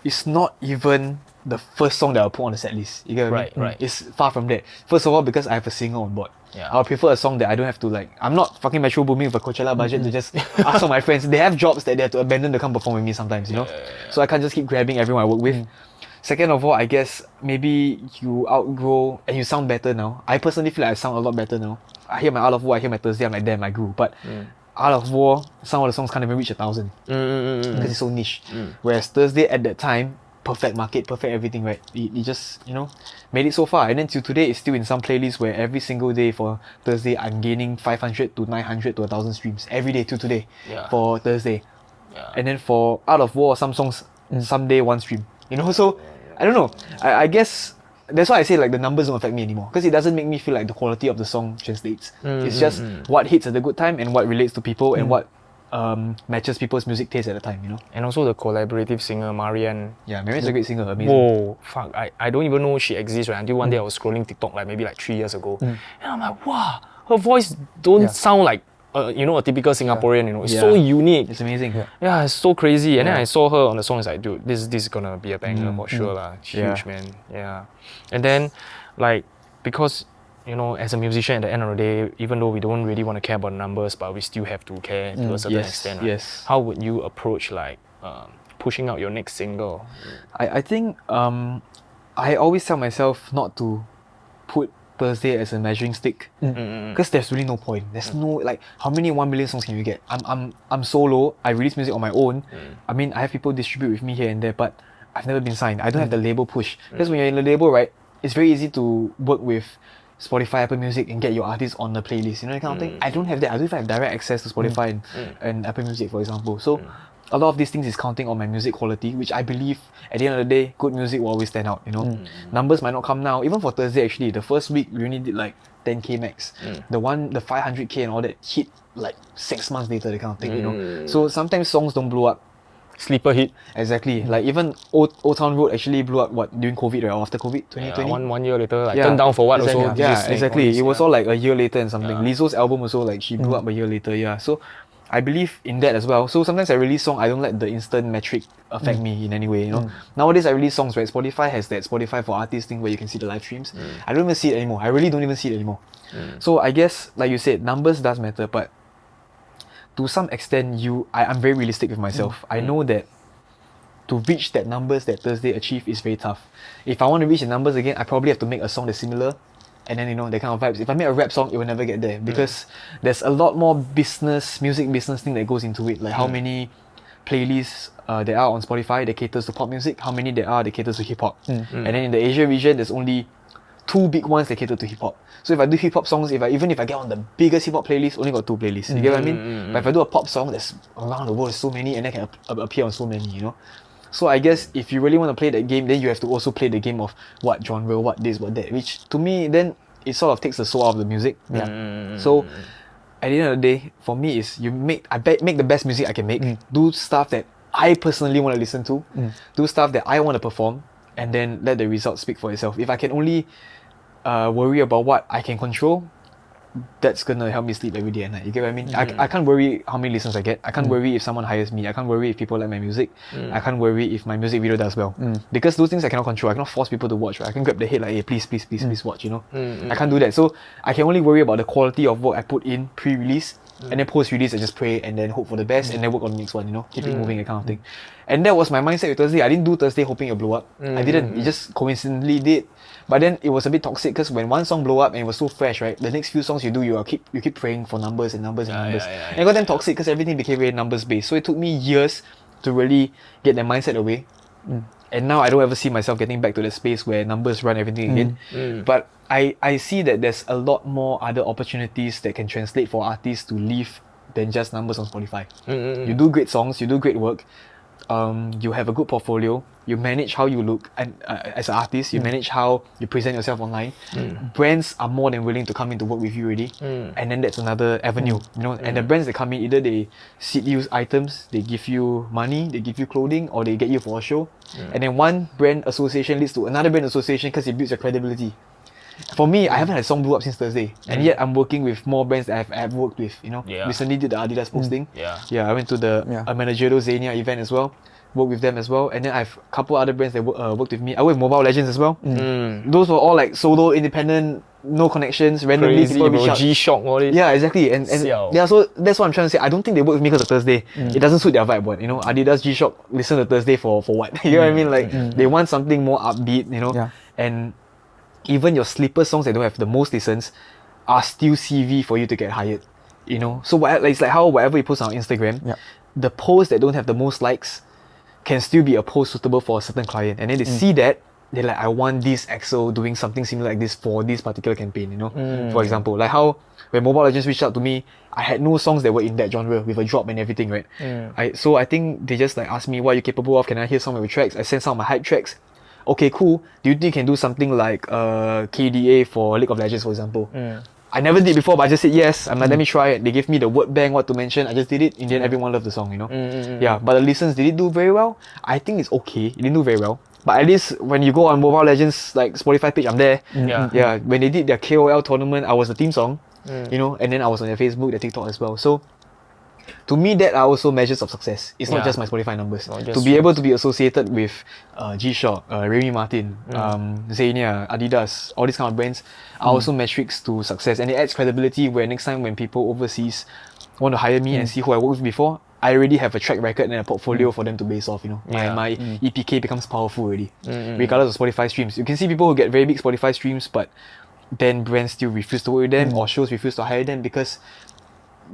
A: it's not even the first song that I'll put on the set list. You get what I mean?
B: Right.
A: It's far from that. First of all, because I have a singer on board.
B: Yeah.
A: I'll prefer a song that I don't have to like. I'm not fucking Metro Booming with a Coachella budget to just ask all my friends. They have jobs that they have to abandon to come perform with me sometimes, you know? So I can't just keep grabbing everyone I work with. Second of all, I guess maybe you outgrow and you sound better now. I personally feel like I sound a lot better now. I hear my Out of War, I hear my Thursday, I'm like, damn, I grew. But Out of War, some of the songs can't even reach 1,000 because it's so niche. Whereas Thursday at that time, perfect market, perfect everything, right? It just, you know, made it so far. And then till today, it's still in some playlists where every single day for Thursday, I'm gaining 500 to 900 to 1,000 streams every day till today for Thursday. And then for Out of War, some songs, someday one stream, you know? So, I don't know. I guess that's why I say like the numbers don't affect me anymore, because it doesn't make me feel like the quality of the song translates. It's just what hits at a good time and what relates to people and what matches people's music taste at the time, you know.
B: And also the collaborative singer Marianne.
A: Yeah, Marianne's a great singer, amazing.
B: Whoa, fuck! I don't even know she exists, right? Until one day I was scrolling TikTok like maybe like 3 years ago, and I'm like, wow, her voice don't sound like you know, a typical Singaporean. You know, it's so unique.
A: It's amazing.
B: Yeah, it's so crazy. And then I saw her on the song. It's like, dude, this is gonna be a banger for sure, lah. Huge, man. Yeah. And then, like, because you know, as a musician, at the end of the day, even though we don't really want to care about numbers, but we still have to care to a certain extent. Right?
A: Yes.
B: How would you approach like pushing out your next single?
A: I think I always tell myself not to put Thursday as a measuring stick, because there's really no point. There's no, like, how many 1 million songs can you get? I'm solo. I release music on my own. I mean, I have people distribute with me here and there, but I've never been signed. I don't have the label push. Because when you're in the label, right, it's very easy to work with Spotify, Apple Music and get your artist on the playlist, you know, that kind of thing. I don't have that. I don't even have direct access to Spotify and Apple Music, for example. So a lot of these things is counting on my music quality, which I believe at the end of the day, good music will always stand out, you know. Numbers might not come now. Even for Thursday, actually, the first week we only did like 10k max. The 500k and all that hit like 6 months later, that kind of thing, you know. So sometimes songs don't blow up.
B: Sleeper hit.
A: Exactly. Like even Old Town Road actually blew up during COVID, right? Or after COVID, 2020.
B: One year later, like turned down for what
A: exactly.
B: also?
A: Yeah, exactly. It was all like a year later and something. Lizzo's album also, like, she blew up a year later. Yeah. So I believe in that as well. So sometimes I release song, I don't let the instant metric affect me in any way, you know. Nowadays I release songs, right? Spotify has that Spotify for Artists thing where you can see the live streams. I don't even see it anymore. I really don't even see it anymore. So I guess, like you said, numbers does matter, but to some extent, I'm very realistic with myself. I know that to reach that numbers that Thursday achieved is very tough. If I want to reach the numbers again, I probably have to make a song that's similar, and then, you know, that kind of vibes. If I make a rap song, it will never get there, because there's a lot more music business thing that goes into it. Like how many playlists there are on Spotify that caters to pop music, how many there are that caters to hip hop. And then in the Asia region, there's only 2 big ones that cater to hip hop. So if I do hip hop songs, even if I get on the biggest hip hop playlist, only got 2 playlists. You get what I mean? But if I do a pop song, that's around the world, there's so many, and that can appear on so many, you know. So I guess if you really want to play that game, then you have to also play the game of what genre, what this, what that, which to me, then it sort of takes the soul out of the music. So at the end of the day, for me, is make the best music I can make, do stuff that I personally want to listen to, do stuff that I want to perform, and then let the results speak for itself. If I can only worry about what I can control, that's gonna help me sleep every day and night. You get what I mean? I can't worry how many listens I get. I can't worry if someone hires me. I can't worry if people like my music. I can't worry if my music video does well. Because those things I cannot control. I cannot force people to watch, right? I can grab the head like, hey, please watch, you know? I can't do that. So I can only worry about the quality of work I put in pre-release, and then post-release I just pray and then hope for the best, and then work on the next one, you know? Keep it moving, that kind of thing. And that was my mindset with Thursday. I didn't do Thursday hoping it'll blow up. I didn't. It just coincidentally did. But then it was a bit toxic, because when one song blow up and it was so fresh, right? The next few songs you do, you keep praying for numbers and numbers and numbers. And it got damn toxic because everything became very numbers based. So it took me years to really get that mindset away. And now I don't ever see myself getting back to the space where numbers run everything again. But I see that there's a lot more other opportunities that can translate for artists to live than just numbers on Spotify. You do great songs, you do great work, you have a good portfolio, you manage how you look, and as an artist, you manage how you present yourself online. Brands are more than willing to come in to work with you already, and then that's another avenue, you know. And the brands that come in, either they seed you items, they give you money, they give you clothing, or they get you for a show. And then one brand association leads to another brand association because it builds your credibility. For me, I haven't had a song blow up since Thursday, and yet I'm working with more brands that I've worked with. You know, recently did the Adidas posting. I went to the Managero Xenia event as well. Worked with them as well, and then I've a couple other brands that worked with me. I worked with Mobile Legends as well. Those were all like solo, independent, no connections, randomly
B: Crazy,
A: people
B: bro.
A: reach out.
B: G-Shock, all this.
A: Yeah, exactly. And yeah, so that's what I'm trying to say. I don't think they work with me because of Thursday. It doesn't suit their vibe. What, you know, Adidas, G-Shock, listen to Thursday for what? You know what I mean? Like they want something more upbeat, you know. And even your sleeper songs that don't have the most listens are still CV for you to get hired. You know, so it's like how whatever you post on Instagram, the posts that don't have the most likes can still be a post suitable for a certain client, and then they see that they're like, I want this Axel doing something similar like this for this particular campaign, you know. For example, like how when Mobile Legends reached out to me, I had no songs that were in that genre with a drop and everything, right? So I think they just like asked me, what are you capable of? Can I hear some of your tracks? I sent some of my hype tracks. Okay, cool. Do you think you can do something like KDA for League of Legends, for example? I never did before, but I just said yes. I'm like, let me try it. They gave me the word bank, what to mention. I just did it. In the end, everyone loved the song, you know. Yeah, but the listens, did it do very well? I think it's okay. It didn't do very well. But at least when you go on Mobile Legends, like Spotify page, I'm there. Yeah. When they did their KOL tournament, I was the theme song, you know, and then I was on their Facebook, their TikTok as well. So to me, that are also measures of success. It's not just my Spotify numbers. To be able to be associated with G-Shock, Remy Martin, Xenia, Adidas, all these kind of brands are also metrics to success, and it adds credibility where next time when people overseas want to hire me and see who I worked with before, I already have a track record and a portfolio for them to base off, you know. My EPK becomes powerful already, regardless of Spotify streams. You can see people who get very big Spotify streams, but then brands still refuse to work with them, or shows refuse to hire them because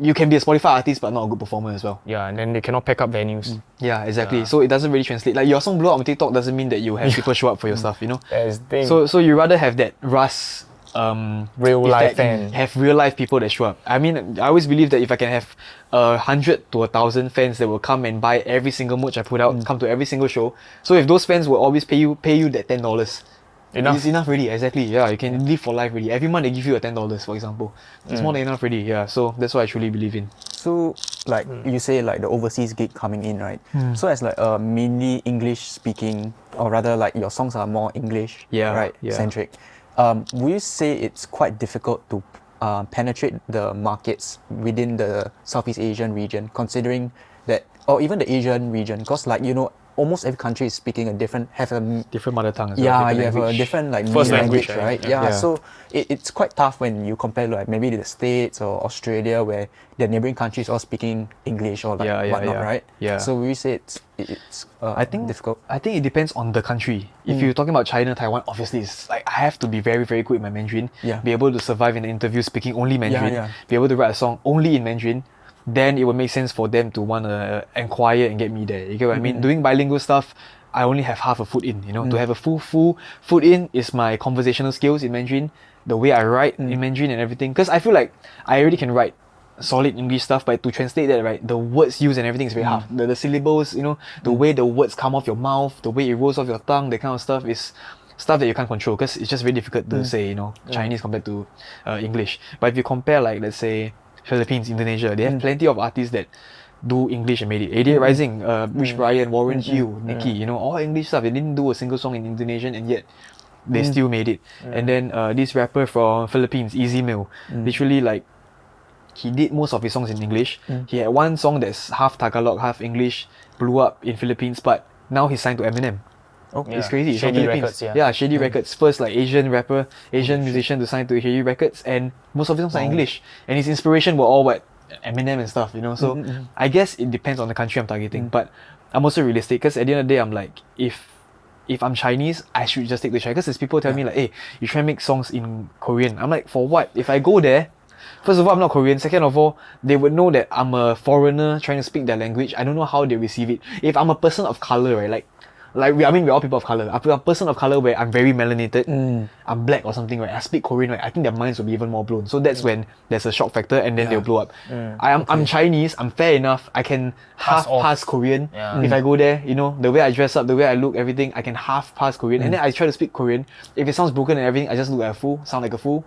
A: you can be a Spotify artist but not a good performer as well.
B: Yeah, and then they cannot pack up venues.
A: Yeah, exactly. So it doesn't really translate. Like your song blow up on TikTok doesn't mean that you have people show up for your stuff, you know.
B: That's the thing.
A: So you rather have that Russ
B: real life fan.
A: Have real life people that show up. I mean, I always believe that if I can have 100 to 1,000 fans that will come and buy every single merch I put out, come to every single show. So if those fans will always pay you that $10.
B: Enough.
A: It's enough really, exactly. Yeah, you can live for life really. Every month they give you a $10, for example. It's more than enough really. Yeah, so that's what I truly believe in.
C: So like you say, like the overseas gig coming in, right? So as like a mainly English speaking, or rather like your songs are more English, centric. Would you say it's quite difficult to penetrate the markets within the Southeast Asian region, considering that, or even the Asian region, because like, you know, almost every country is speaking a different
A: mother tongue as well.
C: Yeah, you have a different like
B: first
C: main
B: language,
C: right? Yeah. So it's quite tough when you compare like maybe the States or Australia, where their neighboring countries all speaking English or like whatnot, right?
A: Yeah.
C: So we say it's
A: I think
C: difficult.
A: I think it depends on the country. If you're talking about China, Taiwan, obviously it's like I have to be very, very good with my Mandarin. Be able to survive in an interview speaking only Mandarin. Be able to write a song only in Mandarin. Then it would make sense for them to want to inquire and get me there. You get what I mean? Doing bilingual stuff, I only have half a foot in, you know. To have a full foot in is my conversational skills in Mandarin, the way I write in Mandarin and everything. Because I feel like I already can write solid English stuff, but to translate that, right, the words used and everything is very hard. The syllables, you know, the way the words come off your mouth, the way it rolls off your tongue, that kind of stuff is stuff that you can't control because it's just very difficult to say, you know, Chinese compared to English. But if you compare, like, let's say, Philippines, Indonesia, they have plenty of artists that do English and made it. 88 Rising, Rich Brian, Warren Hugh, Nicky, you know, all English stuff. They didn't do a single song in Indonesian and yet they still made it. And then this rapper from Philippines, Easy Mill, literally like, he did most of his songs in English. He had one song that's half Tagalog, half English, blew up in Philippines, but now he's signed to Eminem. It's crazy.
B: Shady Records,
A: Shady Records. First like Asian rapper, Asian musician to sign to Shady Records, and most of his songs are English. And his inspiration were all what? Eminem and stuff, you know. So I guess it depends on the country I'm targeting. But I'm also realistic because at the end of the day, I'm like, if I'm Chinese, I should just take the Chinese. Because there's people tell me like, hey, you try and make songs in Korean. I'm like, for what? If I go there, first of all, I'm not Korean. Second of all, they would know that I'm a foreigner trying to speak their language. I don't know how they receive it. If I'm a person of color, right, like like we're all people of color. I'm a person of color where I'm very melanated, I'm black or something, right? I speak Korean, right? I think their minds will be even more blown. So that's when there's a shock factor, and then they'll blow up. I'm Chinese. I'm fair enough. I can half pass Korean if I go there. You know, the way I dress up, the way I look, everything, I can half pass Korean, and then I try to speak Korean. If it sounds broken and everything, I just look like a fool, sound like a fool.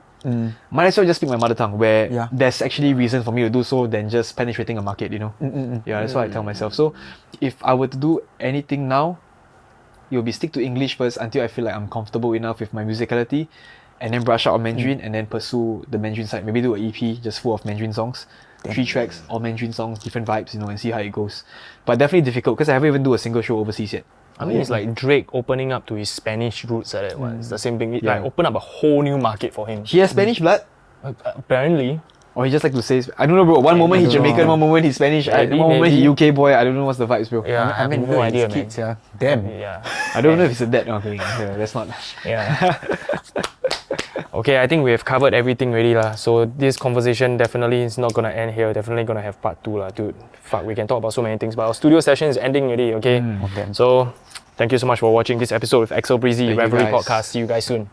A: Might as well just speak my mother tongue, where there's actually reason for me to do so than just penetrating a market, you know. Yeah, that's what I tell myself. So if I were to do anything now, it will be stick to English first until I feel like I'm comfortable enough with my musicality, and then brush out on Mandarin, and then pursue the Mandarin side. Maybe do an EP just full of Mandarin songs, 3 tracks, all Mandarin songs, different vibes, you know, and see how it goes. But definitely difficult because I haven't even do a single show overseas yet.
B: I mean, it's like Drake opening up to his Spanish roots like that one. It's the same thing. It like open up a whole new market for him.
A: He has Spanish blood?
B: Apparently.
A: Or he just like to say, I don't know, bro. One moment he's Jamaican, one moment he's Spanish, one moment he's UK boy. I don't know what's the vibes, bro.
B: Yeah, I mean, no idea, man.
C: Kids, yeah. Damn.
B: Yeah.
A: I don't know if it's a dead or anything. Yeah, that's not.
B: Yeah. Okay, I think we have covered everything already lah. So this conversation definitely is not gonna end here. Definitely gonna have part 2 lah, dude. Fuck, we can talk about so many things, but our studio session is ending already. Okay. So thank you so much for watching this episode with Axel Brizzy, Revelry Podcast. See you guys soon.